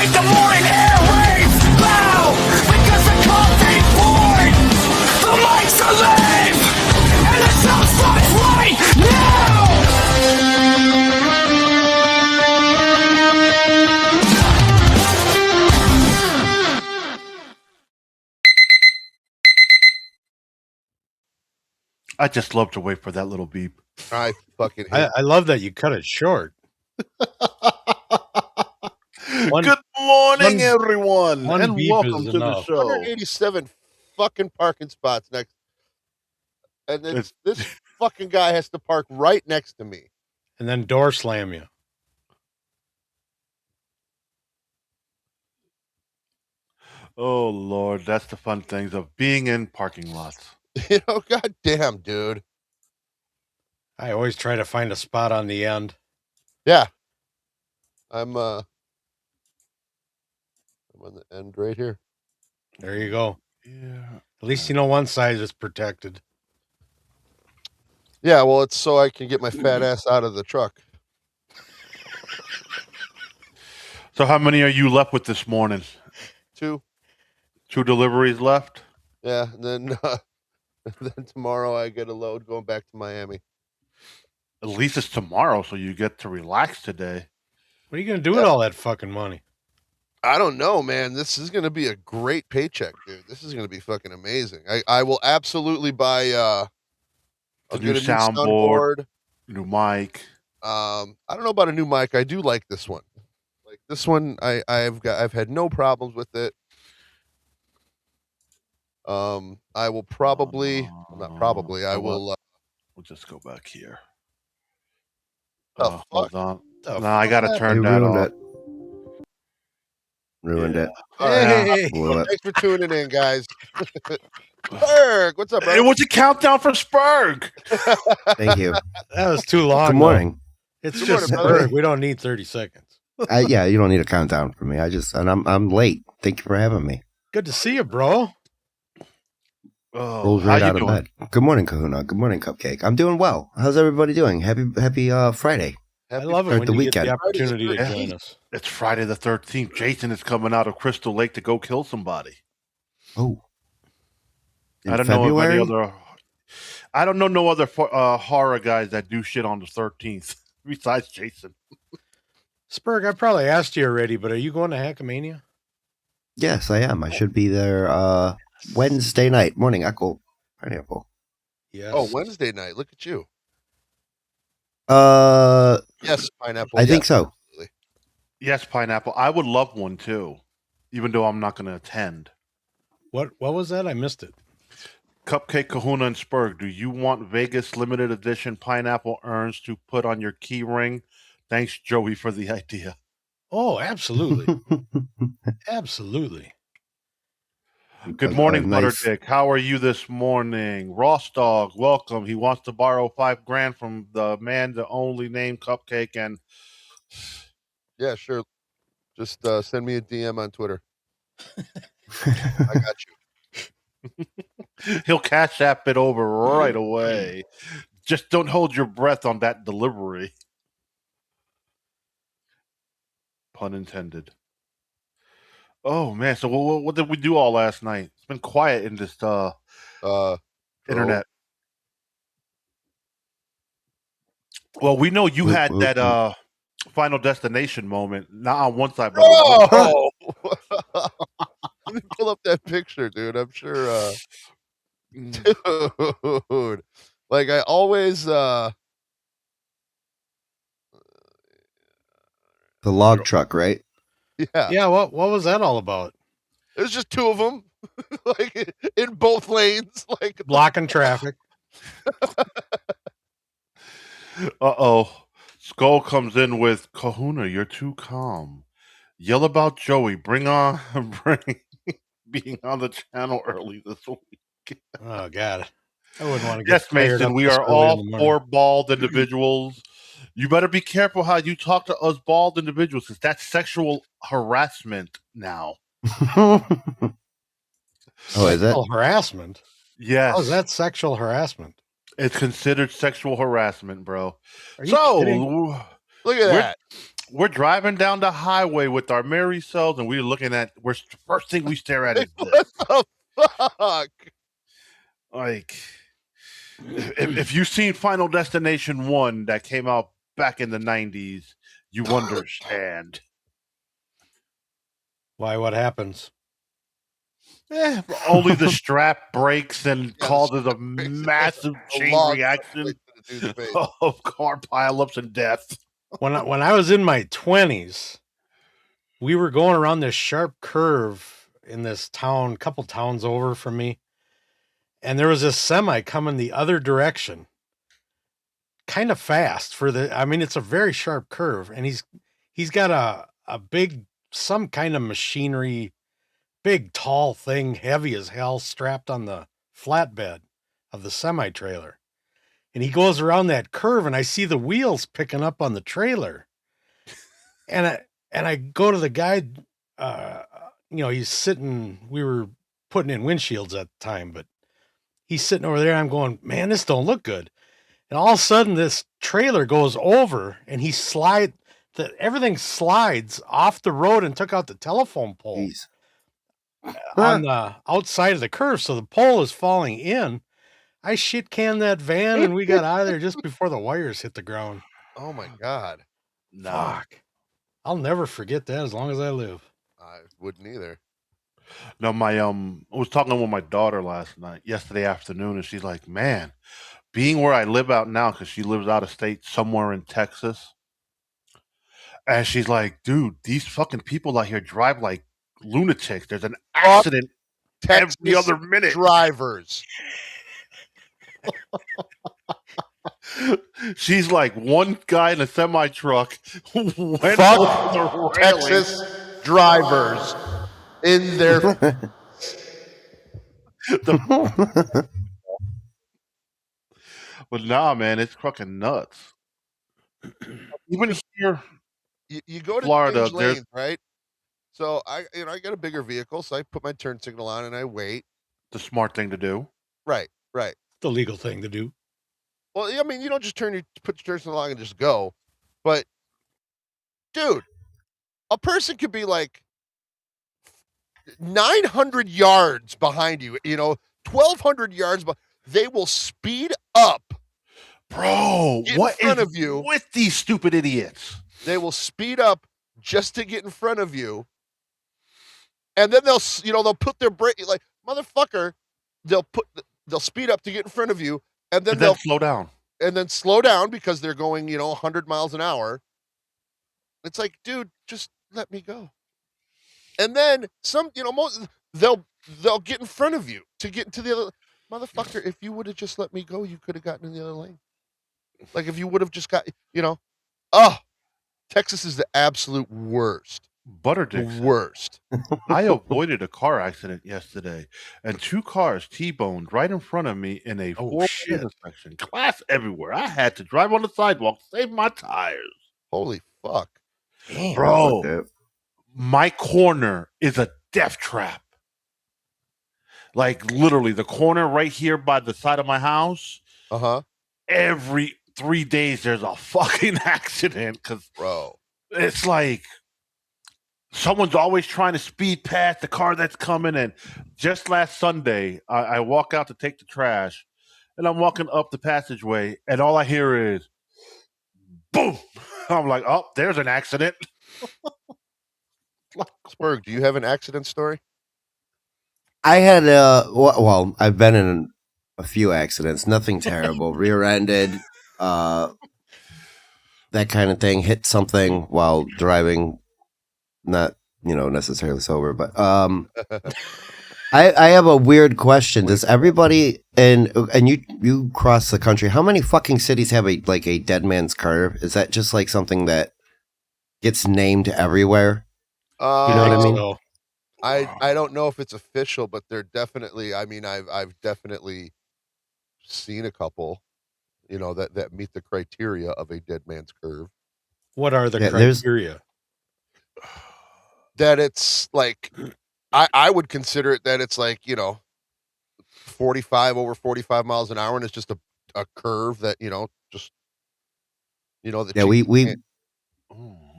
make the morning airwaves loud, because the coffee poured, the mics are live, and the show starts right now! I just love to wait for that little beep. I fucking hate I love that you cut it short. Good morning, everyone, one and beep welcome is to the enough. show. 187 fucking parking spots next. And then this fucking guy has to park right next to me. And then door slam you. Oh, Lord, that's the fun things of being in parking lots. You know, goddamn, dude. I always try to find a spot on the end. Yeah. I'm on the end right here. There you go. Yeah. At least you know one side is protected. Yeah, well, it's so I can get my fat ass out of the truck. So how many are you left with this morning? 2. 2 deliveries left? Yeah, and then then tomorrow I get a load going back to Miami. At least it's tomorrow, so you get to relax today. What are you going to do with all that fucking money? I don't know, man. This is going to be a great paycheck, dude. This is going to be fucking amazing. I will absolutely buy A new soundboard, new mic. I don't know about a new mic. I do like this one. Like this one, I've had no problems with it. I will probably, not probably, I will. We'll just go back here. Fuck? Hold on. No, I gotta turn that off. Ruined it. Hey, Thanks for tuning in, guys. Spurg, what's up, bro? It was a countdown for Spurg. Thank you. that was too long. Good morning. It's Good just morning, brother. Spurg. We don't need 30 seconds. Yeah, you don't need a countdown for me. I'm late. Thank you for having me. Good to see you, bro. Oh, Rolled right out of bed. Good morning, Kahuna. Good morning, Cupcake. I'm doing well. How's everybody doing? Happy Friday. I love it Start when the you weekend. get the opportunity to join us. It's Friday the 13th. Jason is coming out of Crystal Lake to go kill somebody. Oh. I don't know of any other. I don't know no other horror guys that do shit on the 13th besides Jason. Spurg, I probably asked you already, but are you going to Hackamania? Yes, I am. I should be there Wednesday night. Morning, Echo Pineapple. Yes. Oh, Wednesday night. Look at you. Yes, Pineapple. I think so. Absolutely. Yes, Pineapple. I would love one too, even though I'm not going to attend. What was that? I missed it. Cupcake, Kahuna, and Spurg, do you want Vegas limited edition pineapple urns to put on your key ring? Thanks, Joey, for the idea. Oh, absolutely. Absolutely. Good morning, nice. Butterdick. How are you this morning? Ross Dog, welcome. He wants to borrow $5,000 from the man, the only name Cupcake, and Yeah, sure. Just send me a DM on Twitter. I got you. he'll cash that bit over right away. Just don't hold your breath on that delivery. Pun intended. Oh man! So what did we do all last night? It's been quiet in this internet. Well, we know you had that Final Destination moment. Not on one side, but oh! Let me pull up that picture, dude. I'm sure. Dude, like I always. The log truck, right? Yeah. Yeah. What was that all about? There's just 2 of them, like in both lanes, like Blocking traffic. Skull comes in with Kahuna. You're too calm. Yell about Joey. Bring being on the channel early this week. Oh God, I wouldn't want to get Yes, fired Mason. up We this are early in all the morning. 4 bald individuals. You better be careful how you talk to us bald individuals, because that's sexual harassment now. Oh, is it? Sexual harassment? Yes. How is that sexual harassment? It's considered sexual harassment, bro. Are you So, kidding? look at that. we're driving down the highway with our Mary cells, and we're looking at. First thing we stare at is this. What the fuck? Like, if you've seen Final Destination 1 that came out back in the 90s, you understand. Why? What happens? Only the strap breaks and Yeah, the causes a strap breaks and massive a chain log reaction right to the dude's face. of car pileups and death. When I was in my 20s, we were going around this sharp curve in this town, couple towns over from me, and there was this semi coming the other direction, kind of fast for the. I mean, it's a very sharp curve, and he's got a big some kind of machinery, big tall thing, heavy as hell, strapped on the flatbed of the semi trailer, and he goes around that curve, and I see the wheels picking up on the trailer, and I go to the guy, he's sitting. We were putting in windshields at the time, but he's sitting over there. I'm going, man, this don't look good. And all of a sudden, this trailer goes over, and everything slides off the road and took out the telephone pole on the outside of the curve. So the pole is falling in. I shit canned that van, and we got out of there just before the wires hit the ground. Oh my god. No. Fuck. I'll never forget that as long as I live. I wouldn't either. No, I was talking with my daughter yesterday afternoon, and she's like, man, being where I live out now, because she lives out of state somewhere in Texas. And she's like, dude, these fucking people out here drive like lunatics. There's an accident Texas every other minute. drivers. She's like, one guy in a semi truck went Fuck over the Texas drivers in their But nah, man, it's fucking nuts. Even here, you go to Florida, change lanes, right? So I got a bigger vehicle, so I put my turn signal on and I wait. the smart thing to do. Right. The legal thing to do. Well, I mean, you don't just put your turn signal on and just go. But dude, a person could be like 900 yards behind you, 1,200 yards, but they will speed up. Bro, what in front is of you with these stupid idiots? They will speed up just to get in front of you, and then they'll put their brake, like, motherfucker. They'll speed up to get in front of you, and then they'll slow down, because they're going 100 miles an hour. It's like, dude, just let me go. And then they'll get in front of you to get into the other. Motherfucker, if you would have just let me go, you could have gotten in the other lane. Like, if you would have just got, Texas is the absolute worst. Butterdicks. Worst. I avoided a car accident yesterday, and 2 cars T-boned right in front of me in a 4-lane intersection. Glass everywhere. I had to drive on the sidewalk, save my tires. Holy fuck. Damn. Bro, my corner is a death trap. Like, literally, the corner right here by the side of my house. Every 3 days, there's a fucking accident. Because, bro, it's like someone's always trying to speed past the car that's coming. And just last Sunday, I walk out to take the trash, and I'm walking up the passageway, and all I hear is boom. I'm like, oh, there's an accident. Spurg, do you have an accident story? I had I've been in a few accidents, nothing terrible, rear-ended, that kind of thing, hit something while driving, not, necessarily sober, but, I have a weird question. Does everybody, and you cross the country, how many fucking cities have a dead man's curve? Is that just like something that gets named everywhere? You know what I mean? I don't know if it's official, but they're definitely. I mean, I've definitely seen a couple, that meet the criteria of a dead man's curve. What are the criteria? That it's like, I would consider it that it's like 45 over 45 miles an hour, and it's just a curve that just that. Yeah, we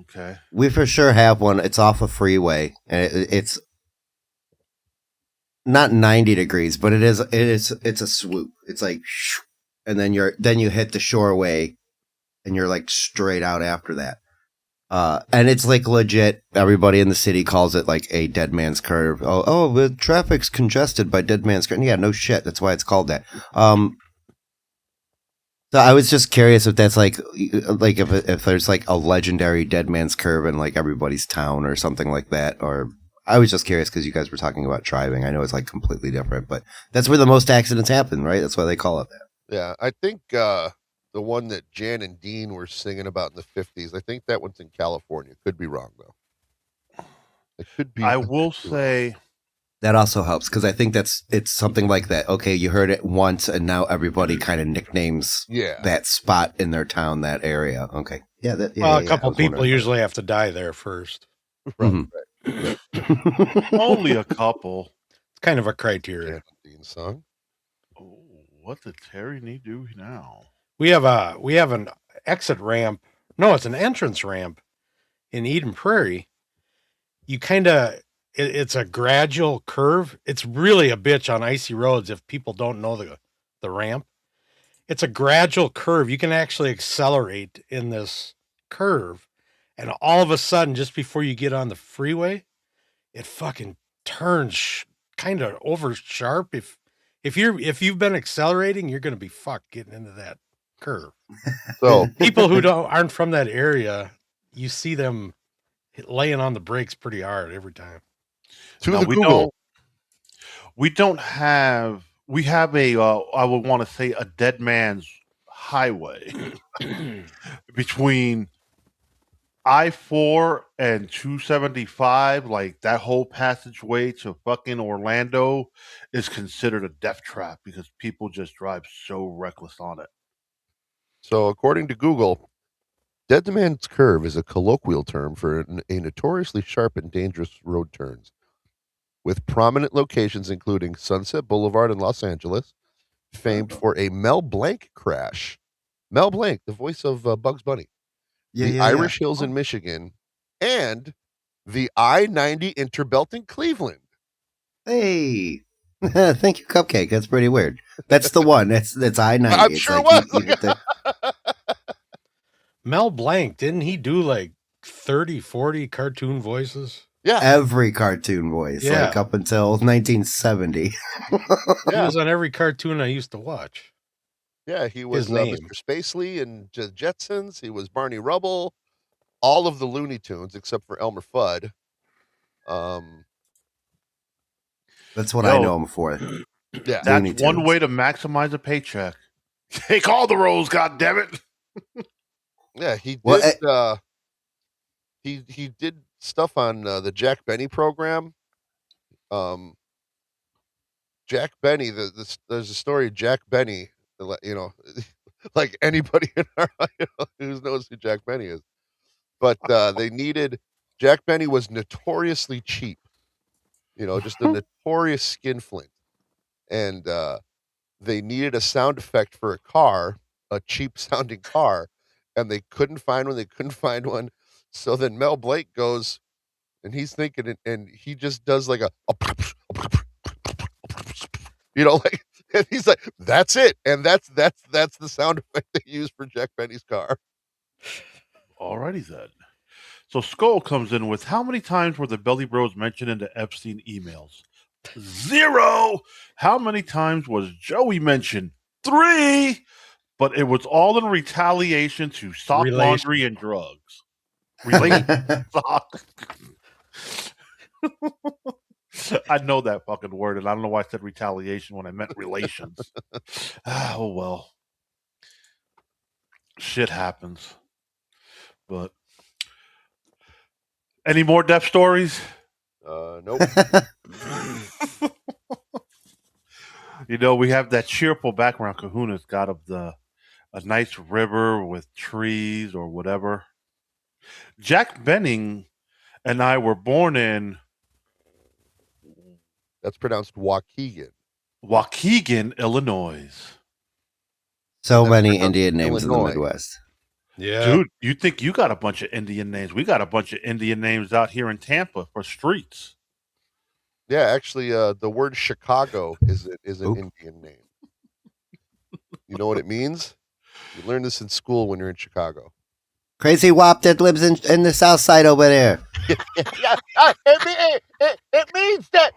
Okay. We for sure have one. It's off a freeway, and it's not 90 degrees, but it's a swoop. It's like, and then you hit the shoreway, and you're like straight out after that. And it's like legit. Everybody in the city calls it like a dead man's curve. Oh, the traffic's congested by dead man's curve. Yeah, no shit. That's why it's called that. So I was just curious if that's like if there's like a legendary dead man's curve in like everybody's town or something like that. Or I was just curious because you guys were talking about driving. I know it's like completely different, but that's where the most accidents happen, right? That's why they call it that. Yeah, I think the one that Jan and Dean were singing about in the 50s, I think that one's in California. Could be wrong, though. It could be. I will say that also helps because I think it's something like that. Okay, you heard it once, and now everybody kind of nicknames that spot in their town, that area. Okay, a couple people usually have to die there first. Right. Only a couple. It's kind of a criteria. Dean song. Oh, what did Terry need to do now? We have an exit ramp. No, it's an entrance ramp in Eden Prairie. You kind of, it's a gradual curve. It's really a bitch on icy roads if people don't know the ramp. It's a gradual curve. You can actually accelerate in this curve, and all of a sudden, just before you get on the freeway, it fucking turns kind of over sharp. If you've been accelerating, you're going to be fucked getting into that curve. So people who aren't from that area, you see them laying on the brakes pretty hard every time. We have a I would want to say a dead man's highway between I-4 and 275. Like that whole passageway to fucking Orlando is considered a death trap because people just drive so reckless on it. So according to Google, dead man's curve is a colloquial term for a notoriously sharp and dangerous road turns, with prominent locations including Sunset Boulevard in Los Angeles, famed for a Mel Blanc crash. Mel Blanc, the voice of Bugs Bunny. The Irish Hills in Michigan, and the I-90 Interbelt in Cleveland. Hey, thank you, Cupcake. That's pretty weird. That's the one. That's I-90. I'm sure it was. Mel Blanc, didn't he do like 30, 40 cartoon voices? Yeah. Every cartoon voice, like up until 1970. He was on every cartoon I used to watch. Yeah, he was Mr. Spacely and Jetsons. He was Barney Rubble. All of the Looney Tunes except for Elmer Fudd. That's what I know him for. Yeah, that's one way to maximize a paycheck. Take all the roles, goddammit. Yeah, he did. He did stuff on the Jack Benny program. Jack Benny. There's a story of Jack Benny. You know, like anybody in our who knows who Jack Benny is, but they needed. Jack Benny was notoriously cheap. You know, just a notorious skinflint, and they needed a sound effect for a car, a cheap sounding car, and they couldn't find one. They couldn't find one. So then Mel Blanc goes, and he's thinking, and he just does like a you know, like, and he's like, that's it, and that's the sound effect they use for Jack Benny's car. Alrighty then. So Skull comes in with, how many times were the Belly Bros mentioned in the Epstein emails? 0. How many times was Joey mentioned? 3. But it was all in retaliation to sock laundry and drugs. I know that fucking word, and I don't know why I said retaliation when I meant relations. Oh well. Shit happens. But any more death stories? Nope. You know, we have that cheerful background Kahuna's got of a nice river with trees or whatever. Jack Benning and I were born in... That's pronounced Waukegan. Waukegan, Illinois. So many Indian names in the Midwest. Yeah. Dude, you think you got a bunch of Indian names? We got a bunch of Indian names out here in Tampa for streets. Yeah, actually, the word Chicago is an Oop. Indian name. You know what it means? You learn this in school when you're in Chicago. Crazy Wop that lives in the south side over there. Yeah, it means that.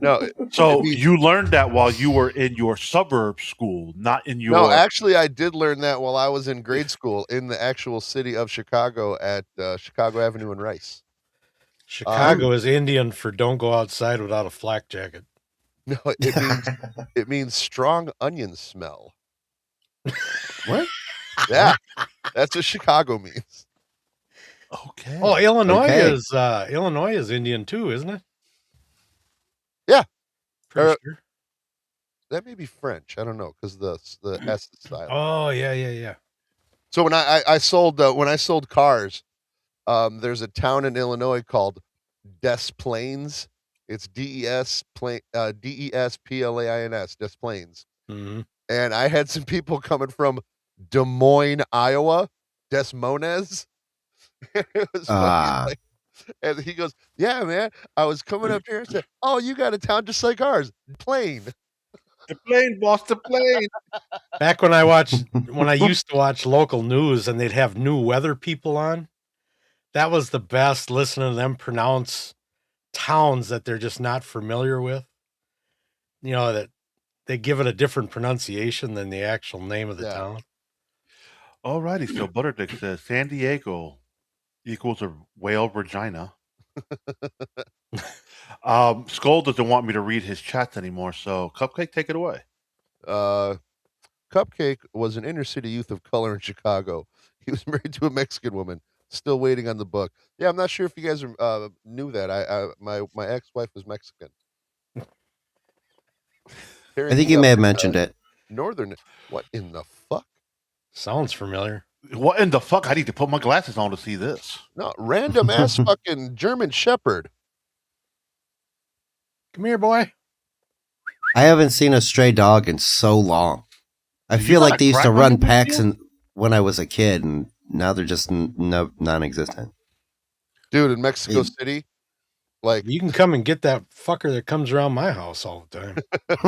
No, So means, you learned that while you were in your suburb school, not in no. your. Actually, I did learn that while I was in grade school in the actual city of Chicago at Chicago Avenue and Rice. Chicago is Indian for don't go outside without a flak jacket. No, it means strong onion smell. What? Yeah, that's what Chicago means. Okay. Oh, Illinois Okay. is Indian too, isn't it? Yeah. Pretty sure. That may be French. I don't know because the S is silent. Oh, yeah. So when I sold cars, there's a town in Illinois called Des Plaines. It's DES Plains, Des Plaines. Mm-hmm. And I had some people coming from Des Moines, Iowa, Des Moines. It was funny. Like, and he goes, "Yeah, man, I was coming up here and said, oh, you got a town just like ours, Plain." The plane, boss, the plane. Back when I used to watch local news and they'd have new weather people on, that was the best, listening to them pronounce towns that they're just not familiar with. You know, that they give it a different pronunciation than the actual name of the town. Alrighty, so Butterdick says San Diego equals a whale vagina. Skull doesn't want me to read his chats anymore, so Cupcake, take it away. Cupcake was an inner city youth of color in Chicago. He was married to a Mexican woman. Still waiting on the book. Yeah, I'm not sure if you guys knew that. My ex-wife was Mexican. I think you may have mentioned it. Northern. What in the fuck? Sounds familiar. What in the fuck? I need to put my glasses on to see this. No, random ass fucking German Shepherd. Come here, boy. I haven't seen a stray dog in so long. I feel like they used to run packs when I was a kid, and now they're just non-existent. Dude, in Mexico City, like you can come and get that fucker that comes around my house all the time.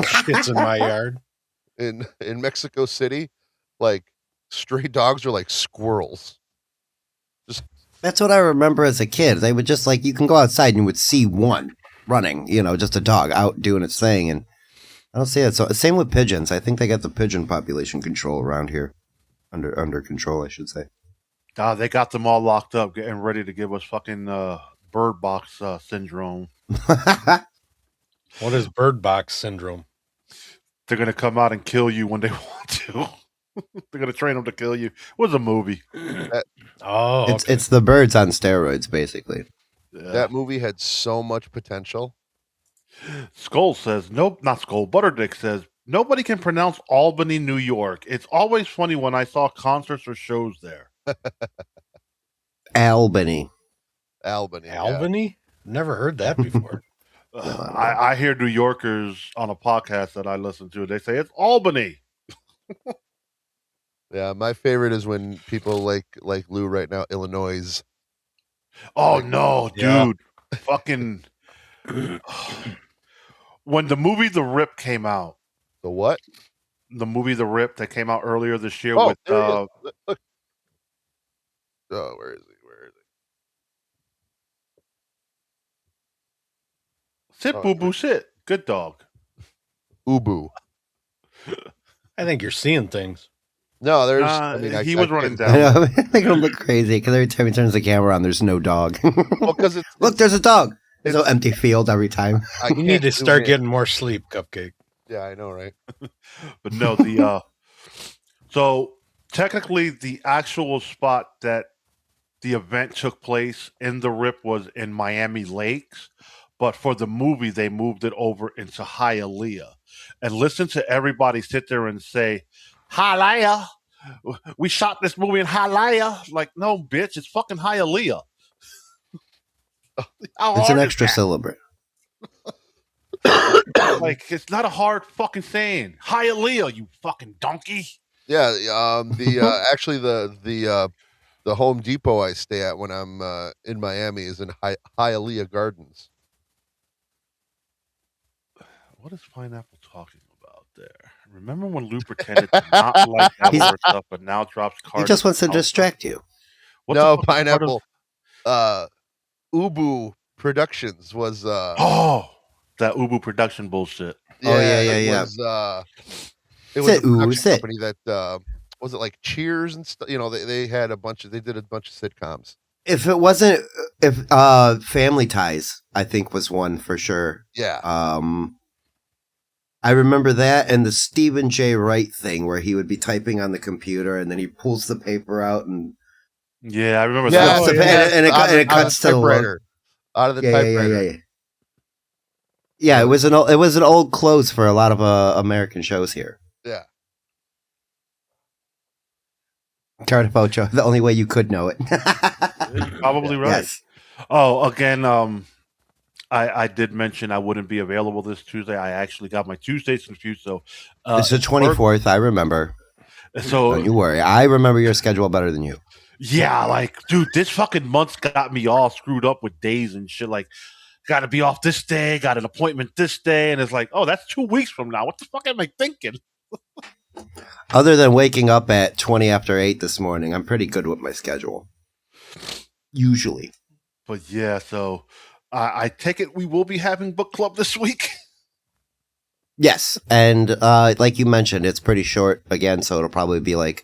Shit's in my yard. In Mexico City, like stray dogs are like squirrels. That's what I remember as a kid. They would just you can go outside and you would see one running, just a dog out doing its thing, and I don't see it. So same with pigeons. I think they got the pigeon population control around here, under control, I should say. They got them all locked up, getting ready to give us fucking bird box syndrome. What is bird box syndrome? They're gonna come out and kill you when they want to. They're gonna train them to kill you. It was a movie. It's the birds on steroids, basically. Yeah. That movie had so much potential. Skull says, nope, not Skull. Butterdick says, nobody can pronounce Albany, New York. It's always funny when I saw concerts or shows there. Albany. Yeah. Never heard that before. I hear New Yorkers on a podcast that I listen to. They say it's Albany. Yeah, my favorite is when people like Lou right now, Illinois. Oh no, dude! Fucking when the movie The Rip came out. The what? The movie The Rip that came out earlier this year with. Look. Oh, where is he? Sit, boo boo, sit. Good dog. Ubu. I think you're seeing things. No, there's. He was running down. They're gonna look crazy because every time he turns the camera on, there's no dog. Well, because look, there's a dog. There's no empty field every time. You need to start getting more sleep, Cupcake. Yeah, I know, right? But no, so technically the actual spot that the event took place in the Rip was in Miami Lakes, but for the movie they moved it over into Hialeah. And listen to everybody sit there and say, Hialeah. We shot this movie in Hialeah. Like, no, bitch, it's fucking Hialeah. It's an extra syllable. Like, it's not a hard fucking saying. Hialeah, you fucking donkey. Yeah, actually the Home Depot I stay at when I'm in Miami is in Hialeah Gardens. What is Pineapple talking about there? Remember when Lou pretended to not like Dabbleverse stuff, but now drops He cards just of wants to nostalgia? distract you. What the No, fuck is part of? Pineapple. Ubu Productions was Oh, that Ubu production bullshit. Oh, yeah, it yeah. was it was a Sit, ooh, production sit. company that was it like Cheers and stuff. You know, they had they did a bunch of sitcoms. If it wasn't, if Family Ties, I think was one for sure. Yeah. I remember that and the Stephen J. Wright thing where he would be typing on the computer and then he pulls the paper out and Yeah, I remember Yeah, that. flips the and it out of cuts the to the typewriter. Out of the typewriter. Yeah, Yeah, it was an old close for a lot of American shows here. Yeah. Cartapocho, the only way you could know it. You're probably right. Yes. Oh, again, I did mention I wouldn't be available this Tuesday. I actually got my Tuesdays confused. So It's the 24th, I remember. So don't you worry. I remember your schedule better than you. Yeah, like, dude, this fucking month's got me all screwed up with days and shit. Like, got to be off this day, got an appointment this day, and it's like, oh, that's 2 weeks from now. What the fuck am I thinking? Other than waking up at 20 after 8 this morning, I'm pretty good with my schedule. Usually. But yeah, so I take it we will be having book club this week. Yes, and like you mentioned, it's pretty short again, so it'll probably be like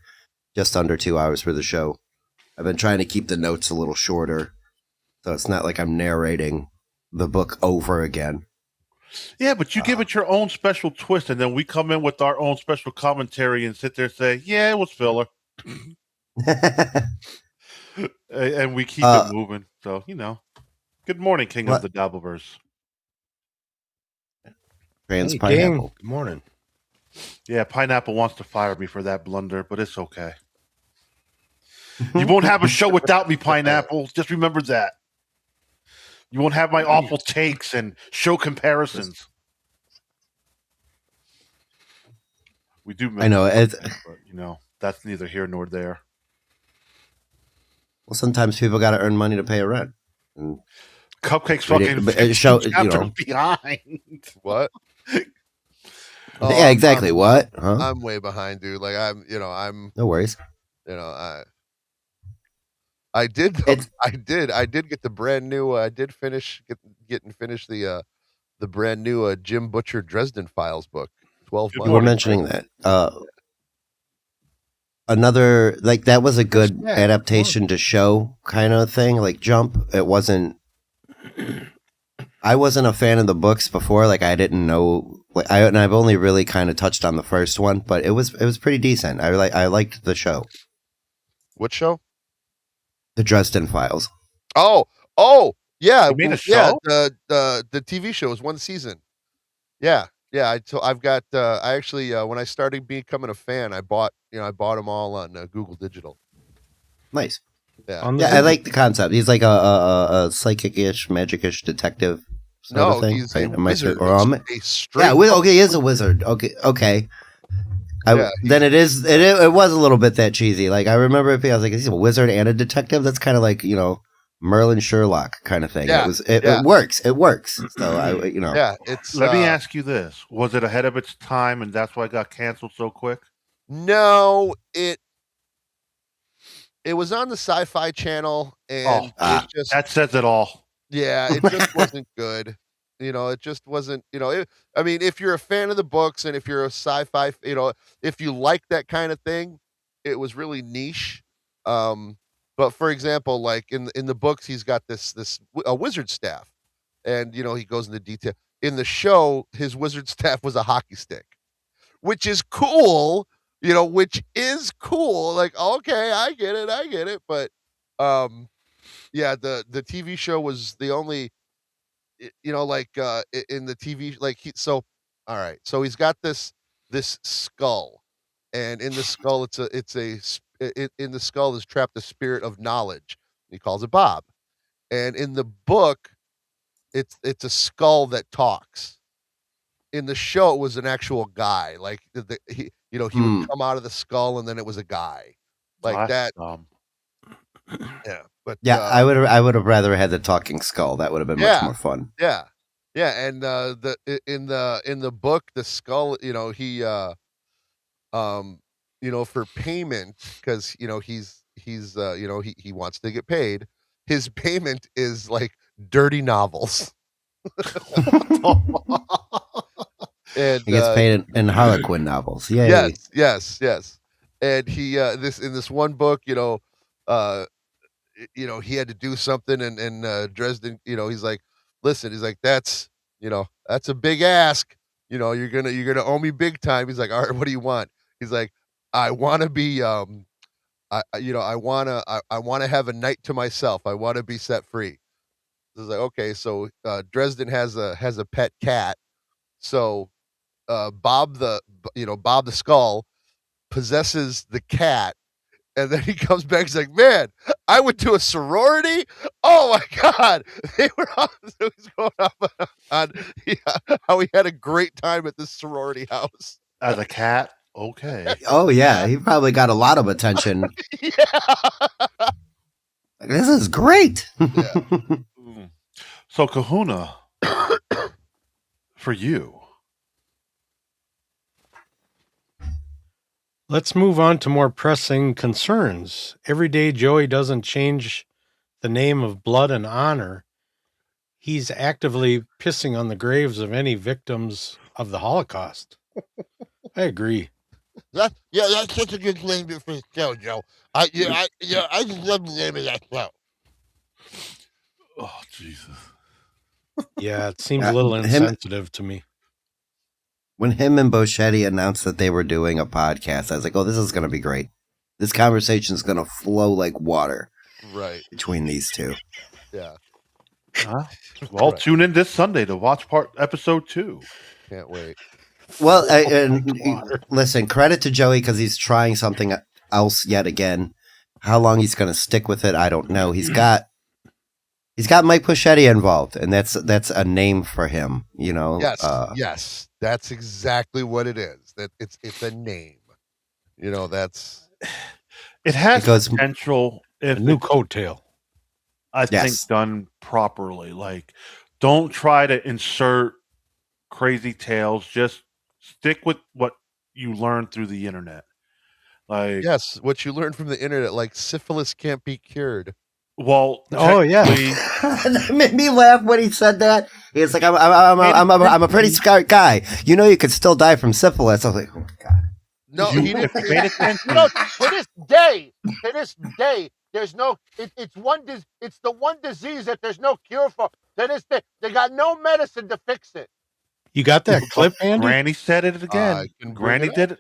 just under 2 hours for the show. I've been trying to keep the notes a little shorter, so it's not like I'm narrating the book over again. Yeah, but you give it your own special twist, and then we come in with our own special commentary and sit there and say, yeah, it was filler. And we keep it moving. So, you know. Good morning, King of the Dabbleverse. Pineapple. Good morning. Yeah, Pineapple wants to fire me for that blunder, but it's okay. You won't have a show without me, Pineapple. Just remember that. You won't have my awful takes and show comparisons. We do. I know it, but you know that's neither here nor there. Well, sometimes people got to earn money to pay a rent. And Cupcake's fucking show behind. What? Yeah, exactly. What? Huh? I'm way behind, dude. Like I'm no worries. I did get the brand new. I did finish the brand new Jim Butcher Dresden Files book. 12 months. We were mentioning that. Another like that was a good adaptation to show kind of thing, like Jump. It wasn't. I wasn't a fan of the books before. Like I didn't know. And I've only really kind of touched on the first one, but it was pretty decent. I liked the show. What show? The Dresden Files. Oh, yeah. You made a show? Yeah, the TV show was one season. Yeah. I've got. I actually when I started becoming a fan, I bought them all on Google Digital. Nice. Yeah, I like the concept. He's like a psychic-ish, magic-ish detective sort of thing. He's a wizard. Okay, he is a wizard. Okay. Then it was a little bit that cheesy. Like I remember I was like, he's a wizard and a detective. That's kind of like Merlin Sherlock kind of thing. Yeah, it works. It works. So Yeah, it's. Let me ask you this: was it ahead of its time, and that's why it got canceled so quick? No, it was on the Sci-Fi Channel, and that says it all. Yeah, it just wasn't good. It just wasn't. I mean, if you're a fan of the books and if you're a sci-fi, if you like that kind of thing, it was really niche. But for example, like in the books, he's got a wizard staff, and he goes into detail. In the show, his wizard staff was a hockey stick, which is cool. Which is cool. Like, okay, I get it. But, yeah, the TV show was the only, like, in the TV, like, all right. So he's got this skull, and in the skull, in the skull is trapped the spirit of knowledge. He calls it Bob. And in the book, it's a skull that talks. In the show, it was an actual guy. Like he would come out of the skull and then it was a guy like that. Yeah, but yeah, I would have rather had the talking skull. That would have been much more fun. Yeah, and in the book, the skull, he for payment because he wants to get paid. His payment is like dirty novels. And He gets paid in Harlequin novels. Yay. Yes. And he this one book, he had to do something, and Dresden, he's like, listen, he's like, that's a big ask. You're gonna owe me big time. He's like, all right, what do you want? He's like, I want to be I want to have a night to myself. I want to be set free. So it's like, okay, so Dresden has a pet cat. So Bob the skull possesses the cat. And then he comes back. He's like, "Man, I went to a sorority. Oh my god, they were on." So he's going off on how he had a great time at this sorority house as a cat. Okay. Oh yeah, he probably got a lot of attention. Yeah, this is great. So Kahuna, for you. Let's move on to more pressing concerns. Every day Joey doesn't change the name of blood and honor. He's actively pissing on the graves of any victims of the Holocaust. I agree. That's such a good name for the show, Joe. I just love the name of that show. Oh Jesus. Yeah, it seems a little insensitive to me. When him and Boschetti announced that they were doing a podcast, I was like, oh, this is going to be great. This conversation is going to flow like water between these two. Yeah. Well, tune in this Sunday to watch episode 2. Can't wait. Well, listen, credit to Joey because he's trying something else yet again. How long he's going to stick with it, I don't know. He's got Mike Boschetti involved, and that's a name for him, Yes, yes, that's exactly what it is. That it's a name. That's it has potential. If a new coattail, I think done properly. Like, don't try to insert crazy tales. Just stick with what you learned through the internet. Like, yes, what you learned from the internet, like syphilis can't be cured. Well, that made me laugh when he said that. He's like, I'm a pretty smart guy. You could still die from syphilis. I was like, oh my god. No, he didn't. To this day, there's no. It's the one disease that there's no cure for. They got no medicine to fix it. You got that clip, Andy? Granny said it again. Granny did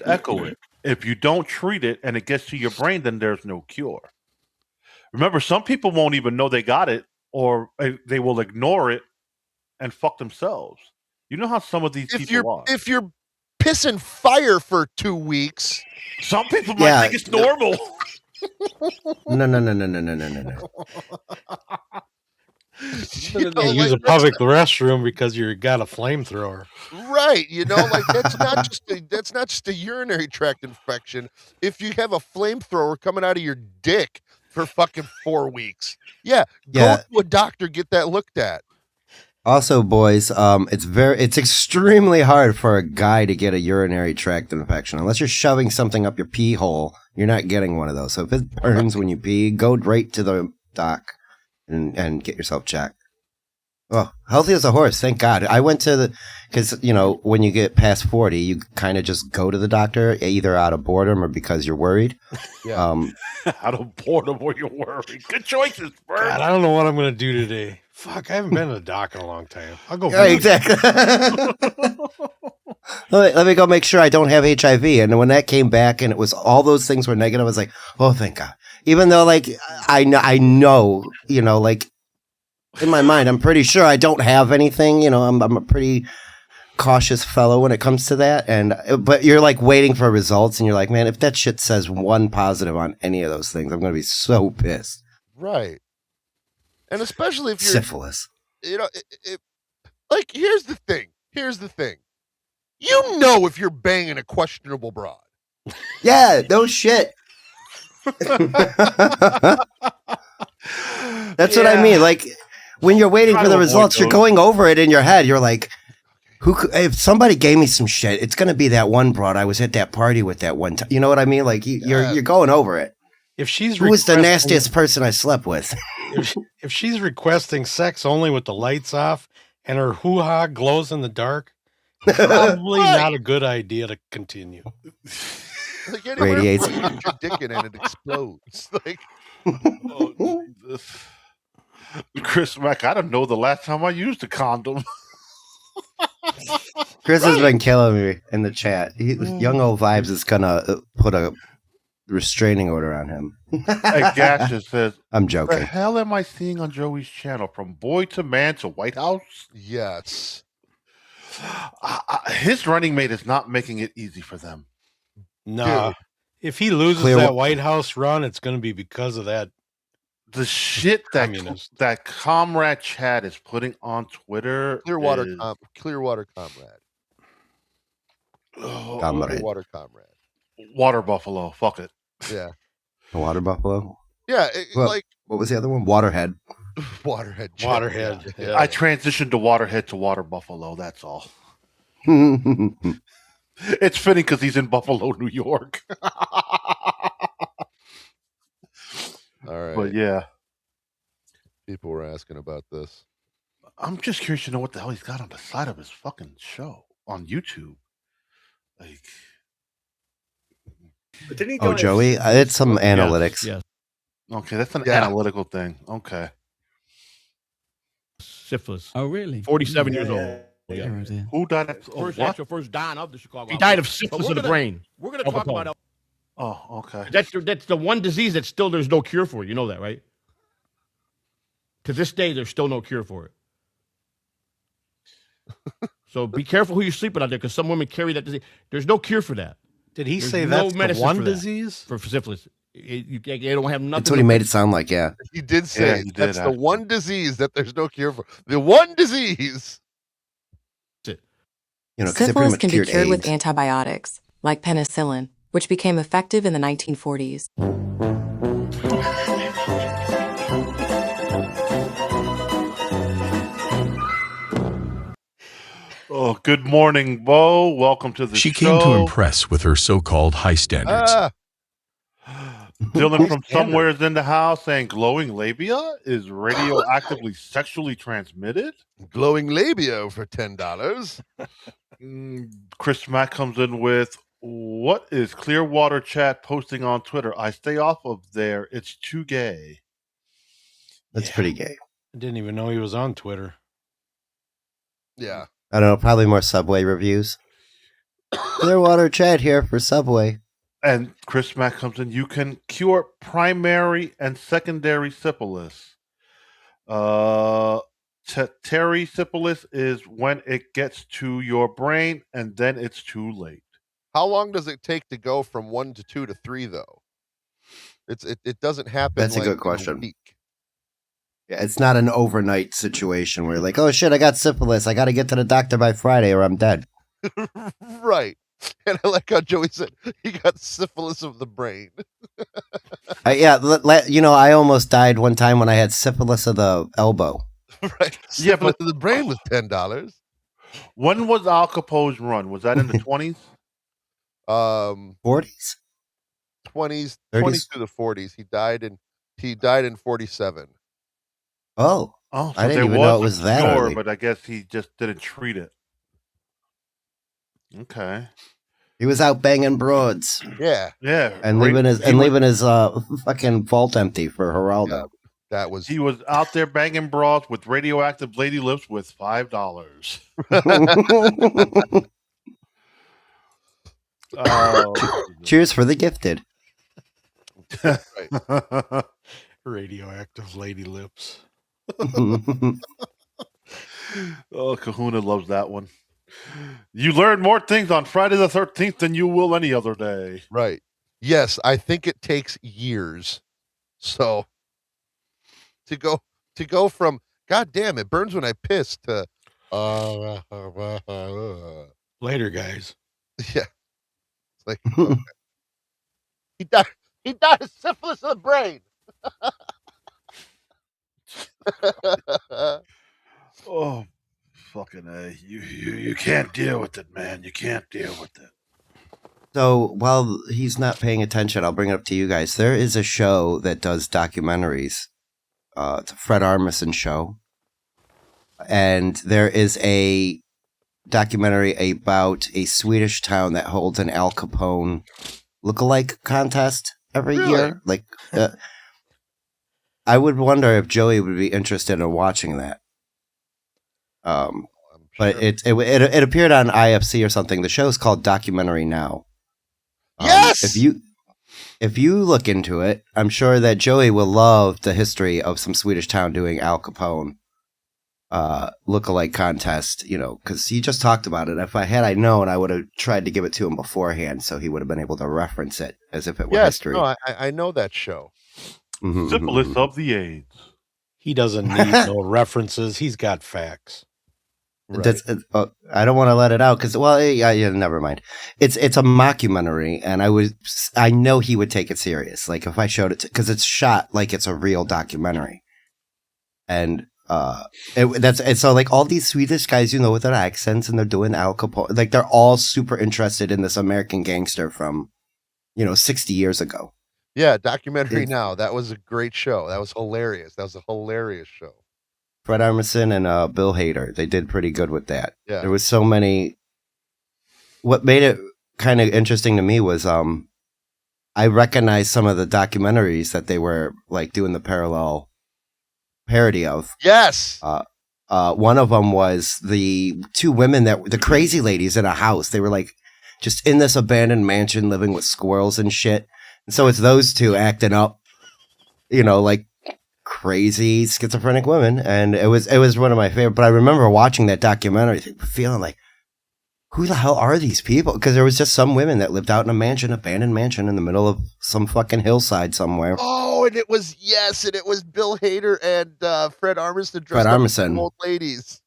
echo it. If you don't treat it and it gets to your brain, then there's no cure. Remember, some people won't even know they got it, or they will ignore it and fuck themselves. You know how some of these people are. If you're pissing fire for 2 weeks, some people might think it's normal. No. You can't use a public restroom because you got a flamethrower. Right. That's not just a urinary tract infection. If you have a flamethrower coming out of your dick for fucking 4 weeks. Go to a doctor, get that looked at. Also, boys, it's extremely hard for a guy to get a urinary tract infection. Unless you're shoving something up your pee hole, you're not getting one of those. So if it burns when you pee, go right to the doc and get yourself checked. Well, healthy as a horse, thank God. I went to because when you get past 40, you kind of just go to the doctor either out of boredom or because you're worried. Yeah. Out of boredom or you're worried. Good choices, bro. God, I don't know what I'm going to do today. Fuck, I haven't been to the doc in a long time. I'll go. Yeah, exactly. Let me go make sure I don't have HIV. And when that came back and it was all those things were negative, I was like, oh, thank God. Even though, like, I know, like, in my mind, I'm pretty sure I don't have anything. I'm a pretty cautious fellow when it comes to that. But you're like waiting for results, and you're like, man, if that shit says one positive on any of those things, I'm going to be so pissed. Right. And especially if you're syphilis. Like, here's the thing. You know if you're banging a questionable broad. Yeah, no shit. That's what I mean. Like when you're waiting Try for to the avoid results, you're those. going over it in your head. You're like, if somebody gave me some shit, it's gonna be that one broad I was at that party with that one time. You know what I mean? Like you're going over it. If she's Who was the nastiest person I slept with? if she's requesting sex only with the lights off and her hoo-ha glows in the dark, probably not a good idea to continue. Like anywhere Radiates. where you put your dick in and it explodes. Like, Oh, Jesus. Chris Mack, I don't know the last time I used a condom. Chris has been killing me in the chat. Young Old Vibes is gonna put a restraining order on him. And Gash says, I'm "The joking. hell am I seeing on Joey's channel? From boy to man to White House? yes. His running mate is not making it easy for them. Nah. Dude. If he loses that White House run, it's going to be because of that. The shit that Communist. that Comrade Chad is putting on Twitter. Clearwater is, comrade. Comrade. Clearwater comrade. Water Buffalo. Fuck it. Yeah. Water Buffalo? Yeah. What was the other one? Waterhead. Waterhead. Waterhead. Yeah. I transitioned to Waterhead to Water Buffalo. That's all. It's fitting because he's in Buffalo, New York. All right. But yeah. People were asking about this. I'm just curious to know what the hell he's got on the side of his fucking show on YouTube. Like, But didn't he go Joey, it's some analytics. Yes. okay, that's an analytical thing. Okay. Syphilis. Oh, really? 47 years old. Yeah. Who died of First dying of the Chicago. He died of syphilis of the brain. We're going to talk about. Oh, okay. That's the one disease that still there's no cure for. You know that, right? To this day, there's still no cure for it. So be careful who you're sleeping out there, because some women carry that disease. There's no cure for that. Did he There's say no that's the medicine one for that. disease? For syphilis. They don't have nothing. That's what he made it sound like, yeah. He did say Yeah, he did, that's the actually. one disease that there's no cure for. The one disease. You know, 'cause they pretty Syphilis much can be cured cured with AIDS. antibiotics, like penicillin, which became effective in the 1940s. Oh, good morning, Bo. Welcome to the show. She came to impress with her so-called high standards. Dylan from somewhere is in the house saying glowing labia is radioactively sexually transmitted. Glowing labia for $10. Chris Mack comes in with, what is Clearwater Chat posting on Twitter? I stay off of there. It's too gay. That's pretty gay. I didn't even know he was on Twitter. Yeah. I don't know, probably more Subway reviews. Clearwater Chat here for Subway. And Chris Mack comes in, you can cure primary and secondary syphilis. Terry syphilis is when it gets to your brain and then it's too late. How long does it take to go from 1 to 2 to 3 though? It doesn't happen. That's a like good in question. week. Yeah, it's not an overnight situation where you're like, oh shit, I got syphilis. I got to get to the doctor by Friday or I'm dead. Right. And I like how Joey said he got syphilis of the brain. Yeah, I almost died one time when I had syphilis of the elbow. Right. Yeah, Syphilis but of the brain was $10. when was Al Capone's run? Was that in the 20s? 40s? 20s 30s? to the 40s. He died in 47. Oh, Oh, I didn't there even know it was that cure, early. but I guess he just didn't treat it. Okay. He was out banging broads Yeah. Yeah. and leaving his fucking vault empty for Geraldo. That was He was out there banging bras with radioactive lady lips with $5. Cheers for the gifted. Radioactive lady lips. Oh, Kahuna loves that one. You learn more things on Friday the 13th than you will any other day. right. Yes, I think it takes years. So to go from God damn it burns when I piss to Later, guys. Yeah. It's like, okay. He died of syphilis of the brain. Oh, fucking A. You can't deal with it, man. You can't deal with it. So while he's not paying attention, I'll bring it up to you guys. There is a show that does documentaries. It's a Fred Armisen show. And there is a documentary about a Swedish town that holds an Al Capone lookalike contest every Really? year. Like, I would wonder if Joey would be interested in watching that. I'm But sure. it appeared on IFC or something. The show is called Documentary Now. Yes! If you look into it, I'm sure that Joey will love the history of some Swedish town doing Al Capone lookalike contest, because he just talked about it. If I known, I would have tried to give it to him beforehand so he would have been able to reference it as if it were Yes, history. no, I know that show. Mhm, Syphilis mhm. of the AIDS. He doesn't need no references. He's got facts. Right. I don't want to let it out because, yeah, never mind. It's a mockumentary, and I know he would take it serious. Like if I showed it, because it's shot like it's a real documentary, and so like all these Swedish guys, with their accents, and they're doing Al Capone, like they're all super interested in this American gangster from, 60 years ago. Yeah, Documentary Now. That was a great show. That was hilarious. That was a hilarious show. Fred Armisen and Bill Hader, they did pretty good with that. Yeah. There was so many. What made it kind of interesting to me was I recognized some of the documentaries that they were like doing the parallel parody of. Yes. One of them was the two women the crazy ladies in a house. They were like just in this abandoned mansion living with squirrels and shit. And so it's those two acting up, like crazy schizophrenic women. And it was one of my favorite. But I remember watching that documentary feeling like, who the hell are these people? Because there was just some women that lived out in a abandoned mansion in the middle of some fucking hillside somewhere. Oh, and it was Bill Hader and Fred Armisen dressed up as old ladies.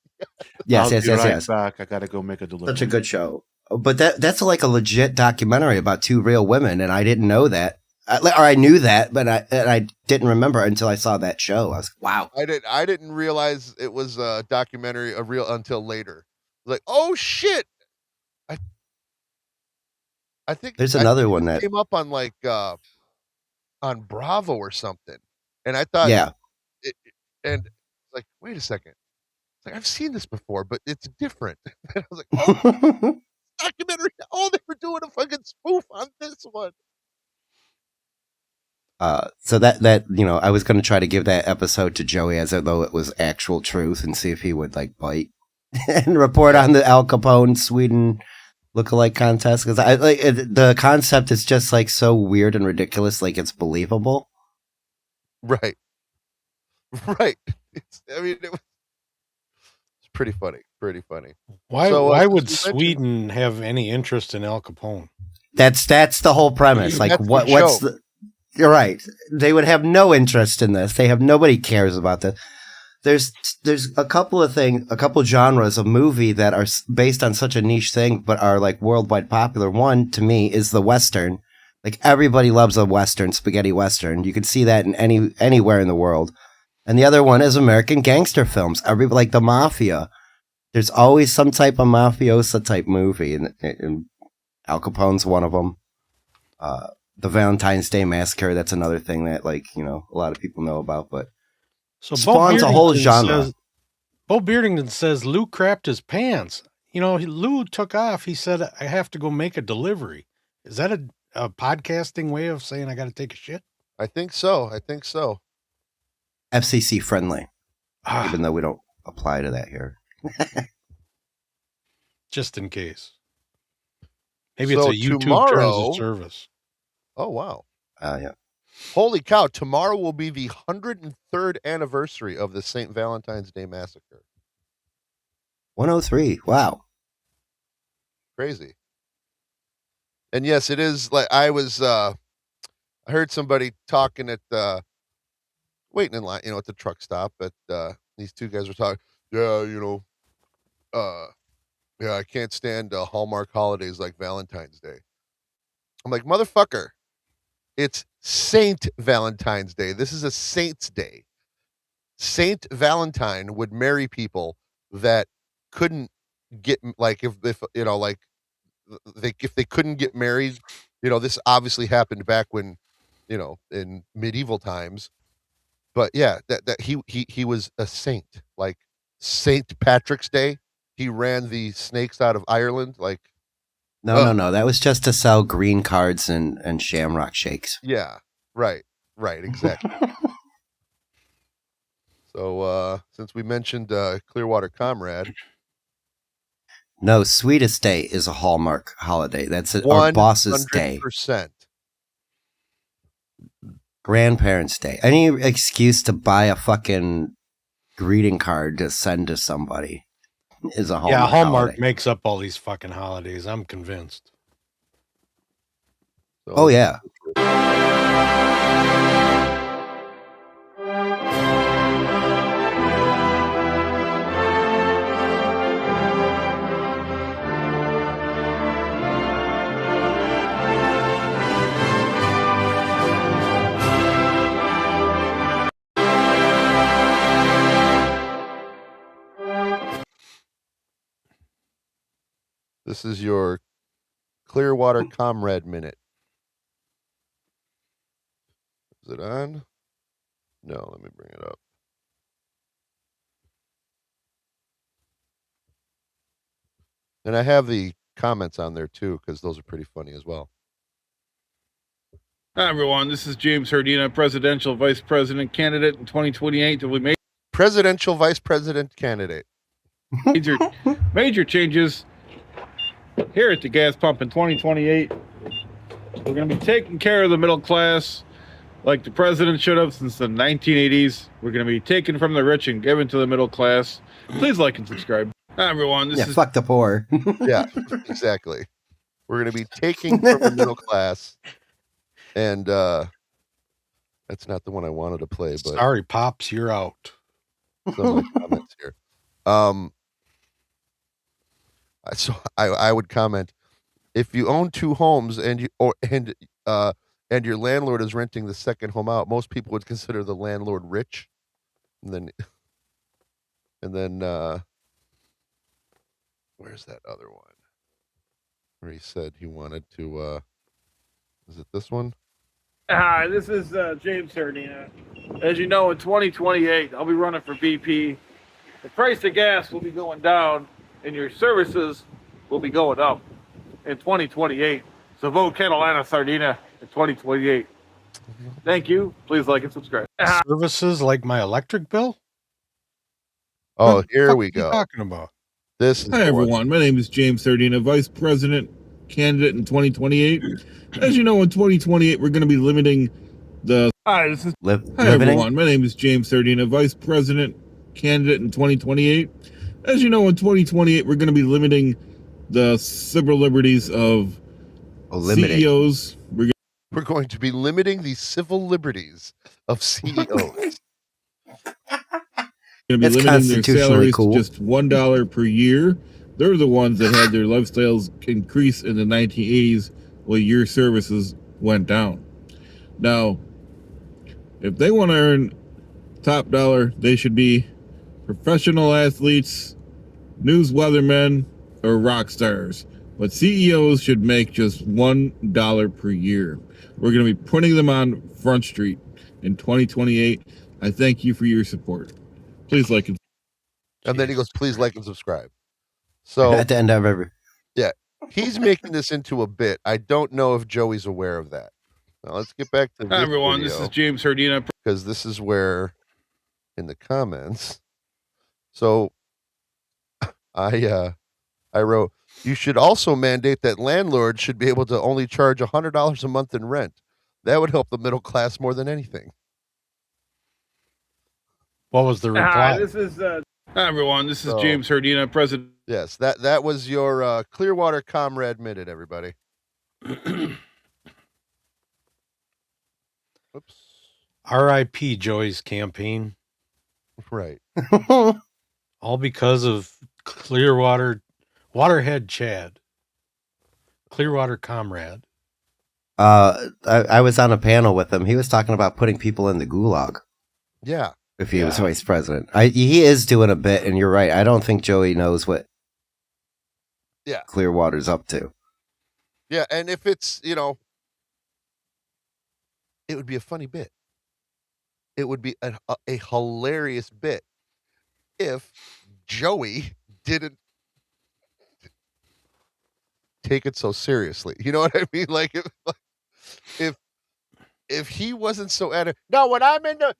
I'll be right back. I gotta go make a delivery. Such a good show. But that's like a legit documentary about two real women, and I didn't know that. I knew that, but I didn't remember until I saw that show. I was like, wow. I didn't realize it was a documentary, until later. Like, oh shit! I think there's another one that came up on like on Bravo or something, and I thought, yeah, and like, wait a second, it's like I've seen this before, but it's different. And I was like, oh, documentary! Oh, they were doing a fucking spoof on this one. So that I was going to try to give that episode to Joey as though it was actual truth and see if he would like bite and report on the Al Capone Sweden lookalike contest, because I like the concept is just like so weird and ridiculous, like it's believable. Right. It was pretty funny. Why would Sweden have any interest in Al Capone? That's the whole premise. Like what's the? You're right. They would have no interest in this. Nobody cares about this. There's a couple of things, a couple genres of movie that are based on such a niche thing, but are like worldwide popular. One to me is the Western. Like everybody loves a Western, spaghetti Western. You can see that in anywhere in the world. And the other one is American gangster films. Like the Mafia. There's always some type of mafiosa type movie, and Al Capone's one of them. The Valentine's Day Massacre. That's another thing that a lot of people know about, but. So spawns a whole genre. Bo Beardington says Lou crapped his pants. Lou took off. He said, I have to go make a delivery. Is that a podcasting way of saying I got to take a shit? I think so. FCC friendly. Even though we don't apply to that here. Just in case. Maybe it's a YouTube terms of service. Oh, wow. Yeah. Holy cow, tomorrow will be the 103rd anniversary of the St. Valentine's Day Massacre. 103. Wow. Crazy. And yes, it is like I heard somebody talking at waiting in line, at the truck stop, but these two guys were talking, yeah, Yeah, I can't stand Hallmark holidays like Valentine's Day. I'm like, motherfucker, it's Saint Valentine's Day. This is a saint's day. Saint Valentine would marry people that couldn't get like if you know like if they couldn't get married, this obviously happened back when, in medieval times. But yeah, that he was a saint, like Saint Patrick's Day. He ran the snakes out of Ireland, like No. That was just to sell green cards and shamrock shakes. yeah, right, exactly. So since we mentioned Clearwater Comrade, No, Sweetest Day is a Hallmark holiday. That's our boss's day. 100%. Grandparents' Day. Any excuse to buy a fucking greeting card to send to somebody is a Hallmark. Yeah, Hallmark holiday. makes up all these fucking holidays. I'm convinced. So Oh yeah. This is your Clearwater Comrade Minute. Is it on? No, let me bring it up. And I have the comments on there too, because those are pretty funny as well. Hi, everyone. This is James Herdina, presidential vice president candidate in 2028. That we made Presidential vice president candidate. major changes here at the gas pump in 2028. We're going to be taking care of the middle class like the president should have since the 1980s. We're going to be taken from the rich and given to the middle class. Please like and subscribe. Hi, everyone. This is fuck the poor. Yeah, exactly. We're going to be taking from the middle class. And that's not the one I wanted to play, but Sorry, Pops, you're out. some of the comments here. So I would comment, if you own two homes and your landlord is renting the second home out, most people would consider the landlord rich. And then where's that other one? Where he said he wanted to is it this one? Hi, this is James Herdina. As you know, in 2028, I'll be running for VP. The price of gas will be going down, and your services will be going up in 2028. So vote Catalina Sardina in 2028. Thank you. Please like and subscribe. Services like my electric bill? Oh, What the here fuck we are you go. talking about? This is Hi, the one. everyone. My name is James Sardina, Vice President candidate in 2028. As you know, in 2028, we're going to be limiting the... Hi, this is... Hi, Limiting? everyone. My name is James Sardina, Vice President candidate in 2028. As you know, in 2028, we're going to be limiting the civil liberties of CEOs. We're going to be limiting the civil liberties of CEOs. Going to be limiting their salaries to just $1 per year. They're the ones that had their lifestyles increase in the 1980s while your services went down. Now, if they want to earn top dollar, they should be professional athletes, news weathermen, or rock stars. But CEOs should make just $1 per year. We're going to be putting them on Front Street in 2028. I thank you for your support. Please like and then he goes, please like and subscribe. So at the end of every... Yeah, he's making this into a bit. I don't know if Joey's aware of that. Now let's get back to this everyone. video, This is James Herdina. because this is where, in the comments, so I wrote, you should also mandate that landlords should be able to only charge $100 a month in rent. That would help the middle class more than anything. What was the reply? Hi, everyone. This is James Herdina, President. Yes, that was your Clearwater Comrade Minute, everybody. Oops. R.I.P. Joey's campaign. Right. All because of Clearwater. Waterhead Chad. Clearwater Comrade. I was on a panel with him. He was talking about putting people in the gulag. Yeah. If he was vice president. He is doing a bit, and you're right. I don't think Joey knows what Clearwater's up to. Yeah, and if it's, it would be a funny bit. It would be a hilarious bit if Joey didn't take it so seriously. You know what I mean? Like if he wasn't so no, when I'm in the,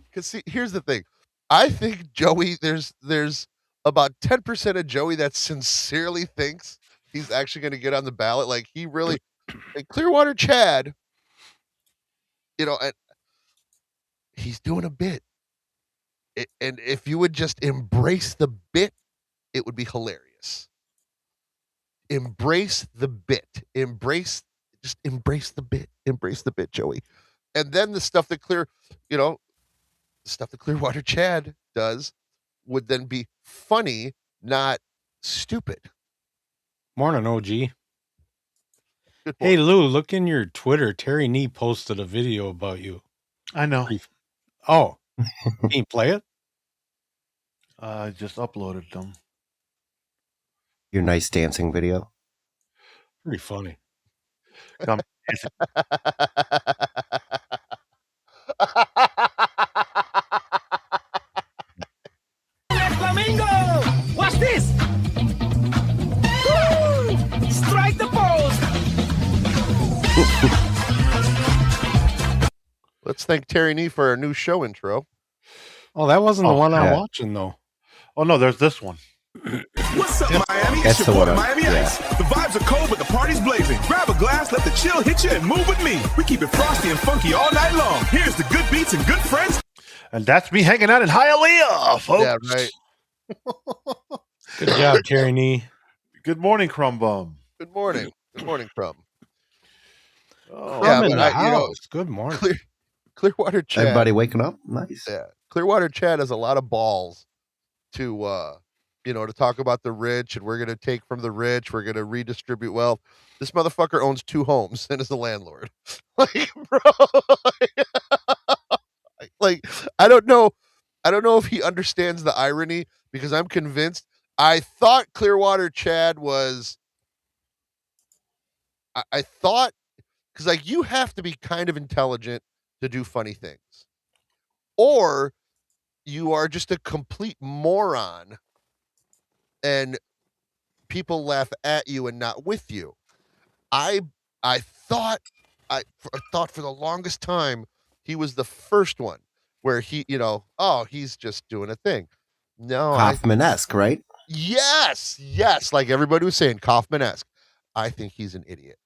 because see, here's the thing. I think Joey, there's about 10% of Joey that sincerely thinks he's actually going to get on the ballot. Like he really, and Clearwater Chad, and he's doing a bit. And if you would just embrace the bit, it would be hilarious. Embrace the bit. Just embrace the bit. Embrace the bit, Joey. And then the stuff that Clearwater Chad does would then be funny, not stupid. Morning, OG. Hey, Lou, look in your Twitter. Terry Nee posted a video about you. I know. Oh, can you play it? I just uploaded them. Your nice dancing video. Pretty funny. Come. Flamingo! Watch this! Woo! Strike the pose! Let's thank Terry Nee for our new show intro. Oh, that wasn't the one I'm watching, though. Oh, no, there's this one. What's up, Miami? That's It's your the boy, one. Miami Ice. The vibes are cold, but the party's blazing. Grab a glass, let the chill hit you, and move with me. We keep it frosty and funky all night long. Here's the good beats and good friends. And that's me hanging out in Hialeah, folks. Yeah, right. Good job, Terry Nee. Good morning, Crumb Bum. Good morning. Good morning, Crumb. Oh, Crumb in the house. Good morning. Clearwater Chad. Everybody waking up? Nice. Yeah. Clearwater Chad has a lot of balls to to talk about the rich, and we're going to take from the rich. We're going to redistribute wealth. This motherfucker owns 2 homes and is a landlord. Like, bro, like, I don't know if he understands the irony, because I'm convinced. I thought Clearwater Chad was, I thought, because like you have to be kind of intelligent to do funny things, or you are just a complete moron and people laugh at you and not with you. I thought for the longest time he was the first one where he, he's just doing a thing. No, Kaufman-esque, right? Yes, like everybody was saying, Kaufman-esque. I think he's an idiot.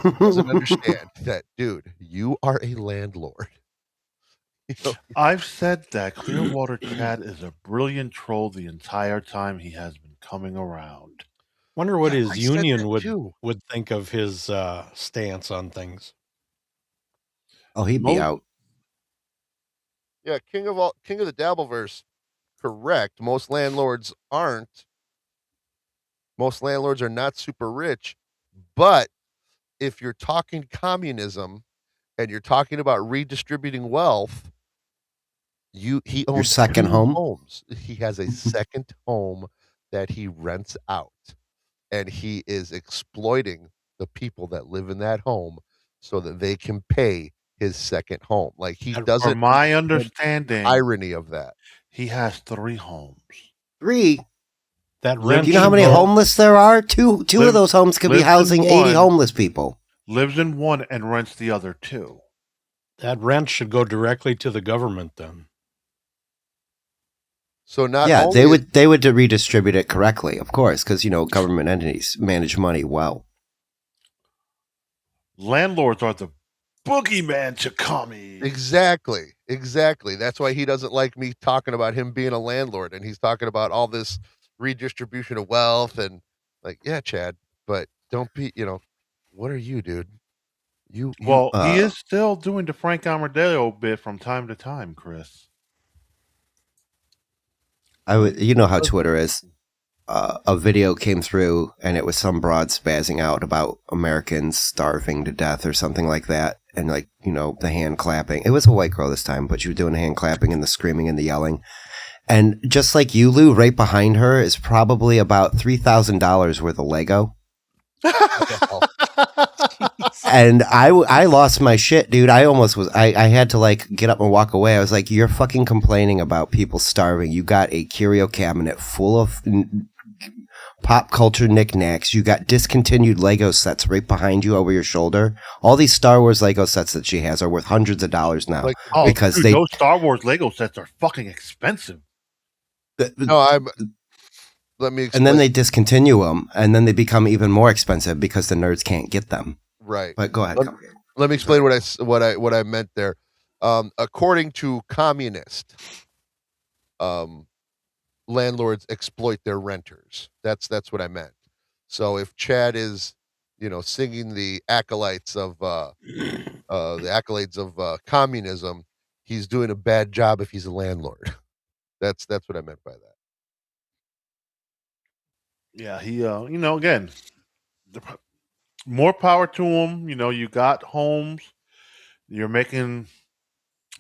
He doesn't understand that, dude, you are a landlord. I've said that Clearwater Chad is a brilliant troll the entire time he has been coming around. Wonder what his union would think of his stance on things. Oh, he'd be out. Yeah, King of the Dabbleverse, correct. Most landlords aren't. Most landlords are not super rich, but if you're talking communism and you're talking about redistributing wealth, he owns your second 2 home. homes. He has a second home that he rents out, and he is exploiting the people that live in that home so that they can pay his second home. Like he doesn't. From my understanding, irony of that, he has 3 homes. 3. That Do you know how many homeless there are? Two of those homes could be housing 80 homeless people. Lives in one and rents the other 2. That rent should go directly to the government then. So they would redistribute it correctly, of course, because government entities manage money well. Landlords are the boogeyman to commies. Exactly. That's why he doesn't like me talking about him being a landlord, and he's talking about all this redistribution of wealth and like, yeah, Chad, but don't be, what are you, dude? He is still doing the Frank Armadillo bit from time to time, Chris. You know how Twitter is. a video came through, and it was some broad spazzing out about Americans starving to death or something like that. And like, you know, the hand clapping. It was a white girl this time, but she was doing the hand clapping and the screaming and the yelling. And just like you, Lou, right behind her is probably about $3,000 worth of Lego. And I lost my shit, dude. I almost was. I had to like get up and walk away. I was like, you're fucking complaining about people starving. You got a curio cabinet full of pop culture knickknacks. You got discontinued Lego sets right behind you over your shoulder. All these Star Wars Lego sets that she has are worth hundreds of dollars now, because dude, those Star Wars Lego sets are fucking expensive. Let me explain. And then they discontinue them, and then they become even more expensive because the nerds can't get them. Right. But go ahead. Let me explain what I meant there. According to communist, landlords exploit their renters. That's what I meant. So if Chad is, you know, singing the acolytes of communism, he's doing a bad job if he's a landlord. That's what I meant by that. Yeah, he, you know, again, more power to him. You know, you got homes. You're making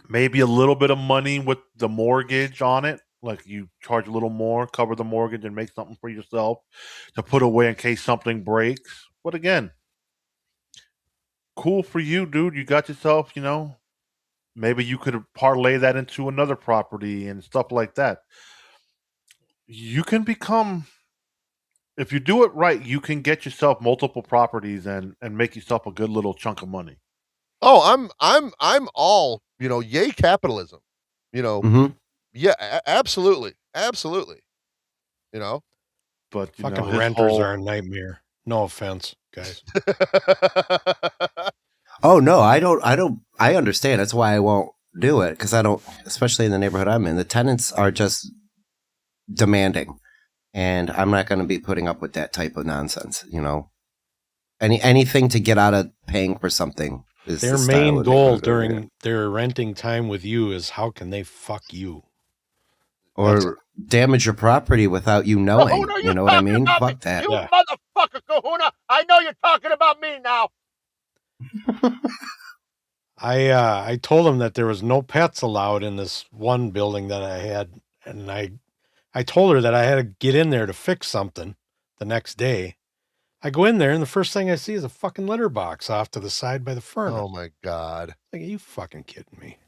maybe a little bit of money with the mortgage on it. Like you charge a little more, cover the mortgage, and make something for yourself to put away in case something breaks. But again, cool for you, dude. You got yourself, you know, maybe you could parlay that into another property and stuff like that. You can become, if you do it right, you can get yourself multiple properties and make yourself a good little chunk of money. Oh, I'm all, you know, yay capitalism. You know, yeah, absolutely. You know, but you fucking know, renters are a nightmare. No offense, guys. Oh no, I understand. That's why I won't do it, because I don't, especially in the neighborhood I'm in. The tenants are just demanding, and I'm not going to be putting up with that type of nonsense. You know, anything to get out of paying for something is their main goal during their renting time with you is how can they fuck you or damage your property without you knowing. Kahuna, you know what I mean? Fuck that. You motherfucker, Kahuna! I know you're talking about me now. I told him that there was no pets allowed in this one building that I had, and I told her that I had to get in there to fix something the next day. I go in there, and the first thing I see is a fucking litter box off to the side by the furnace. Oh my god! Like, are you fucking kidding me?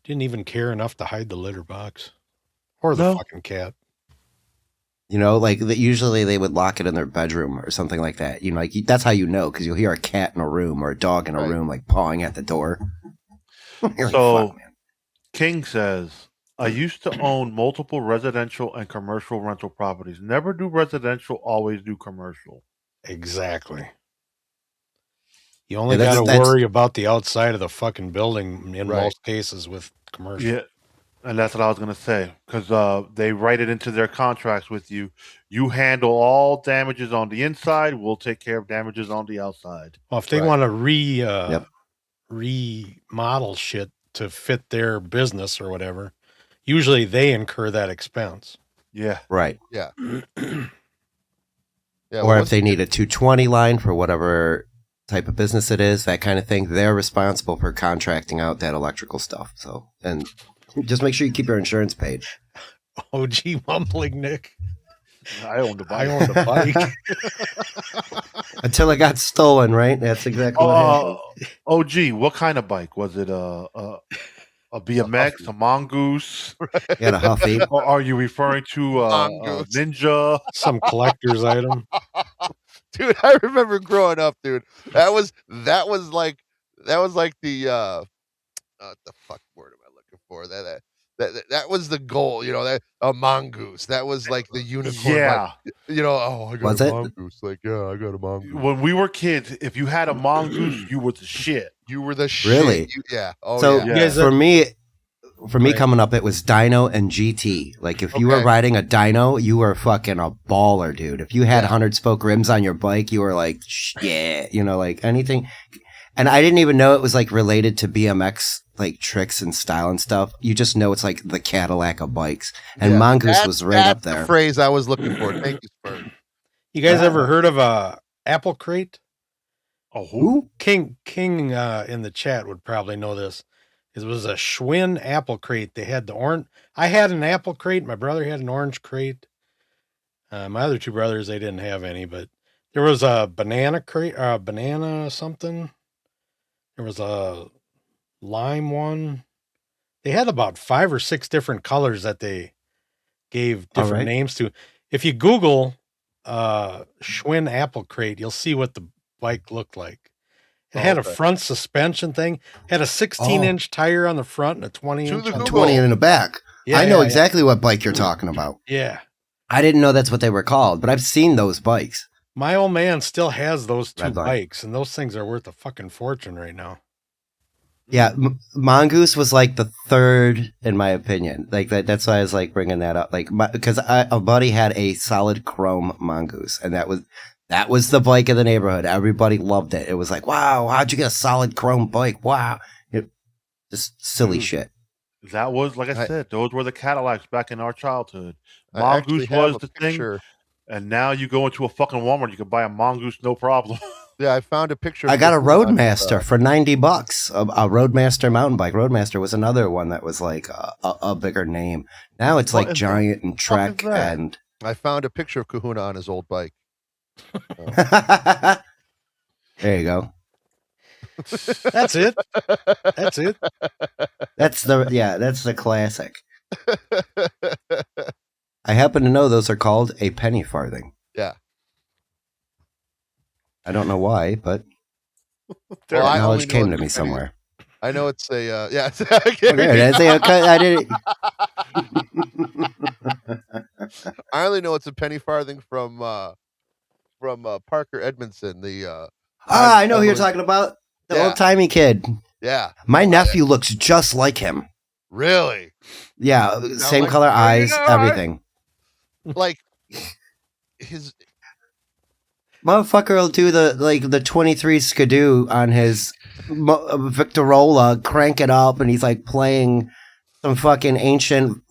Didn't even care enough to hide the litter box or the fucking cat. You know, like usually they would lock it in their bedroom or something like that. You know, like that's how you know, because you'll hear a cat in a room or a dog in a room, like pawing at the door. So, like, fuck, man. King says, I used to own multiple residential and commercial rental properties. Never do residential, always do commercial. Exactly. You only got to worry about the outside of the fucking building in most cases with commercial. Yeah. And that's what I was going to say, because they write it into their contracts with you. You handle all damages on the inside. We'll take care of damages on the outside. Well, if they want to remodel shit to fit their business or whatever, usually they incur that expense. Yeah. Right. Yeah. Or if they need a 220 line for whatever type of business it is, that kind of thing, they're responsible for contracting out that electrical stuff. So, and just make sure you keep your insurance paid. OG mumbling, Nick. I owned a bike. Until it got stolen, right? That's exactly what happened. OG, what kind of bike? Was it a BMX, a mongoose? You had a Huffy. Or are you referring to a Ninja? Some collector's item? Dude, I remember growing up, dude. That was like the fuck word am I looking for? That was the goal, you know, that a mongoose. That was like the unicorn. Yeah. Like, you know, I got a mongoose. Like, yeah, I got a mongoose. When we were kids, if you had a mongoose, you were the shit. You were the shit. Really? Yeah. Oh, so for me coming up, it was dyno and GT. Like if you were riding a dyno, you were fucking a baller, dude. If you had 100 spoke rims on your bike, you were like, yeah, you know, like anything. And I didn't even know it was like related to BMX like tricks and style and stuff. You just know it's like the Cadillac of bikes. And Mongoose was right up there. The phrase I was looking for. Thank you, Spurs. You guys ever heard of a Apple Crate? Oh, who? King in the chat would probably know this. It was a Schwinn Apple Crate. They had the orange. I had an Apple Crate. My brother had an orange crate. My other two brothers, they didn't have any, but there was a banana crate, banana something. There was a lime one. They had about 5 or 6 different colors that they gave different names to. If you Google Schwinn Apple Crate, you'll see what the bike looked like. It had a front suspension thing, had a 16-inch tire on the front and a 20-inch on the 20 in the back. Yeah, I know exactly what bike you're talking about. Yeah. I didn't know that's what they were called, but I've seen those bikes. My old man still has those 2 bikes, and those things are worth a fucking fortune right now. Yeah, Mongoose was like the third, in my opinion. Like that's why I was like bringing that up. Like because a buddy had a solid chrome Mongoose, and that was the bike of the neighborhood. Everybody loved it. It was like, wow, how'd you get a solid chrome bike? Wow, just silly shit. That was, like I said, those were the Cadillacs back in our childhood. Mongoose was the thing, and now you go into a fucking Walmart, you can buy a Mongoose no problem. Yeah, I found a picture. I got a Roadmaster for $90. A Roadmaster mountain bike. Roadmaster was another one that was like a bigger name. Now it's like Giant and Trek. And I found a picture of Kahuna on his old bike. There you go. That's it. That's it. That's the classic. I happen to know those are called a penny farthing. Yeah. I don't know why, but knowledge came to me somewhere. I know it's a yeah. I did. I only know it's a penny farthing from Parker Edmondson. I know who you're talking about. The old timey kid. Yeah. My nephew looks just like him. Really? Yeah, same color eyes, everything. Like his motherfucker will do the 23 skidoo on his Victorola, crank it up, and he's like playing some fucking ancient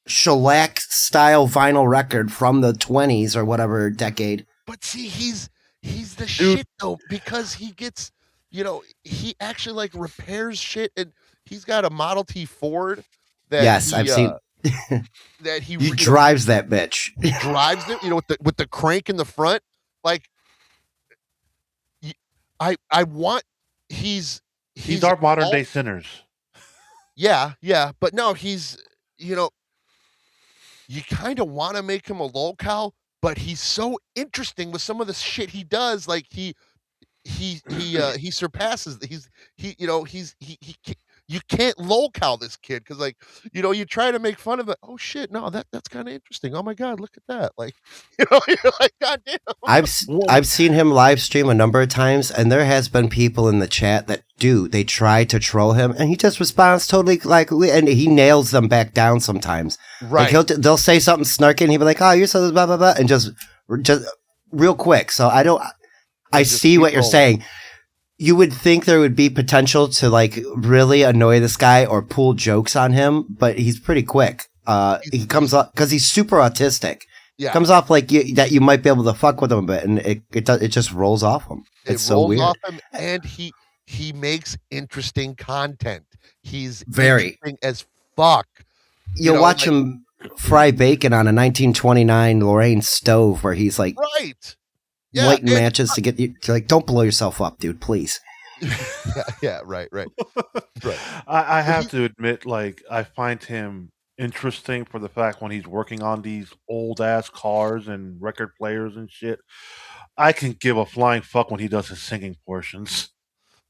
shellac style vinyl record from the 20s or whatever decade. But see, he's the shit though, because he gets, he actually like repairs shit, and he's got a Model T Ford that I've seen that he drives that bitch. He drives it, with the crank in the front. Like, I want he's our modern day Sinners. Yeah, but no, he's you kind of want to make him a lolcow, but he's so interesting with some of the shit he does. Like he surpasses. You can't lolcow this kid because, like, you try to make fun of it. Oh shit, no, that's kind of interesting. Oh my god, look at that. Like, you're like, god damn. I've seen him live stream a number of times, and there has been people in the chat that they try to troll him, and he just responds totally like, and he nails them back down sometimes. Right. Like they'll say something snarky, and he'll be like, "Oh, you're so blah blah blah," and just real quick. So I see what you're saying. You would think there would be potential to like really annoy this guy or pull jokes on him, but he's pretty quick. He comes up because he's super autistic. Yeah. Comes off like that you might be able to fuck with him a bit, and it just rolls off him. It's so weird. Off him, and he makes interesting content. He's very interesting as fuck. You'll watch him fry bacon on a 1929 Lorraine stove where he's like right. Yeah, lighting matches to get you to like, don't blow yourself up, dude, please. yeah, right. I have to admit, like, I find him interesting for the fact when he's working on these old ass cars and record players and shit. I can give a flying fuck when he does his singing portions.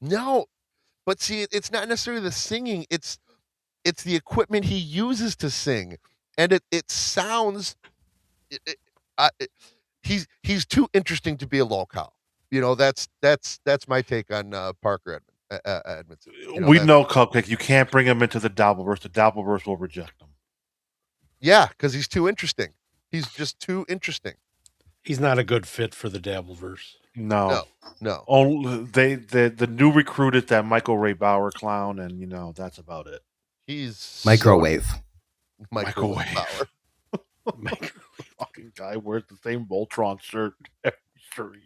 No, but see, it's not necessarily the singing. It's the equipment he uses to sing, and it sounds. He's too interesting to be a lolcow. That's my take on Parker Edmondson. We know Cupcake. You can't bring him into the Dabbleverse. The Dabbleverse will reject him. Yeah, because he's too interesting. He's just too interesting. He's not a good fit for the Dabbleverse. No. No. Only the new recruit is that Michael Ray Bauer clown, and that's about it. He's Microwave. Microwave Bauer. Fucking guy wears the same Voltron shirt every street.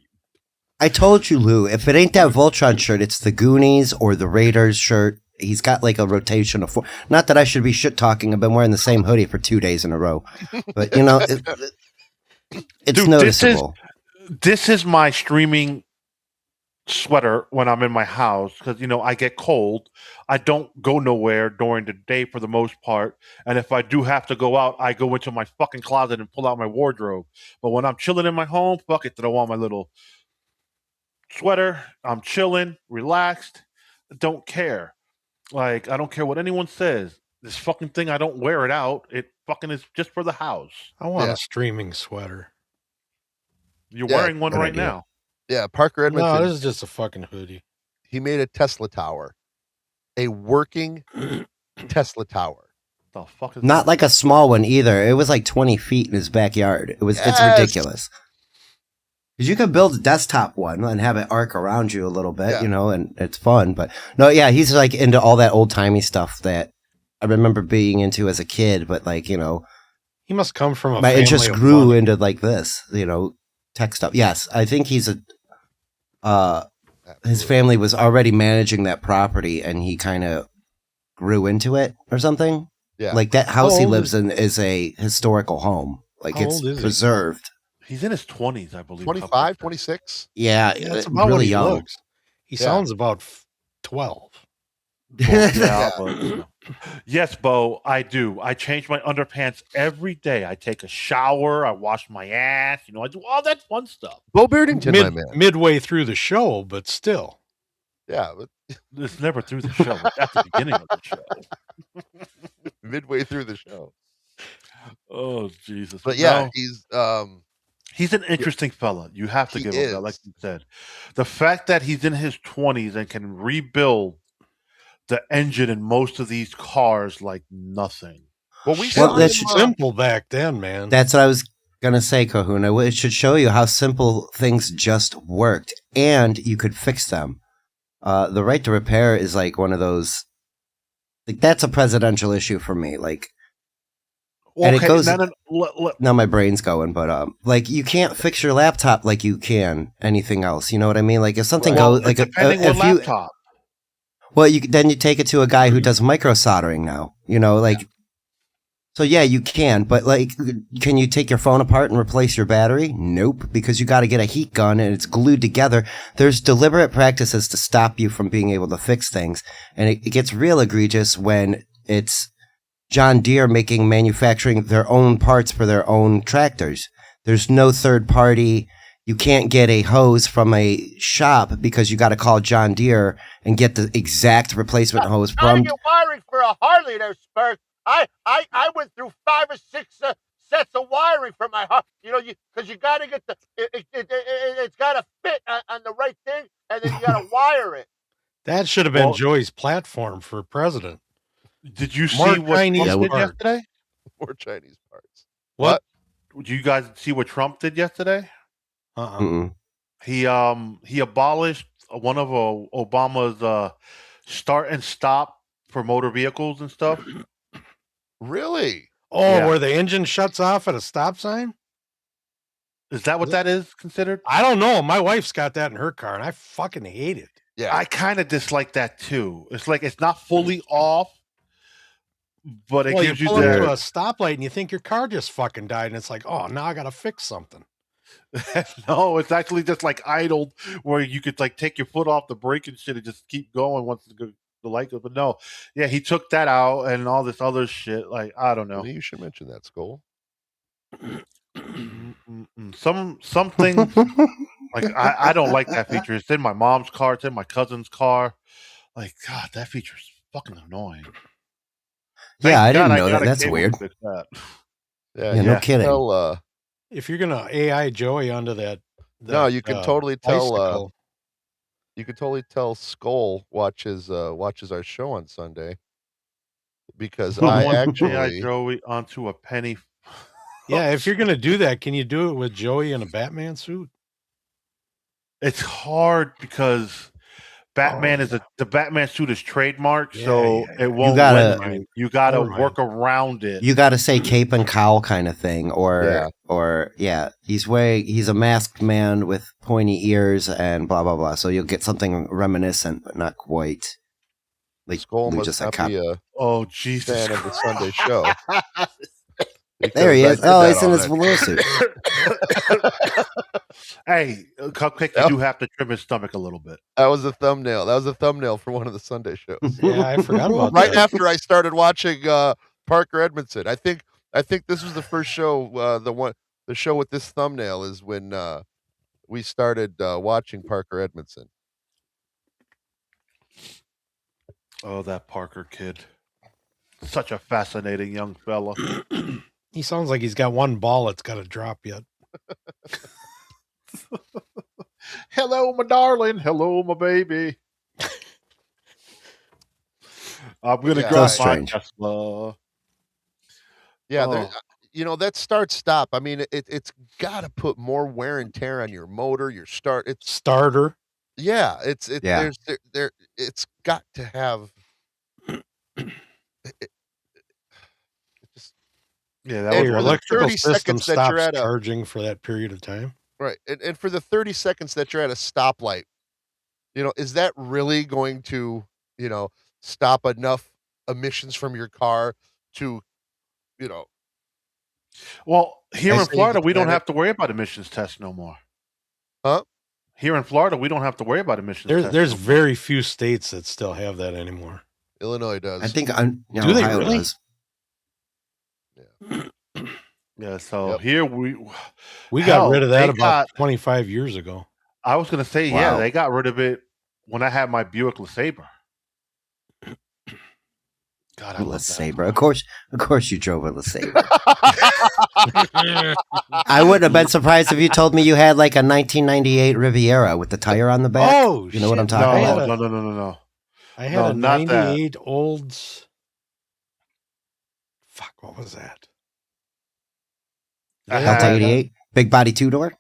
I told you, Lou, if it ain't that Voltron shirt, it's the Goonies or the Raiders shirt. He's got like a rotation of 4. Not that I should be shit talking. I've been wearing the same hoodie for 2 days in a row. But, it's Dude, noticeable. This is my streaming sweater when I'm in my house because, I get cold. I don't go nowhere during the day for the most part. And if I do have to go out, I go into my fucking closet and pull out my wardrobe. But when I'm chilling in my home, fuck it, throw on my little sweater. I'm chilling, relaxed. Don't care. Like, I don't care what anyone says. This fucking thing, I don't wear it out. It fucking is just for the house. I want a streaming sweater. You're wearing one right now. Yeah, Parker Edmonton. No, this is just a fucking hoodie. He made a Tesla tower. A working Tesla tower. The fuck is Not that? like a small one either. It was like 20 feet in his backyard. It's ridiculous. Because you could build a desktop one and have it arc around you a little bit, and it's fun. But no, yeah, he's like into all that old timey stuff that I remember being into as a kid. But like, he must come from a my family interest of grew money. into like this, tech stuff. Yes, I think he's his family was already managing that property and he kind of grew into it or something. Yeah. Like that house he lives in is a historical home. Like How it's old is he? preserved. He's in his 20s, I believe. 25, 26? Yeah, That's about really what he young. looks. He sounds about 12. But, yes, Bo, I do. I change my underpants every day. I take a shower. I wash my ass. I do all that fun stuff. Bo Beardington, my man. Midway through the show, but still. Yeah, but it's never through the show. It's at the beginning of the show. Midway through the show. Oh, Jesus. But yeah, no. He's an interesting fella. You have to give him that, like you said. The fact that he's in his 20s and can rebuild the engine in most of these cars like nothing. Well, that's simple back then, man. That's what I was gonna say, Kahuna. It should show you how simple things just worked, and you could fix them. The right to repair is like one of those. Like that's a presidential issue for me. Like, and it goes. Now my brain's going, but like you can't fix your laptop like you can anything else. You know what I mean? Like if something goes, like depending on laptop. Well, then you take it to a guy who does micro soldering now, So yeah, you can, but like, can you take your phone apart and replace your battery? Nope, because you got to get a heat gun and it's glued together. There's deliberate practices to stop you from being able to fix things. And it gets real egregious when it's John Deere manufacturing their own parts for their own tractors. There's no third party. You can't get a hose from a shop because you got to call John Deere and get the exact replacement hose How from. to get wiring for a Harley there, Spurs? I went through 5 or 6 sets of wiring for my Harley. Because you got to get it's got to fit on the right thing, and then you got to wire it. That should have been Joey's platform for president. Did you see what Trump did yesterday? More Chinese parts. What? Did you guys see what Trump did yesterday? He abolished one of Obama's start and stop for motor vehicles and stuff. Really? Oh, yeah. Where the engine shuts off at a stop sign? Is that what that is considered? I don't know. My wife's got that in her car, and I fucking hate it. Yeah, I kind of dislike that too. It's like it's not fully off, but it gives you to a stoplight, and you think your car just fucking died, and it's like, oh, now I got to fix something. No, it's actually just like idled, where you could like take your foot off the brake and shit and just keep going once the light goes. But no, yeah, he took that out and all this other shit. Like I don't know. You should mention that, Skull. Some things like I don't like that feature. It's in my mom's car. It's in my cousin's car. Like God, that feature is fucking annoying. Yeah, I didn't know that. That's weird. Yeah, no kidding. If you're gonna AI Joey onto that no, you can totally tell. Bicycle. You can totally tell Skull watches our show on Sunday because I actually AI Joey onto a penny. Yeah, if you're gonna do that, can you do it with Joey in a Batman suit? It's hard because Batman the Batman suit is trademarked, so it won't gotta- let you. You gotta Never mind. work around it. You got to say cape and cowl kind of thing, or Yeah. he's a masked man with pointy ears and blah blah blah. So you'll get something reminiscent, but not quite. Like Skull Lou must just said, not be a Oh Jesus! fan of the Sunday show. there he because is. I Oh, did he's in his that velour suit. Hey, Cupcake, you do have to trim his stomach a little bit. That was a thumbnail. That was a thumbnail for one of the Sunday shows. Yeah, I forgot about Right that. after I started watching Parker Edmondson. I think this was the first show. The show with this thumbnail is when we started watching Parker Edmondson. Oh, that Parker kid. Such a fascinating young fella. He sounds like he's got one ball that's got to drop yet. Hello, my darling. Hello, my baby. I'm gonna Yeah. drive So my strange. Tesla. Yeah, Oh. that start stop. I mean, it's got to put more wear and tear on your motor, your start. It's Starter. yeah, it's Yeah. there. It's got to have. It just Yeah, that And Your for was the electrical 30 system seconds that you're stops at a- charging for that period of time. right, and for the 30 seconds that you're at a stoplight, is that really going to stop enough emissions from your car to Well, here in save Florida, the we don't planet? have to worry about emissions tests no more. Huh? Here in Florida, we don't have to worry about emissions tests. There's no more. very few states that still have that anymore. Illinois does. I think Do they Ohio really? does. Yeah, so Yep. here we We Hell, got rid of that they about got- 25 years ago. I was gonna say, Wow. yeah, they got rid of it when I had my Buick LeSabre. God, I love that LeSabre. car. Of course, you drove a LeSabre. I wouldn't have been surprised if you told me you had like a 1998 Riviera with the tire on the back. Oh, you know what I'm shit, talking I No, had about? no. I had No, a not that. 98 Olds. Fuck, what was that? I Delta had- 88, big body two door.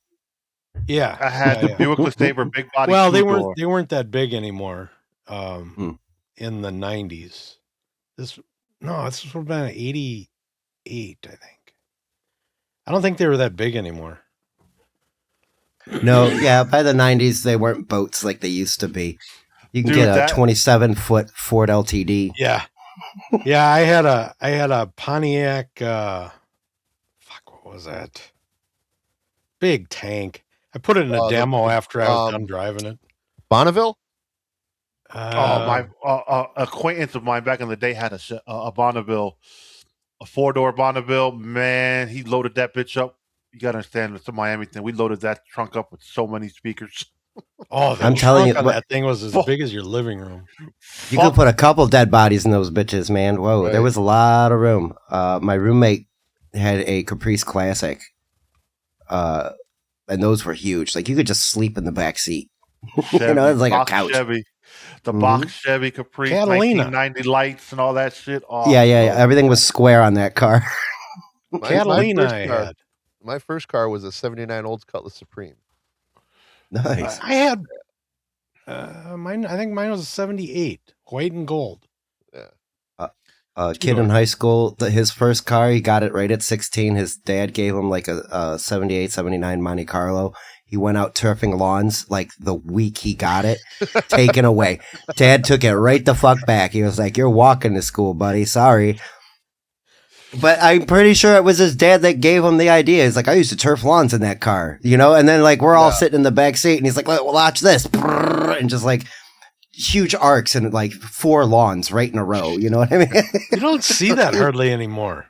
Yeah. I had the yeah. Buick LeSabre big body. Well, they two-door. weren't that big anymore. Hmm. In the 90s. This would have been 88, I think. I don't think they were that big anymore. No, yeah, by the 90s they weren't boats like they used to be. You can Dude, get a that- 27-foot Ford LTD. Yeah. Yeah, I had a Pontiac fuck, what was that? Big tank. I put it in a demo after I was done driving it. Bonneville? My acquaintance of mine back in the day had a Bonneville, a 4-door Bonneville. Man, he loaded that bitch up. You gotta understand, it's a Miami thing. We loaded that trunk up with so many speakers. Oh, I'm telling you, that thing was as big as your living room. You could put a couple dead bodies in those bitches, man. Whoa, Right. there was a lot of room. My roommate had a Caprice Classic, and those were huge. Like you could just sleep in the back seat. Chevy, it's like a box couch. Chevy, the Mhm. box Chevy Caprice, Catalina. 1990 lights and all that shit. Oh, Yeah. Everything was square on that car. Catalina first I car- had. My first car was a '79 Olds Cutlass Supreme. Nice. I had mine. I think mine was a 78, white and gold. Kid in high school, his first car, he got it right at 16. His dad gave him like a 78, 79 Monte Carlo. He went out turfing lawns like the week he got it, taken away. Dad took it right the fuck back. He was like, "You're walking to school, buddy. Sorry." But I'm pretty sure it was his dad that gave him the idea. He's like, "I used to turf lawns in that car, And then like we're all sitting in the back seat, and he's like, "Watch this," and just like huge arcs and like 4 lawns right in a row. You know what I mean? You don't see that hardly anymore.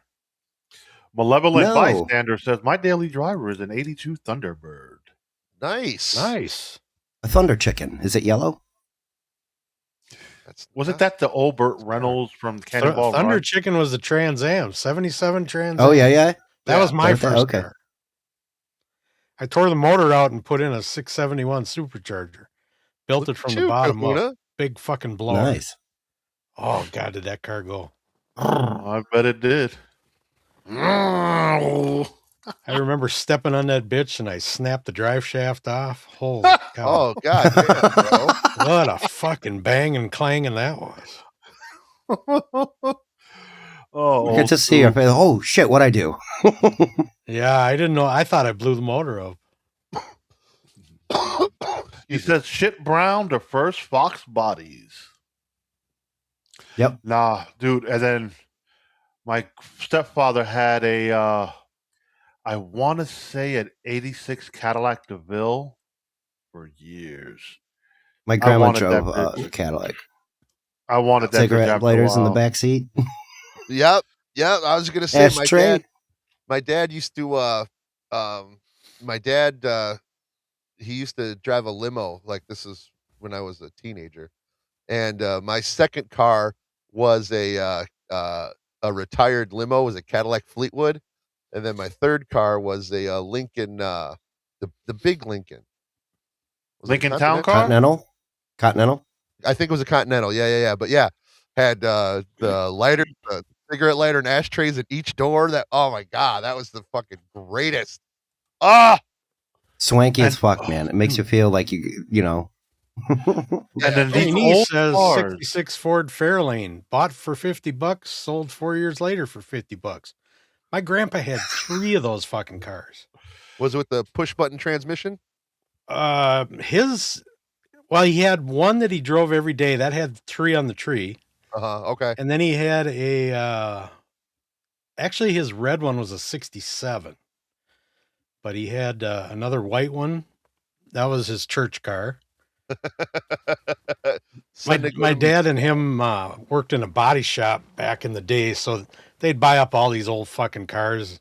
Malevolent No. Bystander says my daily driver is an '82 Thunderbird. Nice. Nice. A Thunder Chicken. Is it yellow? Wasn't that the old Burt Reynolds from Cannonball Thunder Run? Chicken was the Trans Am, 77 Trans Am. Oh yeah. That was my Okay, first okay. car. I tore the motor out and put in a 671 supercharger. Built it from the bottom up. Big fucking blower. Nice. Oh God, did that car go? I bet it did. I remember stepping on that bitch and I snapped the drive shaft off. Holy cow. Oh, God damn, bro. What a fucking bang and clanging that was. You get to see her face. Oh, shit, what'd I do? Yeah, I didn't know. I thought I blew the motor up. He says, shit brown, the first Fox bodies. Yep. Nah, dude. And then my stepfather had a, I want to say an 86 Cadillac DeVille for years. My grandma drove a Cadillac. I wanted that cigarette lighters in the back seat. Yep. I was gonna say Ashtray. my dad used to he used to drive a limo. Like, this is when I was a teenager. And my second car was a retired limo, was a Cadillac Fleetwood. And then my third car was a Lincoln, the big Lincoln. Lincoln Town Car? Continental. I think it was a Continental. Yeah. But yeah, had the lighter, cigarette lighter, and ashtrays at each door. Oh my God, that was the fucking greatest. Swanky as fuck, man. It makes you feel like you know. And then Hey, these niece old says cars. 66 Ford Fairlane, bought for $50, sold 4 years later for $50. My grandpa had 3 of those fucking cars. Was it with the push button transmission? He had one that he drove every day that had 3 on the tree. Okay. And then he had actually his red one was a 67, but he had another white one. That was his church car. My dad and him worked in a body shop back in the day, so they'd buy up all these old fucking cars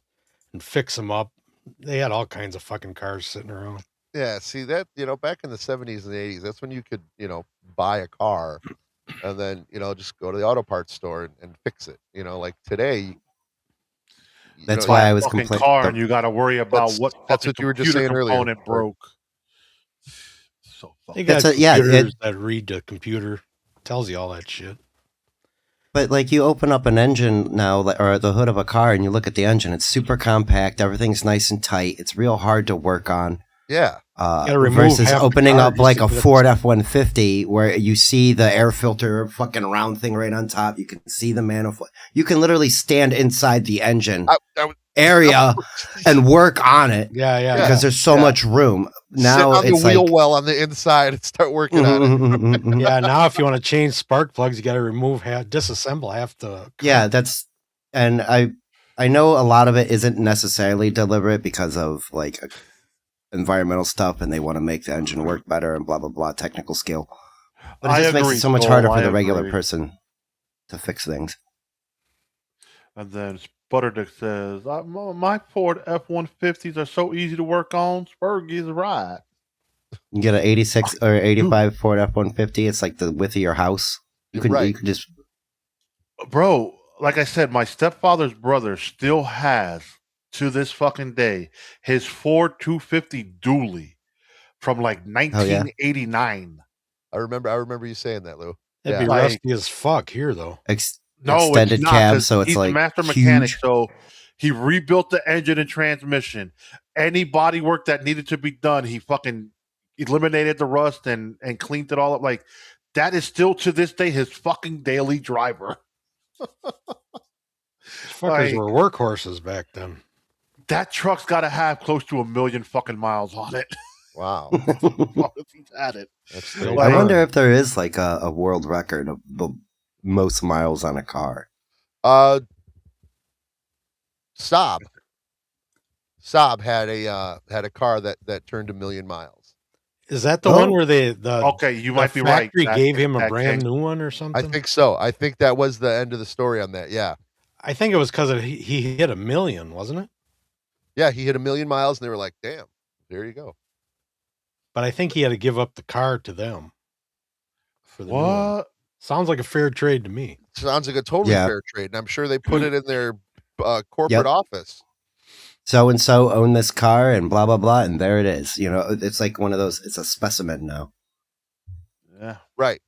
and fix them up. They had all kinds of fucking cars sitting around. Yeah, see that, back in the 70s and 80s, that's when you could, buy a car and then, just go to the auto parts store and fix it. Like today. That's why I was complaining. Car and you got to worry about that's what you were just saying earlier. Component broke. So they got computers that read the computer, tells you all that shit. But like, you open up an engine now, or the hood of a car, and you look at the engine. It's super compact. Everything's nice and tight. It's real hard to work on. Yeah. Versus opening up like a Ford F-150 where you see the air filter fucking round thing right on top. You can see the manifold. You can literally stand inside the engine area and work on it. Yeah. Because there's so much room. Now sit on the wheel well on the inside and start working on it. Yeah, now if you want to change spark plugs, you got to disassemble half the car. Yeah, and I know a lot of it isn't necessarily deliberate because of like environmental stuff, and they want to make the engine work better and blah blah blah, technical skill. But it just makes it so much harder for the regular person to fix things. And then Sputterdick says, my Ford F-150s are so easy to work on. Spurgy's right. You get an 86 or 85 Ford F-150. It's like the width of your house. You can just... Bro, like I said, my stepfather's brother still has, to this fucking day, his Ford 250 dually from like 1989. I remember you saying that, Lou. It'd be rusty as fuck here, though. Extended cab, so it's he's like a master huge. mechanic, so he rebuilt the engine and transmission. Any body work that needed to be done, he fucking eliminated the rust and cleaned it all up. Like, that is still to this day his fucking daily driver. Fuckers were workhorses back then. That truck's got to have close to 1 million fucking miles on it. Wow. He's had it. I wonder if there is like a world record of the most miles on a car. Saab had a car that turned 1 million miles. Is that the one where you might be right. Factory gave him a brand new one or something? I think so. I think that was the end of the story on that. Yeah. I think it was because he hit 1 million, wasn't it? Yeah, he hit 1 million miles, and they were like, "Damn, there you go." But I think he had to give up the car to them. For the what? Sounds like a fair trade to me. Sounds like a totally fair trade, and I'm sure they put it in their corporate office. So and so own this car, and blah blah blah, and there it is. You know, it's like one of those. It's a specimen now. Yeah. Right.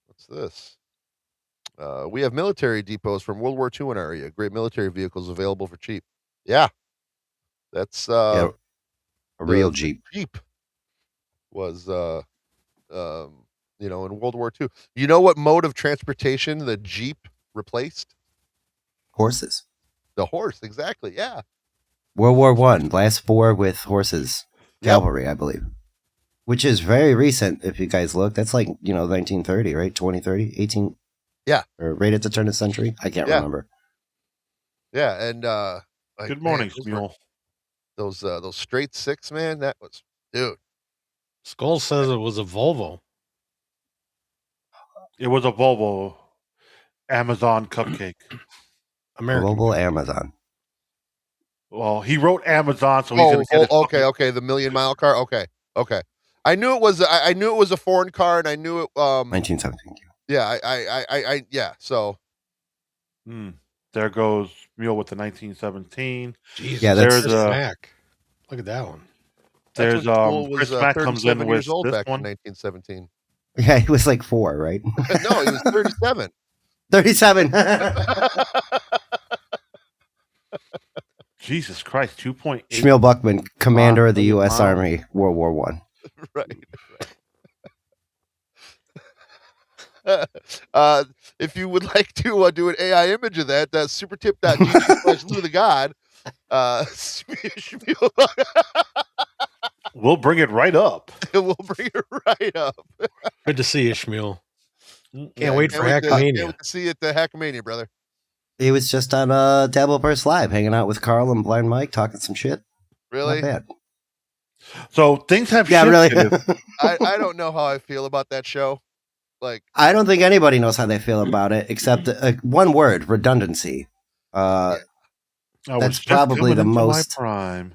What's this? We have military depots from World War II in our area. Great military vehicles available for cheap. Yeah. That's a real Jeep. Jeep was in World War II. You know what mode of transportation the Jeep replaced? Horses. The horse, exactly. Yeah. World War One, last war with horses, cavalry, I believe, which is very recent. If you guys look, that's like 1930, right? 2030, 18. Yeah, or right at the turn of the century. I can't remember. Yeah, and good morning, Mule. Those straight six, man. That was dude. Skull says it was a Volvo. It was a Volvo Amazon Cupcake. American Volvo Amazon. Well, he wrote Amazon, so he's gonna get okay. The million mile car. Okay. I knew it was. I knew it was a foreign car, and I knew it. 1917. Yeah, I yeah. So. There goes Mule with the 1917. Jesus, yeah, there's Mac. Look at that one. There's Chris Mack comes in with old this back one. in 1917. Yeah, he was like 4, right? No, he was 37. 37. Jesus Christ, 2.8. Shmuel Buckman, commander of the U.S. Army, World War One. Right. If you would like to do an AI image of that, that's supertip.gg/Lou the God. We'll bring it right up. We'll bring it right up. Good to see you, Shmuel. Can't wait for Hackmania. Can't wait to see you at the Hackmania, brother. He was just on Dabbleverse Live, hanging out with Carl and Blind Mike, talking some shit. Really? Not bad. So things have shifted. Really. I don't know how I feel about that show. Like, I don't think anybody knows how they feel about it, except one word: redundancy. That's probably the most. Prime.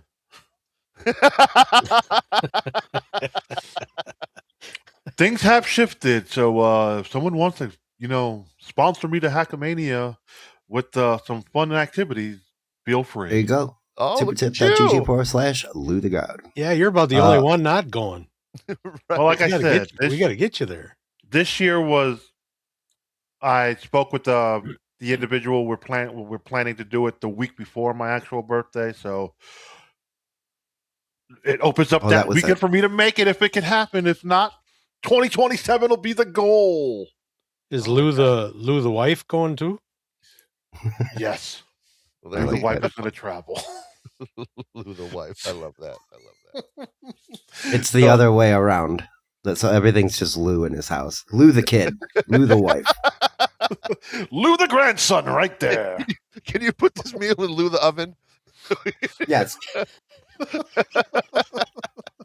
Things have shifted, so if someone wants to, sponsor me to Hackmania with some fun activities, feel free. There you go. Oh, supertip.gg/Lou the God. Yeah, you're about the only one not going. Right. Well, like I said, we got to get you there. This year I spoke with the individual we're planning to do it the week before my actual birthday, so it opens up that weekend for me to make it if it can happen. If not, 2027 will be the goal. Is Lou the wife going too? Yes. Lou the wife is going to travel. Lou the wife. I love that. It's the other way around. So everything's just Lou in his house. Lou the kid. Lou the wife. Lou the grandson right there. Can you put this meal in Lou the oven? Yes.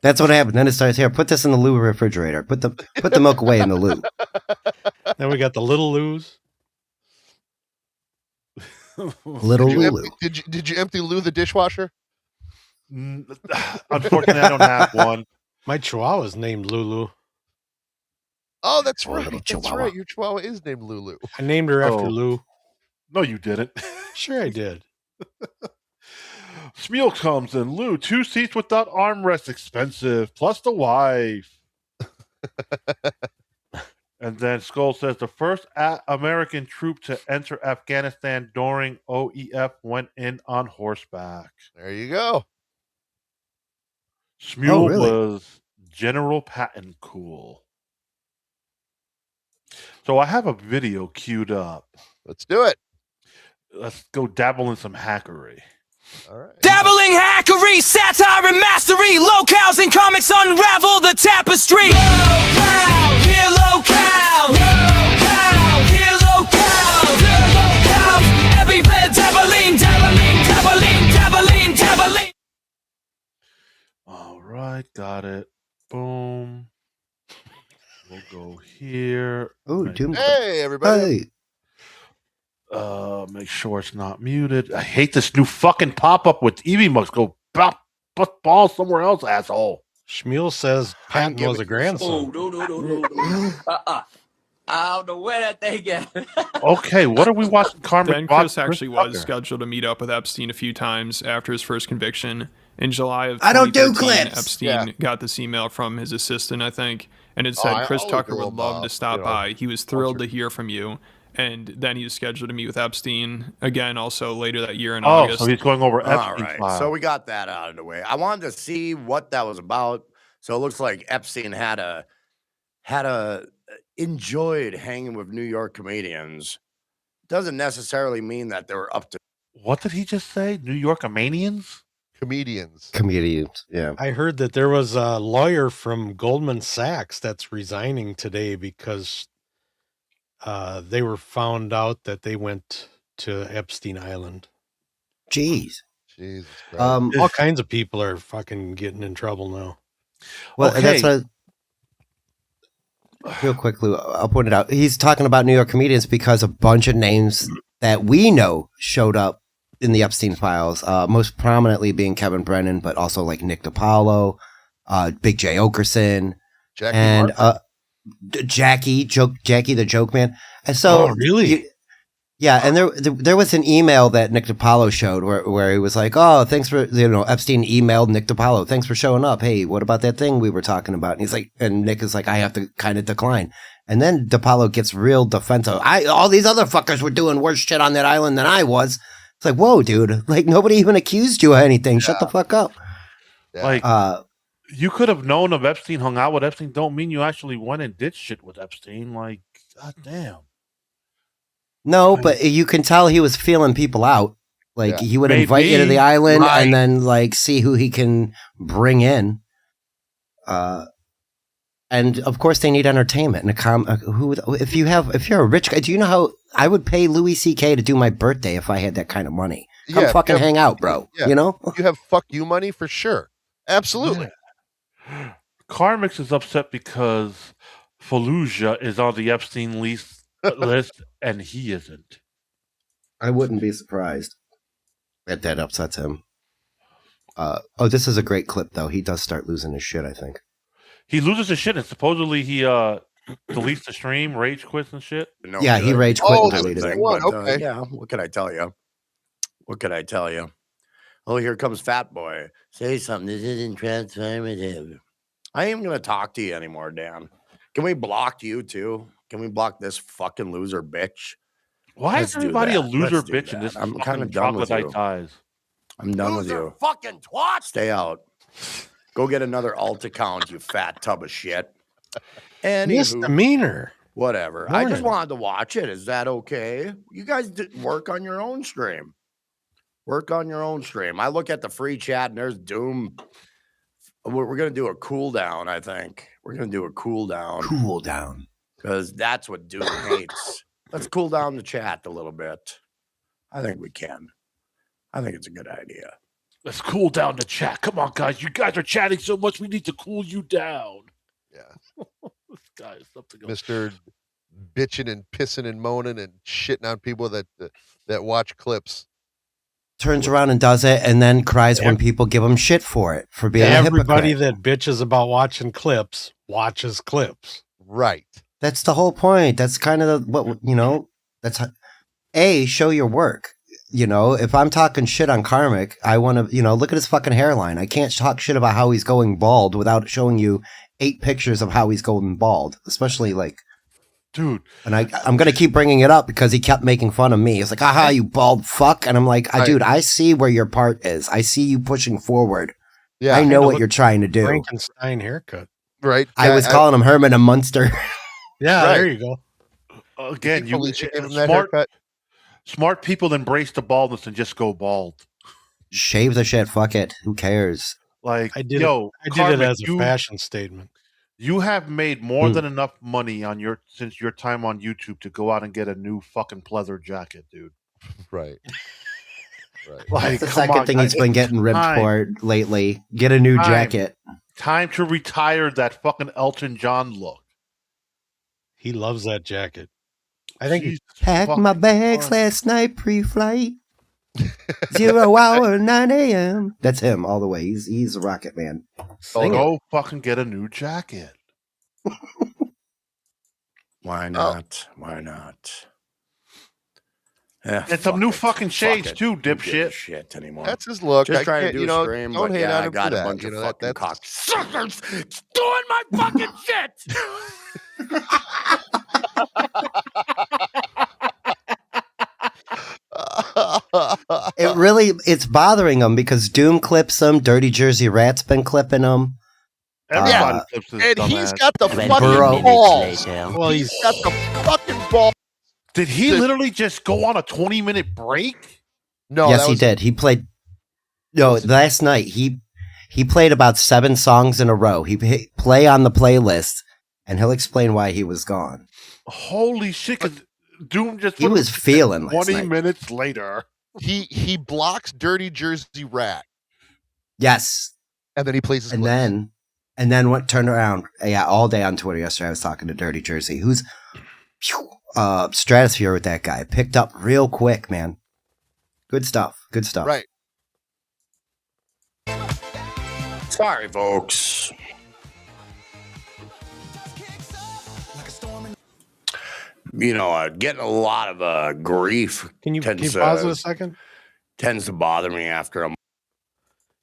That's what happened. Then it starts here. Put this in the Lou refrigerator. Put the milk away in the Lou. Then we got the little Lou's. Little Lulu. Did you empty Lou the dishwasher? Unfortunately, I don't have one. My Chihuahua's named Lulu. Oh, that's right. That's right. Your Chihuahua is named Lulu. I named her after Lou. No, you didn't. Sure, I did. Smeal comes in. Lou, 2 seats without armrest, expensive, plus the wife. And then Skull says the first American troop to enter Afghanistan during OEF went in on horseback. There you go. Smule was General Patton cool. So I have a video queued up. Let's do it. Let's go dabble in some hackery. All right. Dabbling hackery, satire and mastery, locales and comics unravel the tapestry. Locale, here locale, locale, here locale, here locale, everywhere dabbling, dabbling, dabbling, dabbling, dabbling. All right, got it. Boom. We'll go here. Oh, hey, everybody. Hey. Make sure it's not muted. I hate this new fucking pop-up with Eevee Mugs. Go ball somewhere else, asshole. Shmuel says Patton was a grandson. No. I don't know where that thing is. Okay, what are we watching? Then Chris actually was scheduled to meet up with Epstein a few times after his first conviction. In July of 2013, Epstein got this email from his assistant, I think, and it said, Chris Tucker would love to stop by. He was thrilled to hear from you. And then he was scheduled to meet with Epstein again, also later that year in August. So he's going over All Epstein's right. file. So we got that out of the way. I wanted to see what that was about. So it looks like Epstein had enjoyed hanging with New York comedians. Doesn't necessarily mean that they were up to. What did he just say? New York Comedians? Comedians, yeah. I heard that there was a lawyer from Goldman Sachs that's resigning today because they were found out that they went to Epstein Island. Jeez. Jesus all kinds of people are fucking getting in trouble now. Well, that's what. Real quickly, I'll point it out. He's talking about New York comedians because a bunch of names that we know showed up in the Epstein files, most prominently being Kevin Brennan, but also like Nick DiPaolo, Big J. Okerson, and Jackie the Joke Man. And so, really? Yeah, and there was an email that Nick DiPaolo showed where he was like, "Oh, thanks for Epstein emailed Nick DiPaolo, thanks for showing up. Hey, what about that thing we were talking about?" And he's like, and Nick is like, "I have to kind of decline." And then DiPaolo gets real defensive. All these other fuckers were doing worse shit on that island than I was. It's like, whoa, dude! Like nobody even accused you of anything. Yeah. Shut the fuck up. Yeah. Like, you could have known if Epstein hung out with Epstein. Don't mean you actually went and did shit with Epstein. Like, goddamn. No, but you can tell he was feeling people out. Like he would invite you to the island and then like see who he can bring in. And of course they need entertainment and if you're a rich guy, do you know how I would pay Louis C.K. to do my birthday if I had that kind of money? Come fucking hang out, bro. Yeah. You know? You have fuck you money for sure. Absolutely. Yeah. Carmix is upset because Fallujah is on the Epstein list and he isn't. I wouldn't be surprised if that upsets him. This is a great clip though. He does start losing his shit, I think. He loses his shit and supposedly he deletes the stream, rage quits and shit. No, yeah, he rage quit and deleted it. Okay. Yeah, what can I tell you? Oh, here comes Fat Boy. Say something. This isn't transformative. I ain't gonna talk to you anymore, Dan. Can we block you too? Can we block this fucking loser bitch? Why is everybody a loser bitch in this? I'm kind of done with you. I'm done with you. Fucking twat. Stay out. Go get another alt account, you fat tub of shit. Misdemeanor. Whatever. I just wanted to watch it. Is that okay? You guys work on your own stream. Work on your own stream. I look at the free chat and there's doom. We're going to do a cool down, I think. We're going to do a cool down. Cool down. Because that's what Doom hates. Let's cool down the chat a little bit. I think we can. I think it's a good idea. Let's cool down the chat. Come on, guys. You guys are chatting so much. We need to cool you down. Yeah. This guy is something else. Mr. Bitching and pissing and moaning and shitting on people that watch clips. Turns around and does it and then cries when people give him shit for it, for being a hypocrite. Everybody that bitches about watching clips watches clips. Right. That's the whole point. That's kind of that's show your work. If I'm talking shit on Karmic, I want to, look at his fucking hairline. I can't talk shit about how he's going bald without showing you 8 pictures of how he's going bald, especially like, dude. And I'm going to keep bringing it up because he kept making fun of me. It's like, aha, you bald fuck. And I'm like, dude, I see where your part is. I see you pushing forward. Yeah, I know what you're trying to do. Frankenstein haircut. Right. I was calling him Herman and Munster. Yeah, right. There you go. Again, you gave him that haircut. Smart people embrace the baldness and just go bald. Shave the shit. Fuck it. Who cares? Like, I did it as a fashion statement. You have made more than enough money since your time on YouTube to go out and get a new fucking pleather jacket, dude. Right. Like, that's the second thing he's been getting ripped for lately. Get a new jacket. Time to retire that fucking Elton John look. He loves that jacket. I think he packed my bags last night pre-flight. 0 hour 9 a.m. That's him all the way. He's a rocket man. Go fucking get a new jacket. Why not? Why not? Yeah, and some new fucking shades too, dipshit. Shit anymore. That's his look. Just trying to do a stream, don't but hate on I him got for a that. bunch of fucking cocksuckers doing my fucking shit. it's bothering him because Doom clips him. Dirty Jersey Rat's been clipping him. Everybody clips his And dumb he's ass. got the 20 fucking minutes balls. Well, He's got the fucking balls. Did he literally just go on a 20-minute break? No, yes, he did. He played. No, last night he played about 7 songs in a row. He hit play on the playlist, and he'll explain why he was gone. Holy shit! 'Cause Doom just He was feeling last 20 night. minutes later. He blocks Dirty Jersey Rat, Yes, and then he plays his and clips. then what turned around? Yeah, all day on Twitter yesterday, I was talking to Dirty Jersey, who's stratosphere with that guy. Picked up real quick, man. Good stuff. Good stuff. Right. Sorry, folks. You know, getting a lot of grief. Can you tends, pause it a second? Tends to bother me after a.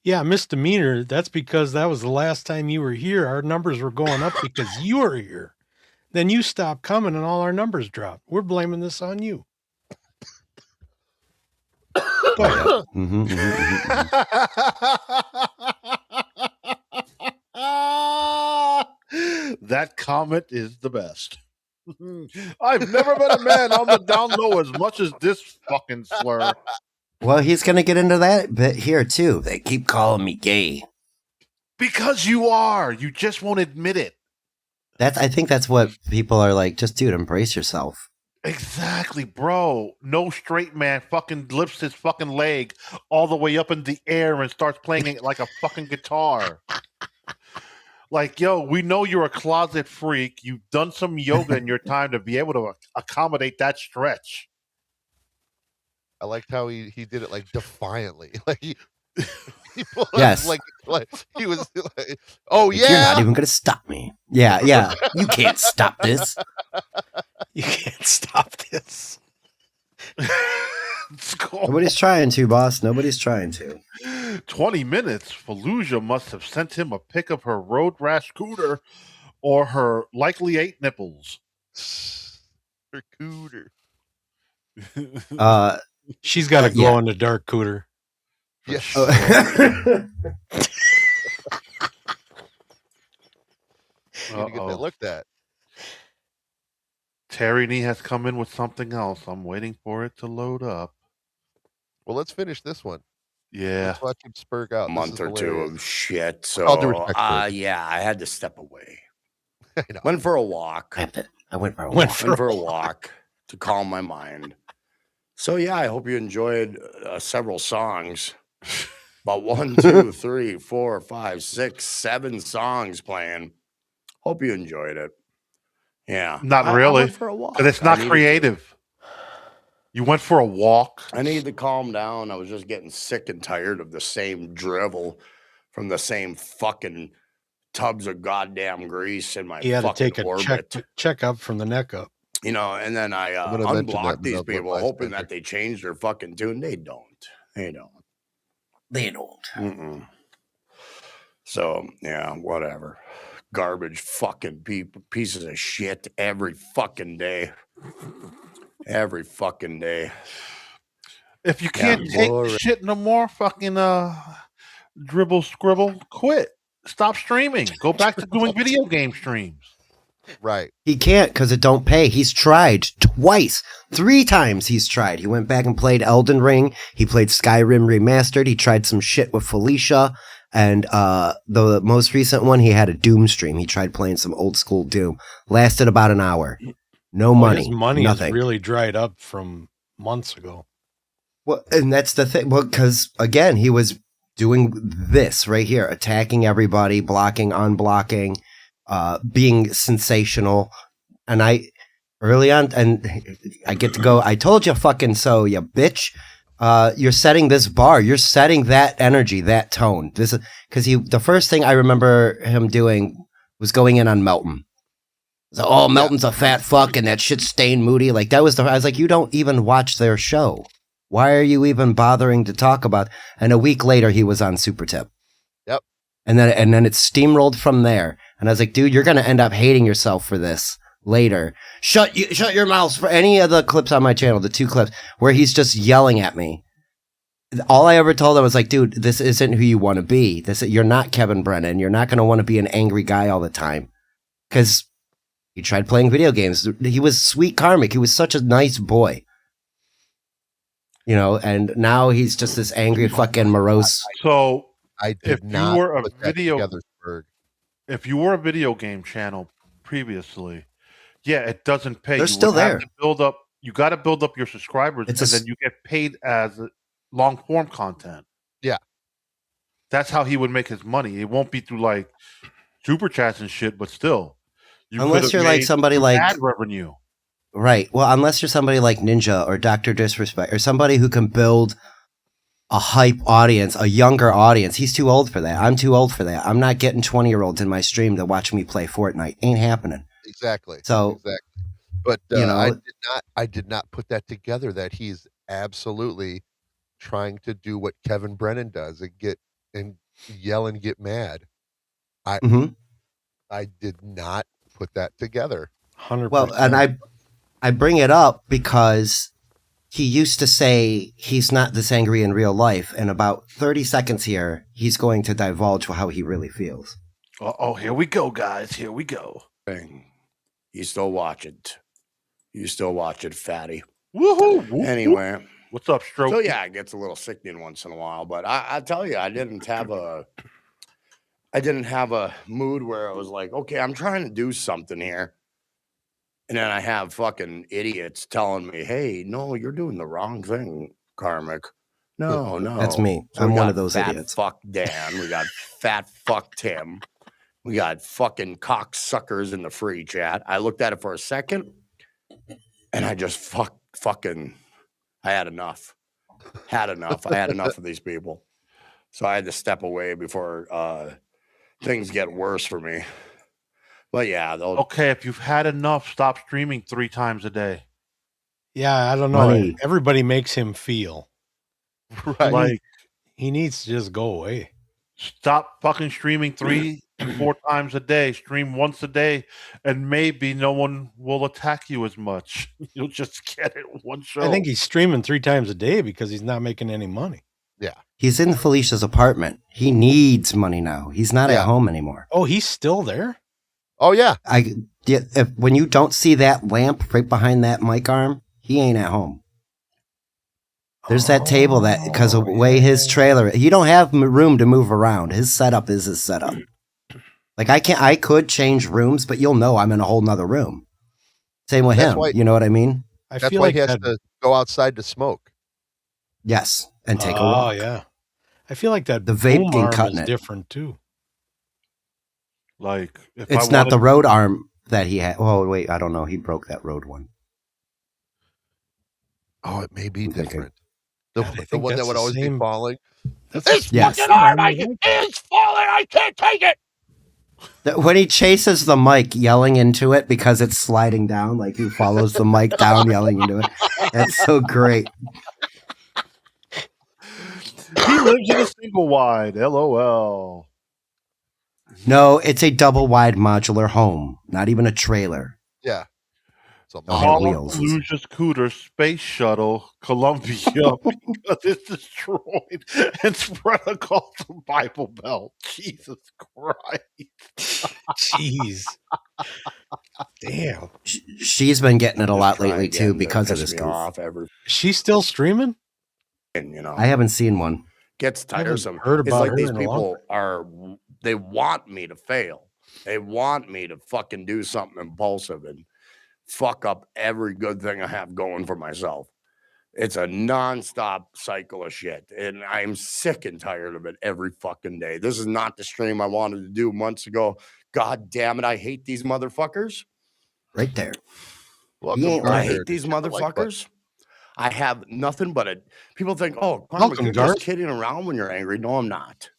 Yeah, misdemeanor. That's because that was the last time you were here. Our numbers were going up because you were here. Then you stopped coming and all our numbers dropped. We're blaming this on you. Go ahead. That comment is the best. I've never been a man on the down low as much as this fucking slur. Well, he's going to get into that bit here, too. They keep calling me gay. Because you are. You just won't admit it. I think that's what people are like, just, dude, embrace yourself. Exactly, bro. No straight man fucking lifts his fucking leg all the way up in the air and starts playing it like a fucking guitar. Like, yo, we know you're a closet freak. You've done some yoga in your time to be able to accommodate that stretch. I liked how he did it like defiantly. Like he Yes. like he was like, oh Like, yeah, you're not even going to stop me. Yeah. You can't stop this. You can't stop this. Nobody's trying to, boss. Nobody's trying to. 20 minutes. Fallujah must have sent him a pic of her road rash cooter or her likely 8 nipples. her cooter. She's got a glow in the dark cooter. Yes. Sure. Gotta get that looked at. Tyranny has come in with something else. I'm waiting for it to load up. Well, let's finish this one. Yeah. Let's watch him spurg out. A month or two of shit. So, All due respect, Spurg. yeah, I had to step away. I know. Went for a walk. I went for a walk. Went for a walk to calm my mind. So, yeah, I hope you enjoyed several songs. About 1, 2, 3, 4, 5, 6, 7 songs playing. Hope you enjoyed it. Yeah. Not I really. went for a walk. Because it's not creative. You went for a walk. I need to calm down. I was just getting sick and tired of the same drivel from the same fucking tubs of goddamn grease in my He had to fucking take a orbit. check up from the neck up. You know, and then I I'm gonna mention that unblocked these without going people, by hoping Spencer. that they change their fucking tune. They don't. They don't. They don't. Mm-mm. So, yeah, whatever. Garbage fucking pieces of shit every fucking day. Every fucking day. If you can't take shit no more, fucking dribble scribble, quit. Stop streaming. Go back to doing video game streams. Right. He can't because it don't pay. He's tried twice, 3 times he's tried. He went back and played Elden Ring. He played Skyrim Remastered. He tried some shit with Felicia. And the most recent one, he had a Doom stream. He tried playing some old school Doom. Lasted about an hour. No money. His money nothing. is really dried up from months ago. Well, and that's the thing. Well, because again, he was doing this right here, attacking everybody, blocking, unblocking, being sensational. And early on, and I get to go, I told you fucking so, you bitch. You're setting this bar. You're setting that energy, that tone. This is because the first thing I remember him doing was going in on Melton. So, oh, Melton's a fat fuck and that shit's stained moody. Like I was like, you don't even watch their show. Why are you even bothering to talk about? And a week later, he was on Super Tip. Yep. And then it steamrolled from there. And I was like, dude, you're gonna end up hating yourself for this later. Shut your mouth. For any of the clips on my channel, the 2 clips where he's just yelling at me, all I ever told him was like, dude, this isn't who you want to be. You're not Kevin Brennan. You're not going to want to be an angry guy all the time. Because he tried playing video games. He was sweet karmic. He was such a nice boy. You know, and now he's just this angry fucking morose. So I did if not you were a put that together, Berg. if you were a video game channel previously, yeah, it doesn't pay. They're still there. You got to build up your subscribers, and then you get paid as long form content. Yeah, that's how he would make his money. It won't be through like super chats and shit, but still, unless you're like somebody like ad revenue. Right. Well, unless you're somebody like Ninja or Dr. Disrespect or somebody who can build a hype audience, a younger audience. He's too old for that. I'm too old for that. I'm not getting 20-year-olds in my stream to watch me play Fortnite. Ain't happening. Exactly. So, but I did not put that together that he's absolutely trying to do what Kevin Brennan does and yell and get mad. I did not put that together. 100%. Well, and I bring it up because he used to say he's not this angry in real life. And about 30 seconds here, he's going to divulge how he really feels. Oh, here we go, guys. Here we go. You still watch it. You still watch it, fatty. Woohoo! Anyway. What's up, Stroke? So, yeah, it gets a little sickening once in a while. But I tell you, I didn't have a mood where I was like, okay, I'm trying to do something here. And then I have fucking idiots telling me, hey, no, you're doing the wrong thing, Karmic. No. That's me. So I'm one of those fat idiots. Fuck Dan. We got fat fuck Tim. We got fucking cocksuckers in the free chat. I looked at it for a second and I just fucking I had enough. I had enough of these people. So I had to step away before things get worse for me. But yeah, okay, if you've had enough, stop streaming 3 times a day. Yeah, I don't know. Everybody makes him feel. Right. Like he needs to just go away. Stop fucking streaming 3 and 4 times a day. Stream once a day, and maybe no one will attack you as much. You'll just get it one show. I think he's streaming 3 times a day because he's not making any money. Yeah. He's in Felicia's apartment. He needs money now. He's not at home anymore. Oh, he's still there? Oh, yeah. When you don't see that lamp right behind that mic arm, he ain't at home. There's that table that, because of the way his trailer, you don't have room to move around. His setup is his setup. Like I could change rooms, but you'll know I'm in a whole nother room. Same with him. You know what I mean? That's why he has to go outside to smoke. Yes, and take a walk. Oh, yeah. I feel like that the vape boom can arm cut is it. different too. Like it's not the road arm that he had. Oh wait, I don't know. He broke that road one. Oh, it may be different. The one that would always be falling. This fucking arm is falling. I can't take it. When he chases the mic, yelling into it because it's sliding down, like he follows the mic down, yelling into it. That's so great. He lives in a single wide. LOL. No, it's a double wide modular home, not even a trailer. Yeah. Fallujah's Cooter Space Shuttle Columbia because it's destroyed and spread across the Bible Belt. Jesus Christ. Jeez. Damn. She's been getting it a lot lately too because of this goof. She's still streaming? And I haven't seen one. Gets tiresome. Heard about it's like her these in a people long they want me to fail. They want me to fucking do something impulsive and fuck up every good thing I have going for myself. It's a nonstop cycle of shit. And I'm sick and tired of it every fucking day. This is not the stream I wanted to do months ago. God damn it. I hate these motherfuckers. Right there. I hate these motherfuckers. I have nothing but it. People think, oh, Karmic, you're just kidding around when you're angry. No, I'm not.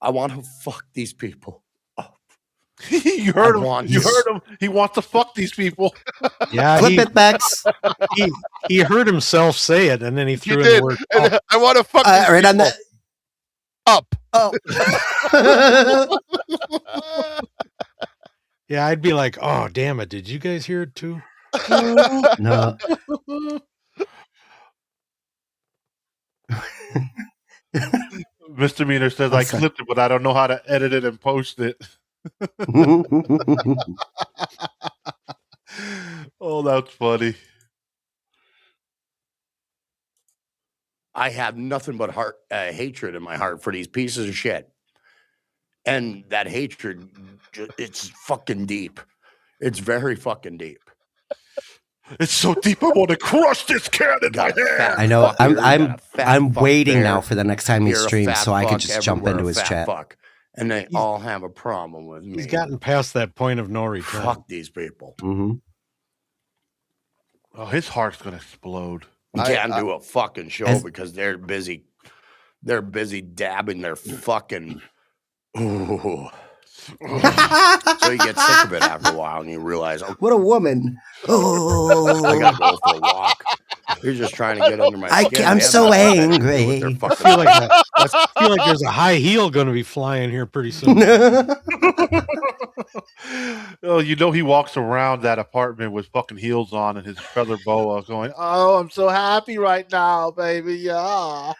I want to fuck these people up. You heard him. You heard him. He wants to fuck these people. Yeah, Flip it, Bex. He heard himself say it, and then he threw in the word up. I want to fuck these right people on that. Up. Oh. Yeah, I'd be like, oh, damn it. Did you guys hear it too? No. Misdemeanor says I clipped it, but I don't know how to edit it and post it. Oh, that's funny. I have nothing but hatred in my heart for these pieces of shit. And that hatred, it's fucking deep. It's very fucking deep. It's so deep, I want to crush this can in my hand. I know. I'm waiting now for the next time he streams so I can just jump into his chat. And they all have a problem with me. He's gotten past that point of no return. Fuck these people. Mm-hmm. Oh, his heart's gonna explode. You can't do a fucking show because they're busy. They're busy dabbing their fucking. Ooh. So you get sick of it after a while, and you realize, oh, what a woman! Oh, I gotta go for a walk. You're just trying to get under my skin. I'm so angry. I feel like there's a high heel going to be flying here pretty soon. Oh, you know he walks around that apartment with fucking heels on and his feather boa, going, "Oh, I'm so happy right now, baby, yeah."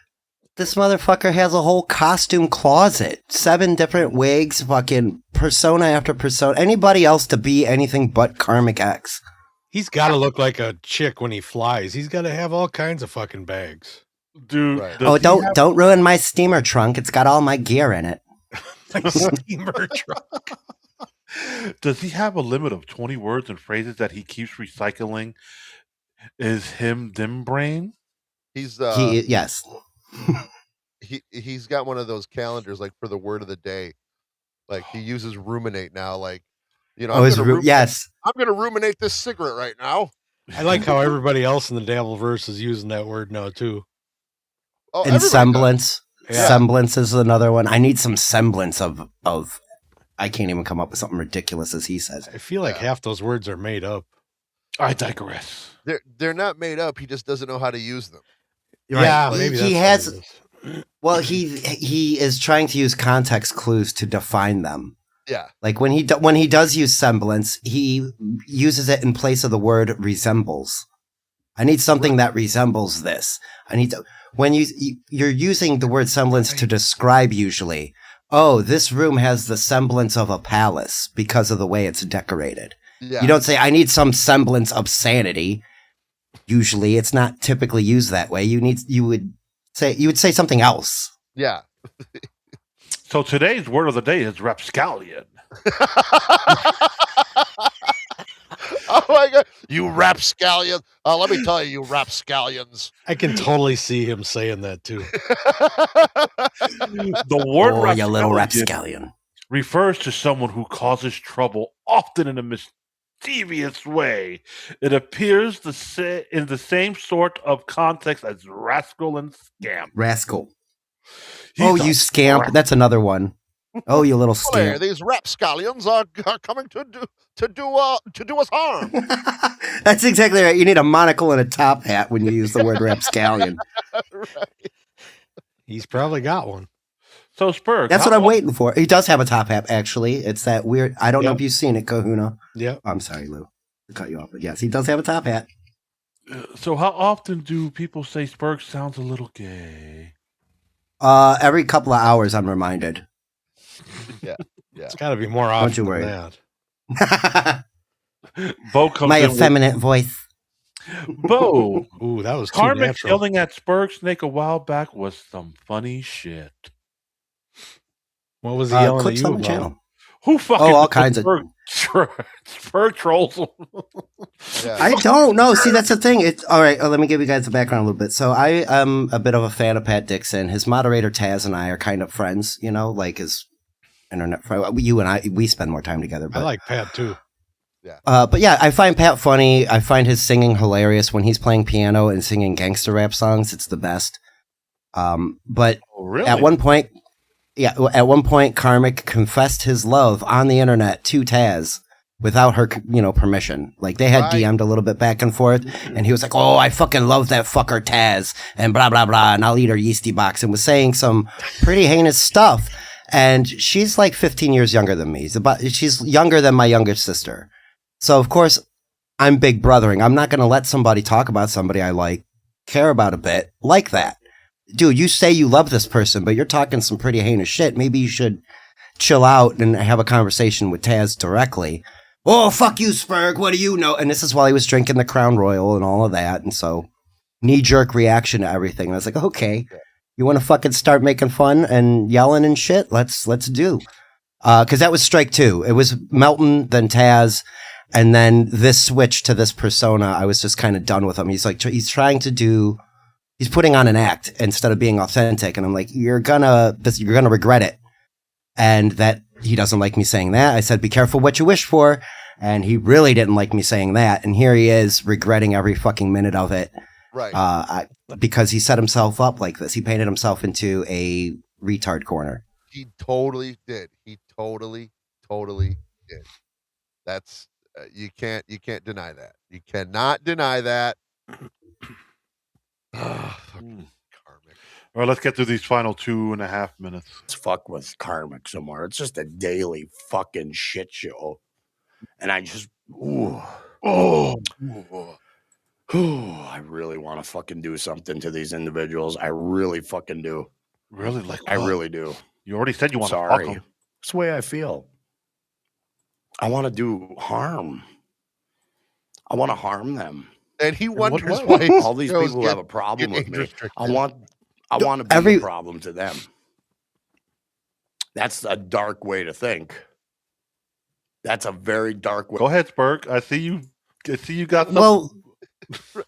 This motherfucker has a whole costume closet. 7 different wigs, fucking persona after persona. Anybody else to be anything but Karmic X. He's got to look like a chick when he flies. He's got to have all kinds of fucking bags. Dude. Right. Oh, don't ruin my steamer trunk. It's got all my gear in it. My steamer trunk. Does he have a limit of 20 words and phrases that he keeps recycling? Is him dim brain? He's yes. He's got one of those calendars like for the word of the day. Like he uses ruminate now. Like, you know, yes. I'm gonna ruminate this cigarette right now. I like how everybody else in the Dabbleverse is using that word now too. Oh, and semblance. Yeah. Semblance is another one. I need some semblance of I can't even come up with something ridiculous as he says. I feel like half those words are made up. I digress. They're not made up. He just doesn't know how to use them. Right. Yeah, maybe he has. Well, he is trying to use context clues to define them. Yeah. Like when he does use semblance, he uses it in place of the word resembles. I need something that resembles this. I need to, when you're using the word semblance to describe usually, oh, this room has the semblance of a palace because of the way it's decorated. Yeah. You don't say, I need some semblance of sanity. Usually it's not typically used that way. You would say something else. Yeah. So today's word of the day is rapscallion. Oh my god, you rapscallion! Let me tell you rapscallions. I can totally see him saying that too. The word you little rapscallion refers to someone who causes trouble, often in a mischievous way. It appears in the same sort of context as rascal and scamp. Rascal. You scamp. That's another one. Oh, you little scamp. These rapscallions are coming to do us harm. That's exactly right. You need a monocle and a top hat when you use the word rapscallion. Right. He's probably got one. So Spurg. That's what I'm waiting for. He does have a top hat, actually. It's that weird. I don't know if you've seen it, Kahuna. Yeah. I'm sorry, Lou. To cut you off, but yes, he does have a top hat. So how often do people say Spurg sounds a little gay? Every couple of hours, I'm reminded. Yeah. It's got to be more often Don't you worry. than that. Bo comes My in effeminate voice. Bo. Ooh, that was too Karmic natural. yelling at Spurg Snake a while back was some funny shit. What was he yelling at clips you on the about? channel. Who fucking all kinds of Spurg trolls him? Yeah. I don't know. See, that's the thing. It's all right. Let me give you guys the background a little bit. So I am a bit of a fan of Pat Dixon. His moderator Taz and I are kind of friends. You know, like his internet friend. You and I, we spend more time together. But I like Pat too. But yeah, I find Pat funny. I find his singing hilarious when he's playing piano and singing gangster rap songs. It's the best. But Really? at one point, Karmic confessed his love on the internet to Taz without her, permission. Like they had DM'd a little bit back and forth, and he was like, "Oh, I fucking love that fucker Taz," and blah blah blah, and I'll eat her yeasty box, and was saying some pretty heinous stuff. And she's like 15 years younger than me. She's younger than my younger sister. So of course, I'm big brothering. I'm not going to let somebody talk about somebody I care about a bit like that. dude, you say you love this person, but you're talking some pretty heinous shit. Maybe you should chill out and have a conversation with Taz directly. Oh, fuck you, Spurg. What do you know? And this is while he was drinking the Crown Royal and all of that. And so knee-jerk reaction to everything. And I was like, okay, you want to fucking start making fun and yelling and shit? Let's do. Because that was strike 2. It was Melton, then Taz, and then this switch to this persona. I was just kind of done with him. He's like, he's putting on an act instead of being authentic. And I'm like, you're gonna regret it. And that he doesn't like me saying that. I said, be careful what you wish for. And he really didn't like me saying that. And here he is regretting every fucking minute of it. Right. Because he set himself up like this. He painted himself into a retard corner. He totally did. He totally did. That's you can't deny that. You cannot deny that. Fucking karmic. All right, let's get through these final 2.5 minutes. Let's fuck with karmic somewhere. It's just a daily fucking shit show. And I just, I really want to fucking do something to these individuals. I really fucking do. Really? Like I really do. You already said you want to fuck them. That's the way I feel. I want to do harm. I want to harm them. And he wonders why all these people have a problem with me. I want to be a problem to them. That's a dark way to think. That's a very dark way. Go ahead, Spurg. I see you got some. Well,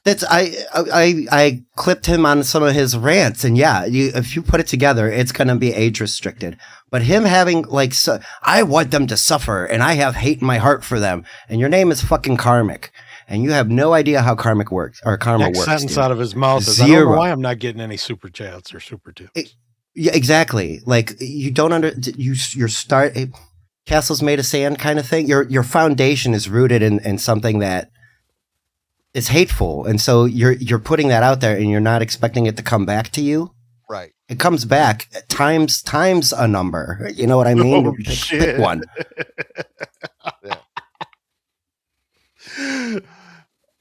that's I clipped him on some of his rants, and yeah, if you put it together, it's gonna be age restricted. But him having I want them to suffer, and I have hate in my heart for them. And your name is fucking Karmic, and you have no idea how karma works. Next sentence out of his mouth is, I don't know why I'm not getting any super chats or super tips. Yeah, exactly. Like you don't your start. Castles made of sand kind of thing. Your foundation is rooted in something that is hateful, and so you're putting that out there, and you're not expecting it to come back to you. Right. It comes back times a number. You know what I mean? Oh, Pick one.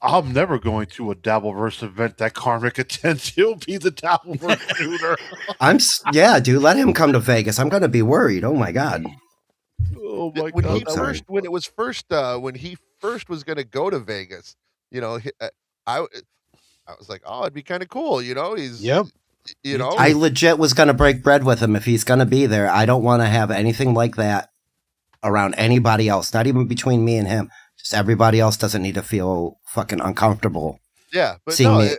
I'm never going to a Dabbleverse event that Karmic attends. He'll be the Dabbleverse tutor. Dude. Let him come to Vegas. I'm going to be worried. Oh my god. Oh my when god! When he first was going to go to Vegas, you know, I was like, oh, it'd be kind of cool, you know. I legit was going to break bread with him if he's going to be there. I don't want to have anything like that around anybody else, not even between me and him. Just everybody else doesn't need to feel fucking uncomfortable. Yeah, but seeing me,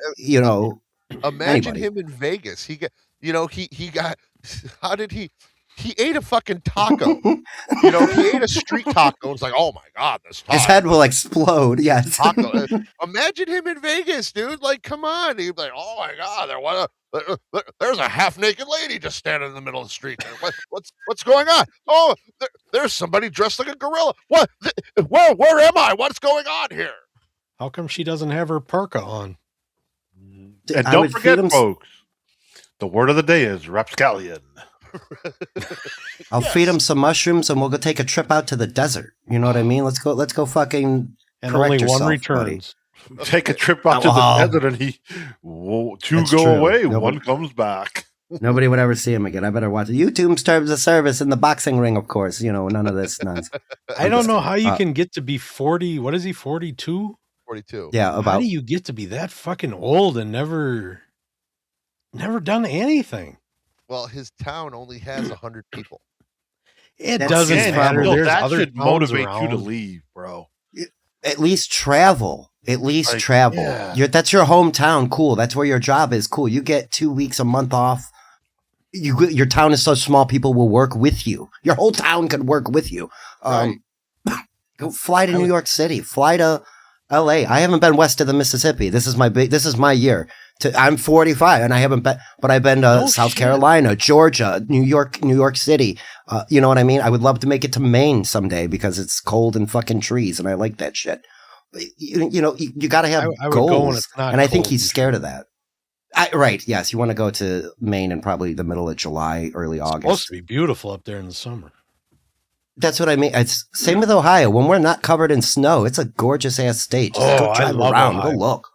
imagine him in Vegas. He got how did he ate a fucking taco. He ate a street taco. It's like, oh my god, this taco. His head will explode. Yes. Taco. Imagine him in Vegas, dude. Like, come on. He'd be like, oh my god, there's a half-naked lady just standing in the middle of the street. What's going on? Oh, there's somebody dressed like a gorilla. What? Where am I? What's going on here? How come she doesn't have her parka on? And don't forget, folks, the word of the day is rapscallion. I'll feed him some mushrooms, and we'll go take a trip out to the desert. You know what I mean? Let's go fucking. And only one returns. Buddy. Take a trip out to the desert, and two go true. away, one comes back. Nobody would ever see him again. I better watch it. YouTube's terms of service in the boxing ring, of course. You know, none of this nonsense. I don't know how you can get to be 40. What is he? 42. 42. Yeah. How do you get to be that fucking old and never done anything? Well, his town only has 100 people. It doesn't matter. There's that other should motivate around. you to leave, bro. At least travel. Travel. Yeah. That's your hometown. Cool. That's where your job is. Cool. You get 2 weeks, a month off. Your town is so small, people will work with you. Your whole town could work with you. Go fly to New York City. Fly to L.A. I haven't been west of the Mississippi. This is my year. I'm 45 and I haven't been, but I've been to South Carolina, Georgia, New York City. You know what I mean? I would love to make it to Maine someday because it's cold and fucking trees, and I like that shit. You got to have goals, and I think he's scared of that. Right? Yes, you want to go to Maine in probably the middle of July, early August. It's supposed to be beautiful up there in the summer. That's what I mean. It's same with Ohio. When we're not covered in snow, it's a gorgeous ass state. Just go drive around, Ohio. Go look.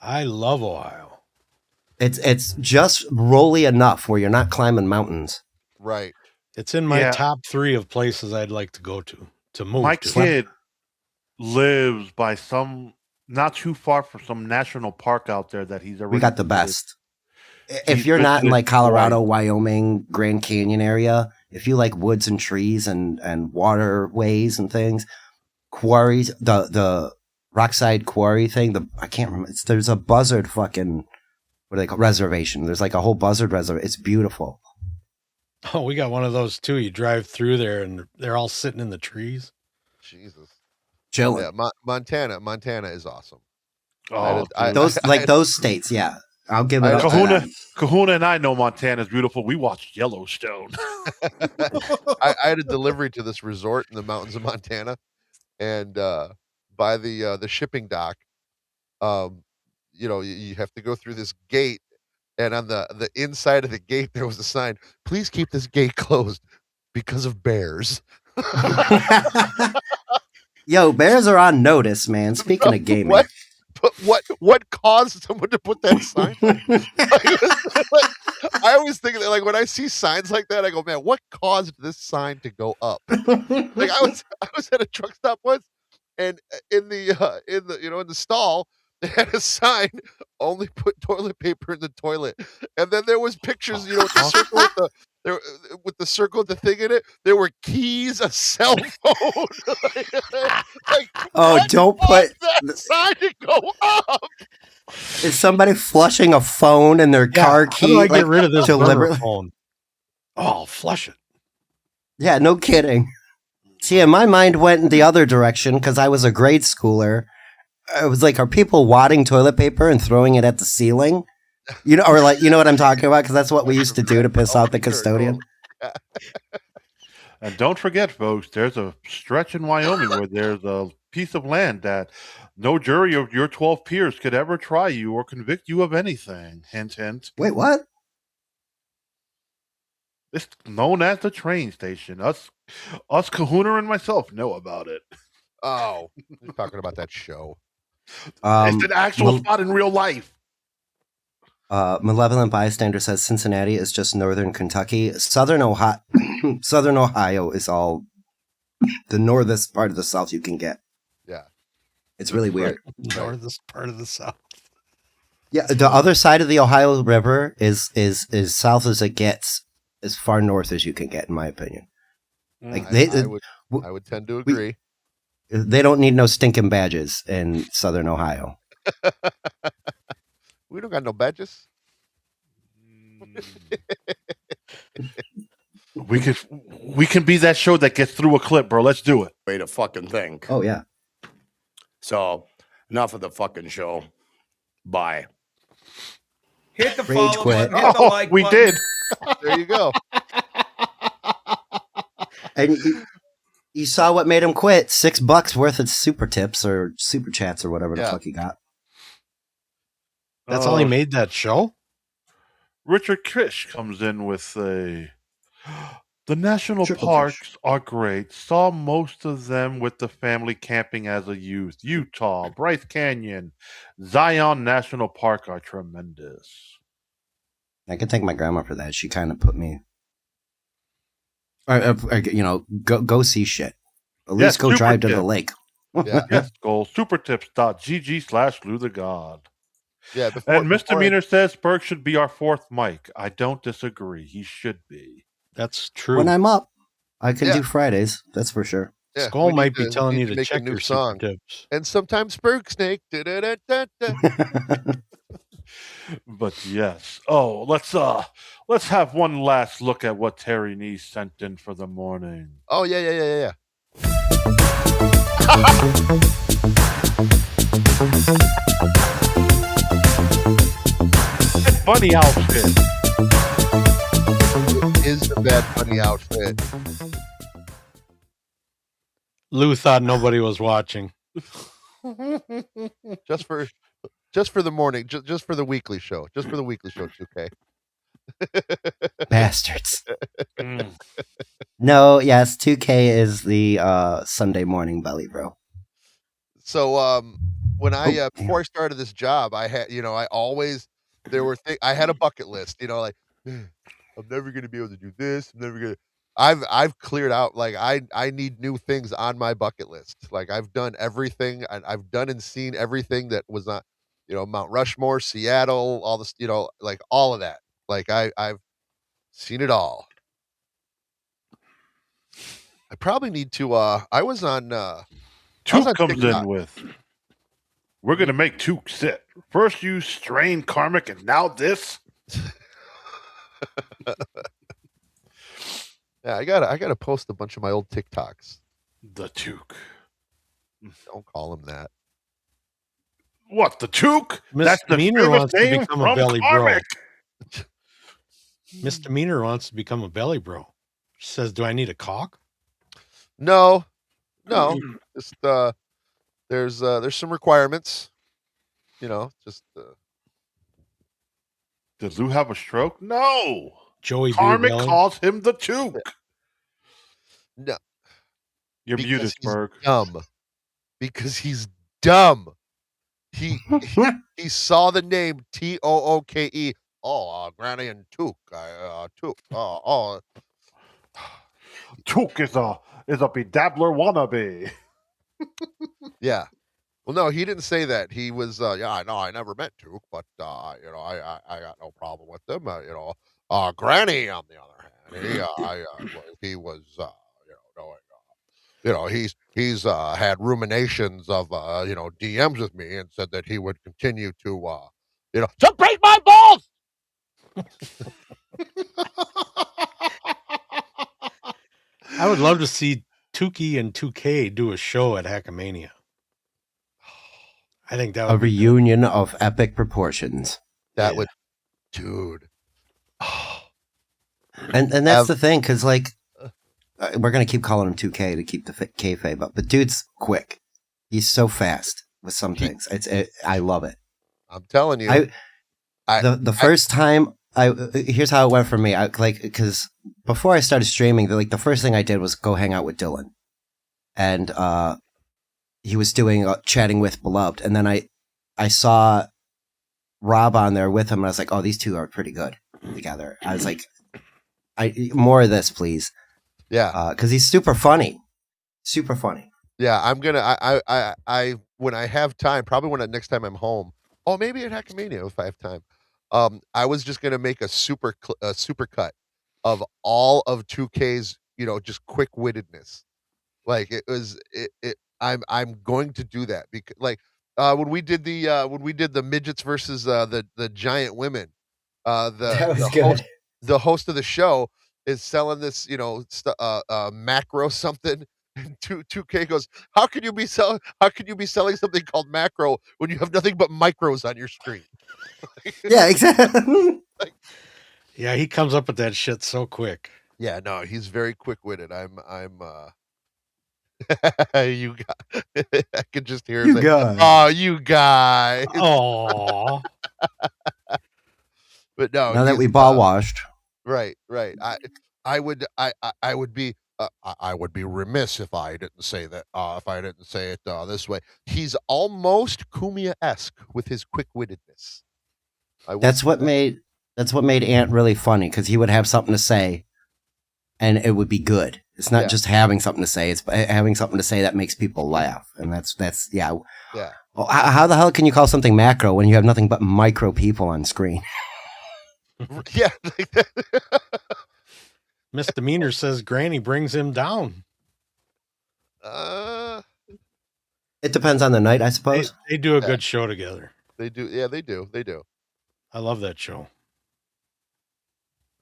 I love Ohio. It's just rolly enough where you're not climbing mountains. Right. It's in my top 3 of places I'd like to go to move My to. kid lives by not too far from some national park out there that he's already. We got the best. If you're not in like Colorado, Wyoming, Grand Canyon area, if you like woods and trees and waterways and things, quarries, the Rockside Quarry thing, I can't remember. There's a buzzard fucking, what do they call reservation? There's like a whole buzzard reservation. It's beautiful. Oh, we got one of those too. You drive through there and they're all sitting in the trees. Jesus. Chilling. Yeah, Montana is awesome. Oh, those states, yeah. I'll give it up. Kahuna and I know Montana's beautiful. We watched Yellowstone. I had a delivery to this resort in the mountains of Montana, and by the shipping dock, you have to go through this gate, and on the inside of the gate there was a sign: "Please keep this gate closed because of bears." Yo, bears are on notice, man. Speaking of gaming. What caused someone to put that sign? I always think that, like, when I see signs like that, I go, man, what caused this sign to go up? Like, I was at a truck stop once, and in the stall, they had a sign: only put toilet paper in the toilet. And then there was pictures, with the circle with the circle with the thing in it. There were keys, a cell phone. Don't put that sign to go up. Is somebody flushing a phone in their car key? How do I get rid of this deliberate phone? Oh, I'll flush it. Yeah, no kidding. See, my mind went in the other direction because I was a grade schooler. I was like, are people wadding toilet paper and throwing it at the ceiling? Or like, you know what I'm talking about? Because that's what we used to do to piss off the custodian. And don't forget, folks, there's a stretch in Wyoming where there's a piece of land that no jury of your 12 peers could ever try you or convict you of anything. Hint, hint. Wait, what? It's known as the train station. Us Kahuna and myself know about it. Oh, you're talking about that show. It's an actual spot in real life. Malevolent Bystander says Cincinnati is just northern Kentucky. Southern Ohio is all the northest part of the South you can get. Yeah. It's really weird. Northest part of the South. Yeah, the other side of the Ohio River is south as it gets, as far north as you can get, in my opinion. Like I would tend to agree. They don't need no stinking badges in Southern Ohio. We don't got no badges. We can be that show that gets through a clip, bro. Let's do it. Way to fucking think. Oh yeah. So enough of the fucking show. Bye. Hit the Rage follow quit. button, hit the like we button. did. There you go. And you saw what made him quit. $6 worth of super tips or super chats or whatever the fuck he got. That's all he made that show? Richard Kish comes in with the national Triple parks are great. Saw most of them with the family camping as a youth. Utah, Bryce Canyon, Zion National Park are tremendous. I can thank my grandma for that. She kind of put me, go see shit. At least go drive to the lake. Yeah. Yes, go supertips.gg/LouTheGod. Yeah, and Misdemeanor says Berg should be our fourth mic. I don't disagree. He should be. That's true. When I'm up, I can do Fridays. That's for sure. Yeah, Skull might be telling you to make check a new your song. super tips. And sometimes Berg Snake. But yes. Oh, let's have one last look at what Terry Nee sent in for the morning. Oh yeah. Bunny outfit. It is the Bad Bunny outfit. Lou thought nobody was watching. Just for the morning, just for the weekly show. Just for the weekly show, 2K. Bastards. No, yes, 2K is the Sunday morning belly, bro. So when I before I started this job, I had I always there were things I had a bucket list, like I'm never gonna be able to do this. I'm never gonna. I've cleared out like I need new things on my bucket list. Like I've done everything. I've done and seen everything that was not, Mount Rushmore, Seattle, all this, like all of that. Like I've seen it all. I probably need to. I was on. Took comes in with. We're gonna make Took sit. First you strain karmic, and now this. Yeah, I gotta post a bunch of my old TikToks. The Took. Don't call him that. What, the Took? Misdemeanor wants to become a belly karmic. bro. Misdemeanor wants to become a belly bro. She says, "Do I need a cock?" No. Just there's some requirements. Just. Does Lou have a stroke? No. Joey Karmic calls him the Took. No. You're muted, Berg. Dumb. Because he's dumb. He saw the name Tooke. Oh, Granny and Took. Took. Took is a bedabbler wannabe. Yeah. Well, no, he didn't say that. He was, I know I never met Took, but I got no problem with them. Granny, on the other hand, he was, he's had ruminations of, DMs with me and said that he would continue to break my balls. I would love to see Tukey and 2K do a show at Hackamania. I think that would a reunion of epic proportions. That would, dude. And that's the thing, because like we're gonna keep calling him 2K to keep the kayfabe up, but dude's quick. He's so fast with some things. I love it. I'm telling you. The first time here's how it went for me. Because before I started streaming, the first thing I did was go hang out with Dylan, and he was doing chatting with Beloved, and then I saw Rob on there with him, and I was like, oh, these two are pretty good together. I was like, more of this, please. Yeah, because he's super funny. Yeah, I'm gonna. I when I have time, probably next time I'm home. Oh, maybe at Hackamania if I have time. I was just gonna make a super cut of all of 2K's, just quick wittedness. Like it was. I'm going to do that because when we did the midgets versus the giant women, the host of the show is selling this macro something, and 2K goes, how could you be selling something called macro when you have nothing but micros on your screen? Yeah, exactly. Yeah, he comes up with that shit so quick. Yeah, no, he's very quick-witted. I'm you guys. I could just hear him. Oh, you guys. Oh. But no. Now that we ball washed. Right. I would be remiss if I didn't say that. If I didn't say it this way, he's almost Kumia-esque with his quick-wittedness. That's what made Ant really funny, because he would have something to say, and it would be good. It's not just having something to say; it's having something to say that makes people laugh, and that's yeah. Well, how the hell can you call something macro when you have nothing but micro people on screen? Yeah. Misdemeanor says Granny brings him down. It depends on the night, I suppose. They do a good show together. They do. Yeah, they do. I love that show.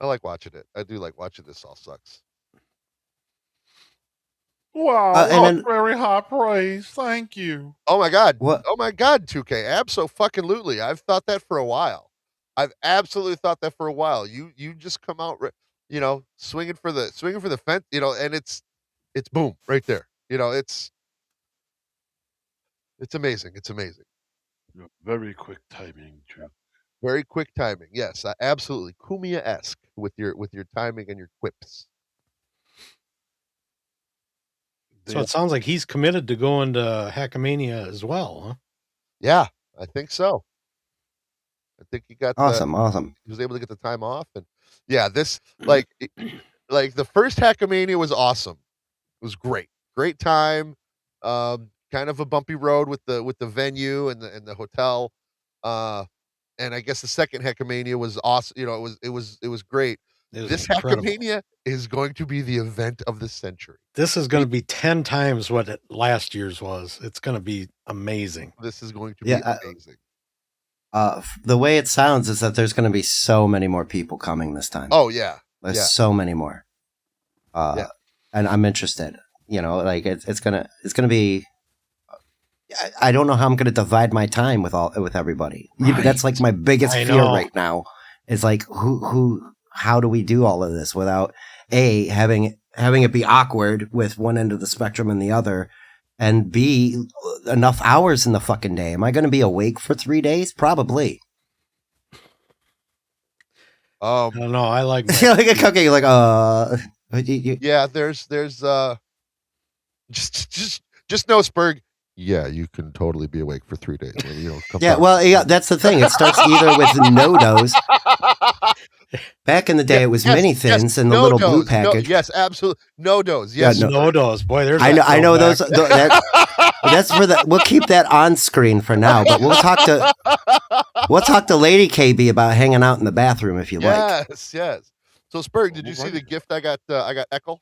I like watching it. I do like watching This All Sucks. Wow, very high praise. Thank you. Oh my God. What? Oh my God, 2K. Abso-fucking-lutely. I've thought that for a while. I've absolutely thought that for a while. You just come out, swinging for the fence, and it's boom right there. It's amazing. It's amazing. Very quick timing, Drew. Very quick timing. Yes, absolutely. Kumia-esque with your timing and your quips. So it sounds like he's committed to going to Hackamania as well, huh? Yeah, I think so. I think he got awesome. He was able to get the time off, and yeah, this like the first Hackamania was awesome. It was great time. Kind of a bumpy road with the venue and the hotel. And I guess the second Hackamania was awesome. You know, it was great. This incredible. Hackamania is going to be the event of the century. This is going to be 10 times what last year's was. It's going to be amazing. This is going to be amazing. The way it sounds is that there's going to be so many more people coming this time. Oh yeah, there's so many more. And I'm interested. You know, like it's gonna be. I don't know how I'm going to divide my time with everybody. Right. That's like my biggest fear right now. Is like how do we do all of this without having it be awkward with one end of the spectrum and the other, and B, enough hours in the fucking day. Am I going to be awake for 3 days? Probably. I don't know. I like like a cupcake. You're like yeah. There's just know, Spurg. Yeah, you can totally be awake for 3 days. You know, that's the thing. It starts either with no-dos. Back in the day, it was mini thins and the little blue package. Yes, absolutely. No-dos. Yes, no-dos. Boy, there's. I know those. That's for the. We'll keep that on screen for now, but we'll talk to Lady KB about hanging out in the bathroom if you like. Yes. So, Spurg, did you see the gift I got? I got Eckel.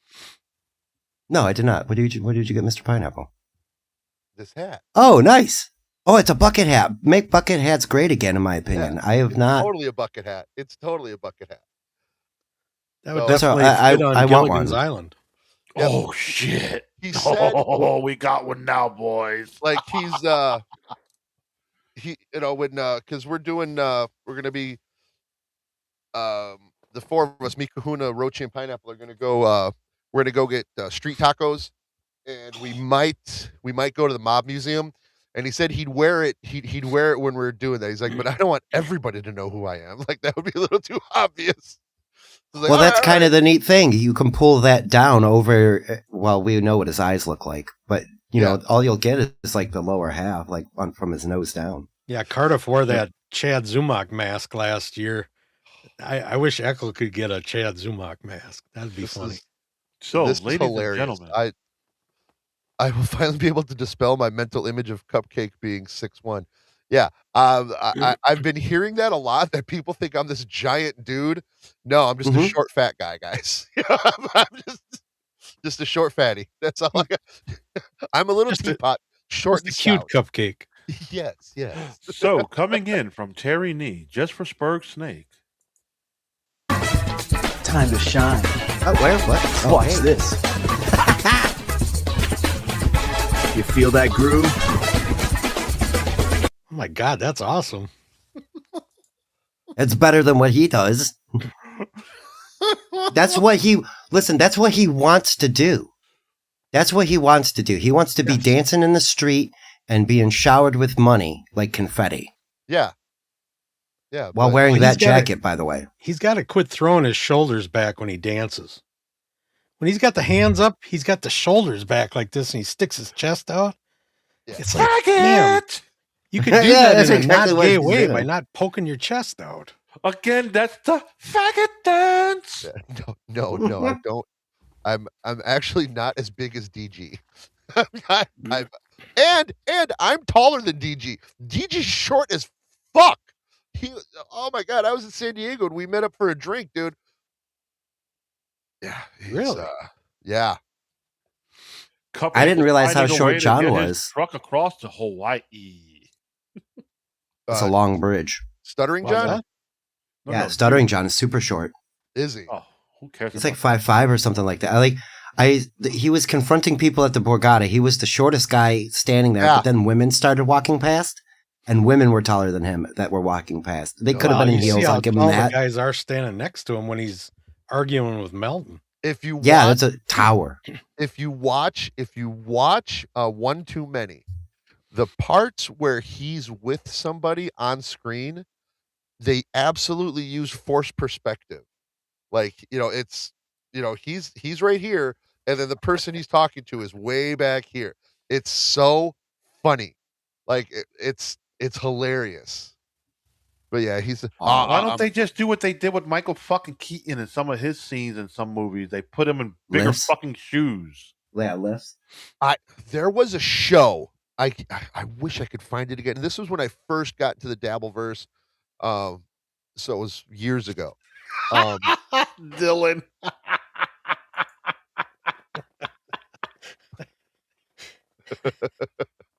No, I did not. What did you get, Mr. Pineapple? This hat. Oh, nice. Oh, it's a bucket hat. Make bucket hats great again, in my opinion. I have not. Totally a bucket hat. It's totally a bucket hat. That would definitely fit on Gilligan's Island. Yep. Oh shit! He said, we got one now, boys. Like he's because we're gonna be the four of us, me, Kahuna, Roach, and Pineapple are gonna go. We're gonna go get street tacos. And we might go to the Mob Museum, and he said he'd wear it. He'd wear it when we were doing that. He's like, but I don't want everybody to know who I am. Like that would be a little too obvious. Like, well, that's kind of the neat thing. You can pull that down over. Well, we know what his eyes look like, but you know, all you'll get is like the lower half, like from his nose down. Yeah, Cardiff wore that Chad Zumach mask last year. I wish Eckel could get a Chad Zumach mask. That'd be funny. Ladies and gentlemen, I will finally be able to dispel my mental image of Cupcake being 6'1". Yeah, I've been hearing that a lot, that people think I'm this giant dude. No, I'm just a short, fat guy, guys. I'm just a short fatty. That's all I got. I'm a little teapot, short and cute Cupcake. Yes. So, coming in from Terry Nee, just for Spurg Snake. Time to shine. Oh, where? What? Watch this. You feel that groove? Oh my God, that's awesome. It's better than what he does. That's what he wants to do. That's what he wants to do. He wants to be dancing in the street and being showered with money like confetti. Yeah. While wearing that jacket, by the way. He's got to quit throwing his shoulders back when he dances. When he's got the hands up, he's got the shoulders back like this, and he sticks his chest out. Yeah. It's like, damn, you can do that in a not gay way by not poking your chest out. Again, that's the faggot dance. No, I don't. I'm actually not as big as DG. And I'm taller than DG. DG's short as fuck. Oh my God, I was in San Diego and we met up for a drink, dude. Yeah. Really? Yeah. I didn't realize how short John was. Truck across to Hawaii. It's a long bridge. Stuttering John? No, Stuttering John is super short. Is he? Oh, who cares? It's like 5'5" or something like that. He was confronting people at the Borgata. He was the shortest guy standing there, but then women started walking past, and women were taller than him that were walking past. They could have been in heels. I'll give him that. The guys are standing next to him when he's arguing with Melton. That's a tower. If you watch One Too Many, the parts where he's with somebody on screen, they absolutely use forced perspective. Like, it's, he's right here, and then the person he's talking to is way back here. It's so funny. Like, it's hilarious. But yeah, he's. Why don't they just do what they did with Michael fucking Keaton in some of his scenes in some movies? They put him in bigger fucking shoes. Yeah, lifts. There was a show. I wish I could find it again. This was when I first got into the Dabbleverse. So it was years ago. Dylan.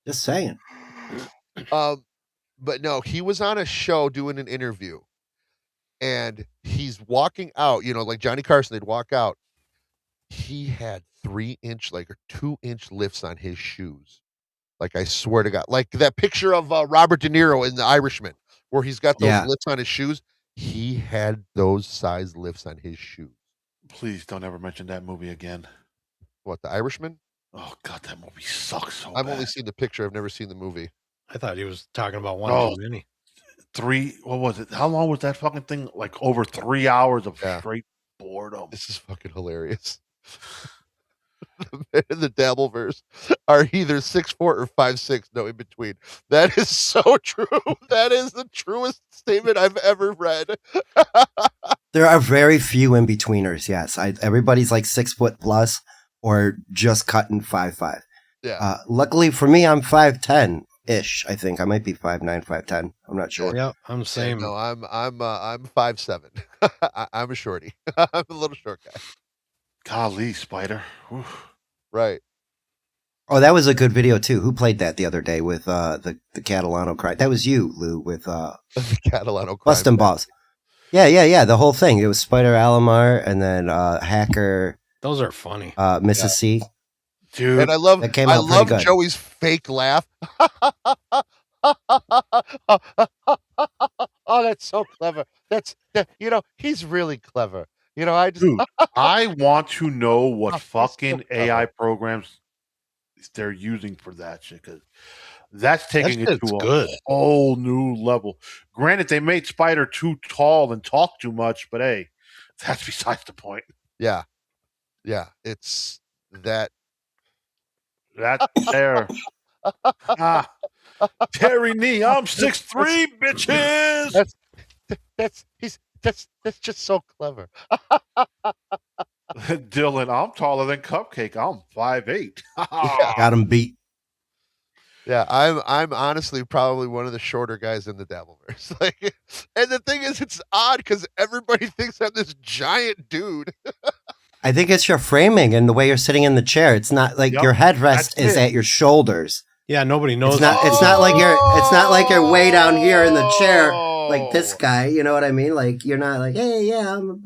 Just saying. But no, he was on a show doing an interview, and he's walking out. Like Johnny Carson, they'd walk out. He had 3-inch, or 2-inch lifts on his shoes. Like, I swear to God, like that picture of Robert De Niro in The Irishman, where he's got those lifts on his shoes. He had those size lifts on his shoes. Please don't ever mention that movie again. What, The Irishman? Oh God, that movie sucks so I've bad. only seen the picture. I've never seen the movie. I thought he was talking about one too many. 3. What was it? How long was that fucking thing? Like over 3 hours of straight boredom. This is fucking hilarious. The men in the Dabbleverse are either 6'4" or 5'6", no in between. That is so true. That is the truest statement I've ever read. There are very few in betweeners. Yes, everybody's like 6 foot plus or just cutting 5'5". Yeah. Luckily for me, I'm 5'10" ish. I think I might be 5'9", 5'10". I'm not sure. Yeah, I'm the same. No, I'm 5'7". I'm a shorty. I'm a little short guy. Golly, Spider. Oof. Right. Oh, that was a good video too. Who played that the other day with the Catalano crime? That was you, Lou, with the Catalano crime. Bustin' Balls. Yeah. The whole thing. It was Spider Alomar and then Hacker. Those are funny. Mrs. C. Dude. And I love good. Joey's fake laugh. Oh, that's so clever. He's really clever. Dude, I want to know what fucking AI programs they're using for that shit, because that's taking it to a whole new level. Granted, they made Spider too tall and talk too much, but hey, that's besides the point. Yeah, it's that there. Terry Nee, I'm 6'3", bitches. That's just so clever. Dylan, I'm taller than Cupcake. I'm 5'8". Got him beat. Yeah, I'm honestly probably one of the shorter guys in the Dabbleverse. And the thing is, it's odd because everybody thinks I'm this giant dude. I think it's your framing and the way you're sitting in the chair. It's not like your headrest is at your shoulders. Yeah, nobody knows. It's not like you're way down here in the chair like this guy. You know what I mean? Like you're not like, hey, yeah, I'm.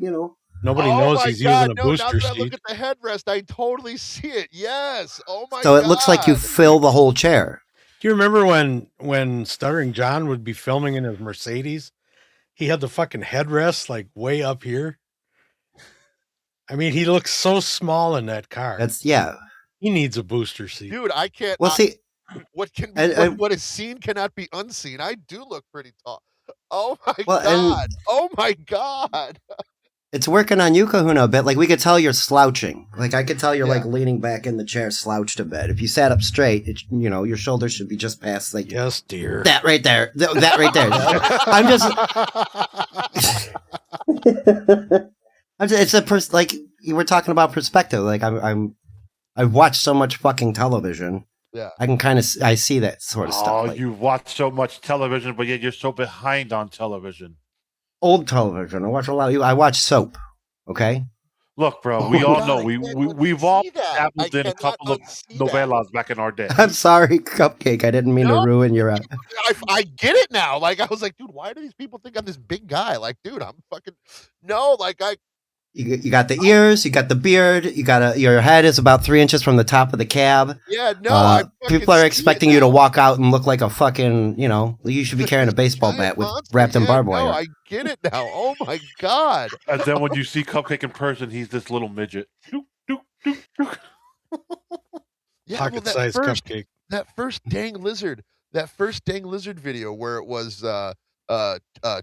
Nobody knows he's using a booster now that seat. I look at the headrest, I totally see it. Yes. Oh my god. So it looks like you fill the whole chair. Do you remember when Stuttering John would be filming in his Mercedes? He had the fucking headrest like way up here. I mean, he looks so small in that car. He needs a booster seat. Dude, I can't. Well, see, what is seen cannot be unseen. I do look pretty tall. Oh my god. Oh my god. It's working on you, Kahuna, a bit. Like, we could tell you're slouching. Like, I could tell you're, like, leaning back in the chair, slouched a bit. If you sat up straight, your shoulders should be just past, like... Yes, dear. That right there. That right there. It's like, you were talking about perspective. Like, I've watched so much fucking television. Yeah. I can I see that sort of stuff. Oh, like, you've watched so much television, but yet you're so behind on television. Old television. I watch a lot. I watch soap. Okay. Look, bro. We all know we've all dabbled in a couple of novellas back in our day. I'm sorry, Cupcake. I didn't mean to ruin your. I get it now. Like I was like, dude, why do these people think I'm this big guy? Like, dude, I'm fucking no. Like You got the ears, you got the beard, your head is about 3 inches from the top of the cab. Yeah, no. People are expecting you to walk out and look like a fucking, you should be carrying a baseball bat wrapped in barbed wire. No, I get it now. Oh my god. And then when you see Cupcake in person, he's this little midget. Pocket-sized Cupcake. That first dang lizard video where it was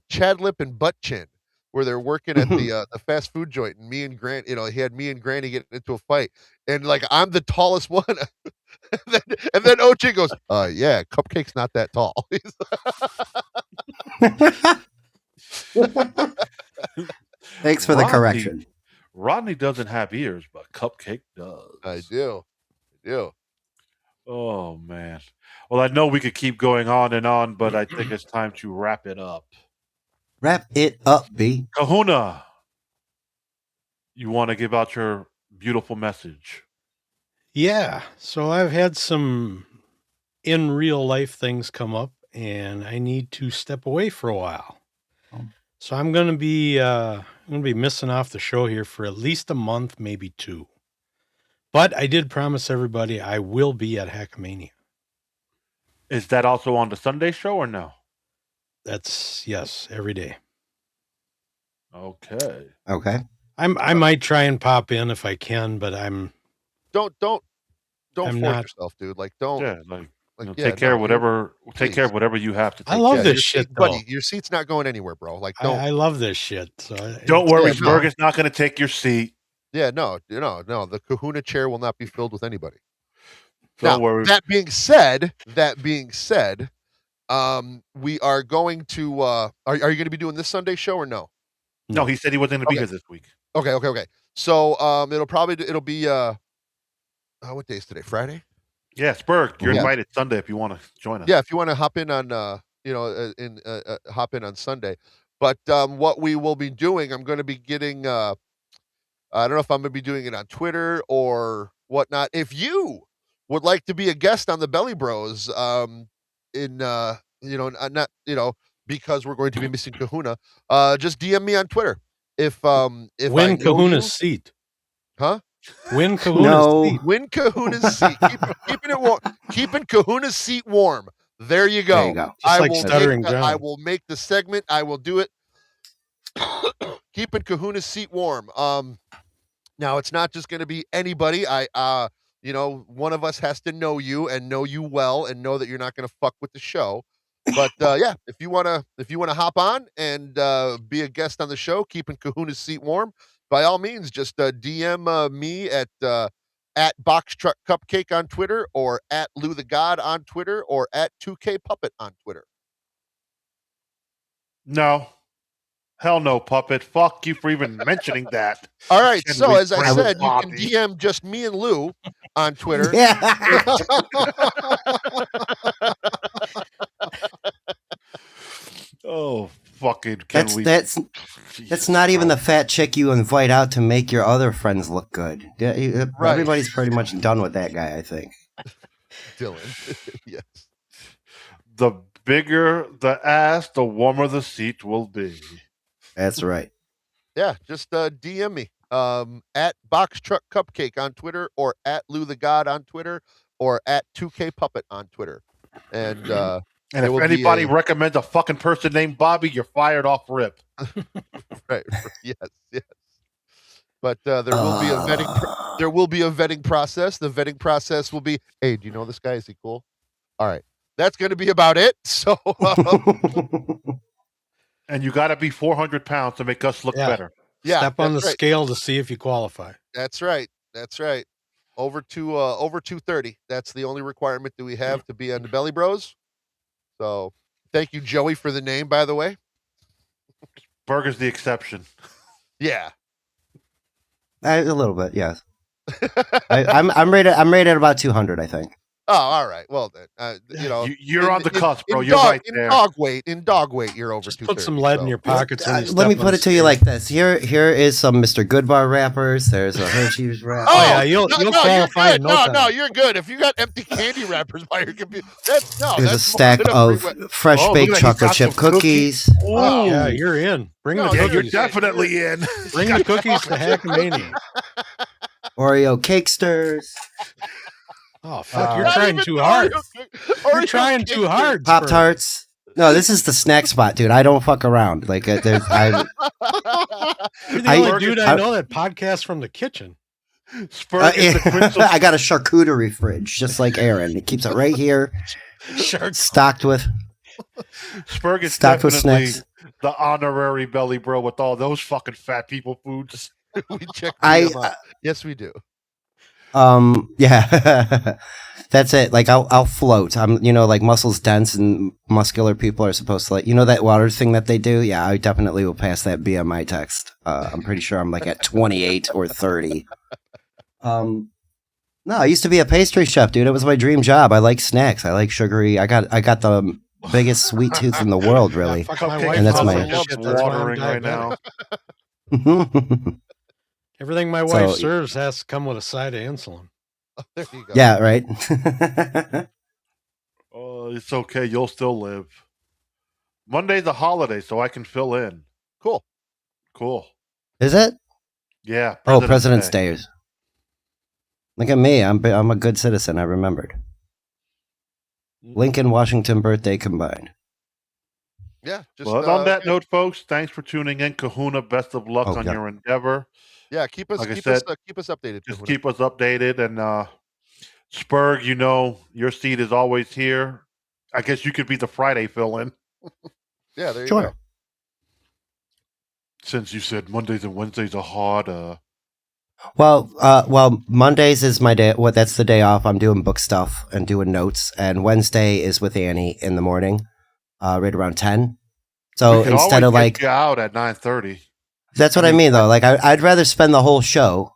Chad Lip and Butt Chin, where they're working at the fast food joint, and me and Grant, he had me and Granny getting into a fight, and like I'm the tallest one, and then OJ goes, yeah, Cupcake's not that tall. Thanks for the correction. Rodney doesn't have ears, but Cupcake does. I do. Oh, man. Well, I know we could keep going on, but I think it's time to wrap it up. Wrap it up, B. Kahuna, you want to give out your beautiful message? Yeah. So I've had some in real life things come up, and I need to step away for a while. So I'm going to be missing off the show here for at least a month, maybe 2. But I did promise everybody I will be at Hackamania. Is that also on the Sunday show or no? That's yes, every day. Okay. I might try and pop in if I can, but I'm don't force not, yourself, dude. Like don't. Yeah, take care of whatever. Take care of whatever you have to. I love this shit, buddy. Your seat's not going anywhere, bro. Like don't. I love this shit. So don't worry, Berg is not going to take your seat. Yeah, no. The Kahuna chair will not be filled with anybody. Don't worry. That being said, we are going to. Are you going to be doing this Sunday show or no? No, he said he wasn't going to be here this week. Okay. So it'll be what day is today? Friday. Yes, Berg, you're invited Sunday if you want to join us. Yeah, if you want to hop in on hop in on Sunday. But what we will be doing, I'm going to be getting. I don't know if I'm going to be doing it on Twitter or whatnot. If you would like to be a guest on the Belly Bros, because we're going to be missing Kahuna, just DM me on Twitter. If win Kahuna's seat, huh? Win Kahuna's seat. Win Kahuna's seat. Keeping it warm. Keeping Kahuna's seat warm. There you go. There you go. I will make the segment. I will do it. Keeping Kahuna's seat warm. Now it's not just going to be anybody. One of us has to know you and know you well and know that you're not going to fuck with the show. But if you wanna hop on and be a guest on the show, keeping Kahuna's seat warm, by all means, just DM me at Box Truck Cupcake on Twitter, or at Lou the God on Twitter, or at 2K Puppet on Twitter. No. Hell no, Puppet. Fuck you for even mentioning that. All right, so as I said, you can DM just me and Lou on Twitter. Yeah. Oh, fucking that's not even the fat chick you invite out to make your other friends look good. Yeah, right. Everybody's pretty much done with that guy, I think. Dylan, yes. The bigger the ass, the warmer the seat will be. That's right. Yeah, just DM me at Box Truck Cupcake on Twitter, or at Lou the God on Twitter, or at 2K Puppet on Twitter. And if anybody recommends a fucking person named Bobby, you're fired off rip. Right. Yes. But there will be a vetting. There will be a vetting process. The vetting process will be, hey, do you know this guy? Is he cool? All right. That's going to be about it. So. And you got to be 400 pounds to make us look better. Yeah. Step on the scale to see if you qualify. That's right. Over 230. That's the only requirement that we have to be on the Belly Bros. So, thank you, Joey, for the name, by the way. Burger's the exception. Yeah. A little bit, yes. I'm rated at about 200, I think. Oh, all right. Well, then, you're on the cusp, bro. You're right there. In dog weight, you're over. Just put some lead in your pockets. Let me put it to you like this. Here is some Mr. Goodbar wrappers. There's a Hershey's wrapper. Oh yeah, you'll qualify in no time. No, you're good. If you got empty candy wrappers by your computer, there's a stack of fresh baked chocolate chip cookies. Oh yeah, you're in. Bring the cookies. You're definitely in. Bring the cookies to Hackamania. Oreo cakesters. Oh fuck! You're trying too hard. You're trying too hard. Pop-Tarts. No, this is the snack spot, dude. I don't fuck around. Like, you're the only dude I know that podcasts from the kitchen. I got a charcuterie fridge, just like Aaron. It keeps it right here, stocked with snacks. The honorary belly bro with all those fucking fat people foods. We check them out. Yes, we do. Yeah. That's it. Like I'll float. I'm, like muscles dense and muscular people are supposed to, like, that water thing that they do. Yeah, I definitely will pass that BMI test. I'm pretty sure I'm like at 28 or 30. No, I used to be a pastry chef, dude. It was my dream job. I like snacks. I like sugary. I got the biggest sweet tooth in the world, really. And that's my watering right now. Everything my wife serves has to come with a side of insulin. There you go. Yeah, right. Oh, it's okay. You'll still live. Monday's a holiday, so I can fill in. Cool. Is it? Yeah. President's Day. Look at me. I'm a good citizen. I remembered. Lincoln, Washington birthday combined. Yeah. Just, well, on that note, folks, thanks for tuning in. Kahuna, best of luck on your endeavor. Yeah, keep us updated. Just keep us updated, and Spurg, your seat is always here. I guess you could be the Friday fill-in. Yeah, there you go. Since you said Mondays and Wednesdays are hard. Well, Mondays is my day. Well, that's the day off. I'm doing book stuff and doing notes, and Wednesday is with Annie in the morning, right around 10. So instead of like get you out at 9:30. That's what I mean, though. Like, I'd rather spend the whole show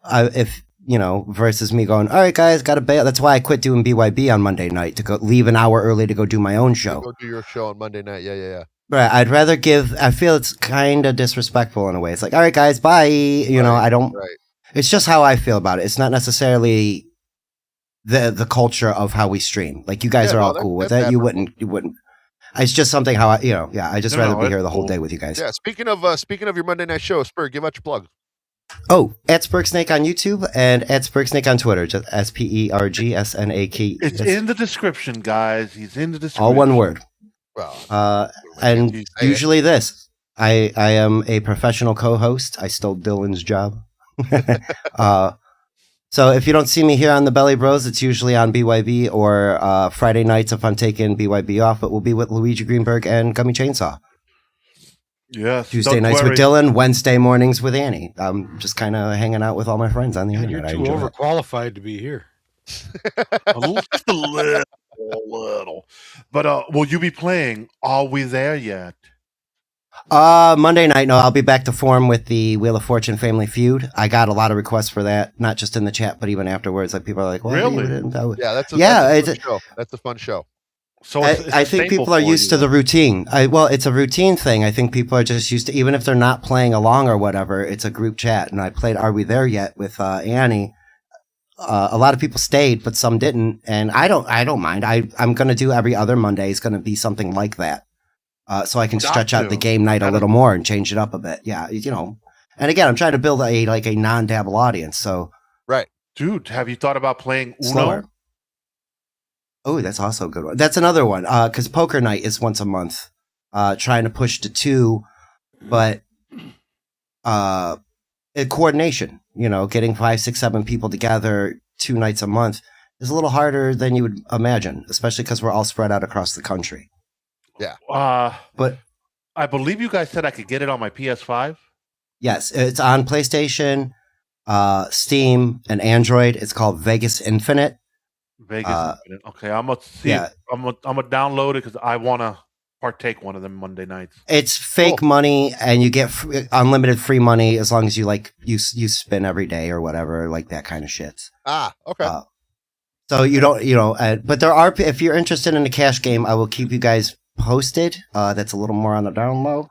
versus me going, all right, guys, got to bail. That's why I quit doing BYB on Monday night, to go leave an hour early to go do my own show. Go do your show on Monday night. Yeah. Right. I'd rather I feel it's kind of disrespectful in a way. It's like, all right, guys, bye. I don't. Right. It's just how I feel about it. It's not necessarily the culture of how we stream. Like, you guys are all cool with it. You wouldn't. It's just something how I just rather be here the whole day with you guys. Yeah. Speaking of your Monday night show, Spur, give out your plug. Oh, at Spurgsnake on YouTube and at Spurgsnake on Twitter, just SPERGSNAK. It's in the description, guys. He's in the description. All one word. Well, and usually this. I am a professional co-host. I stole Dylan's job. So if you don't see me here on the Belly Bros, it's usually on BYB or Friday nights if I'm taking BYB off, but we'll be with Luigi Greenberg and Gummy Chainsaw. Yes. Tuesday nights with Dylan, Wednesday mornings with Annie. I'm just kind of hanging out with all my friends on the internet. You're too overqualified to be here. Just a little. But will you be playing Are We There Yet? Monday night, no, I'll be back to form with the Wheel of Fortune Family Feud. I got a lot of requests for that, not just in the chat, but even afterwards. Like, people are like, well, really? Yeah, that's a fun show. That's a fun show. So I think people are used to the routine. It's a routine thing. I think people are just used to, even if they're not playing along or whatever, it's a group chat. And I played Are We There Yet with Annie. A lot of people stayed, but some didn't. And I don't mind. I'm going to do every other Monday. It's going to be something like that. So I can stretch out the game night a little more and change it up a bit. Yeah, And again, I'm trying to build a non-dabble audience. So right, dude, have you thought about playing Uno? Slower. Oh, that's also a good one. That's another one. Because poker night is once a month. Trying to push to 2, but coordination. Getting 5, 6, 7 people together 2 nights a month is a little harder than you would imagine, especially because we're all spread out across the country. Yeah. But I believe you guys said I could get it on my PS5. Yes, it's on PlayStation, Steam, and Android. It's called Vegas Infinite. Infinite. Okay, I'm gonna see. Yeah. I'm gonna download it because I want to partake one of them Monday nights. It's fake money, and you get unlimited free money as long as you you spin every day or whatever, like that kind of shit. Okay. So you don't, but there are. If you're interested in a cash game, I will keep you guys posted. That's a little more on the down low.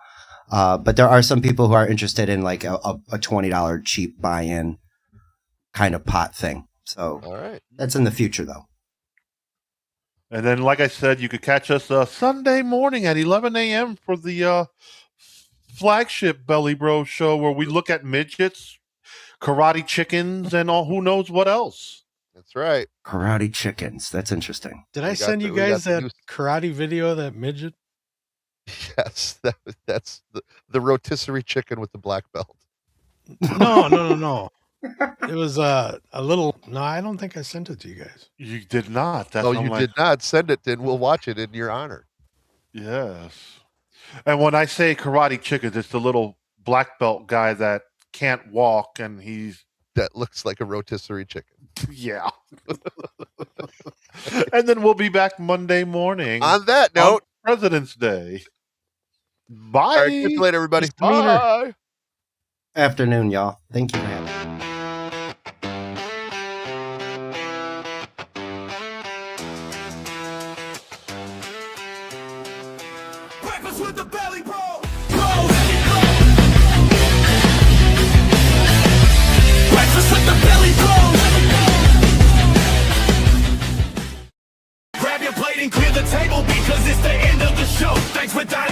But there are some people who are interested in like a $20 cheap buy-in kind of pot thing. So all right, that's in the future though. And then, like I said, you could catch us Sunday morning at 11 a.m. for the flagship Belly Bro show where we look at midgets, karate chickens, and who knows what else. That's right. Karate chickens. That's interesting. Did I send you guys that karate video of that midget? Yes, that's the rotisserie chicken with the black belt. No. It was a little. No, I don't think I sent it to you guys. You did not. Did not send it. Then we'll watch it in your honor. Yes. And when I say karate chicken, it's the little black belt guy that can't walk, and he's that looks like a rotisserie chicken. Yeah. And then we'll be back Monday morning. On that note, President's Day. Bye. All right, catch you later, everybody. Misdemeanor. Bye. Afternoon, y'all. Thank you for having me. Breakfast with the belly bro. Breakfast with the belly bro. Grab your plate and clear the table because it's the end of the show. Thanks for dining.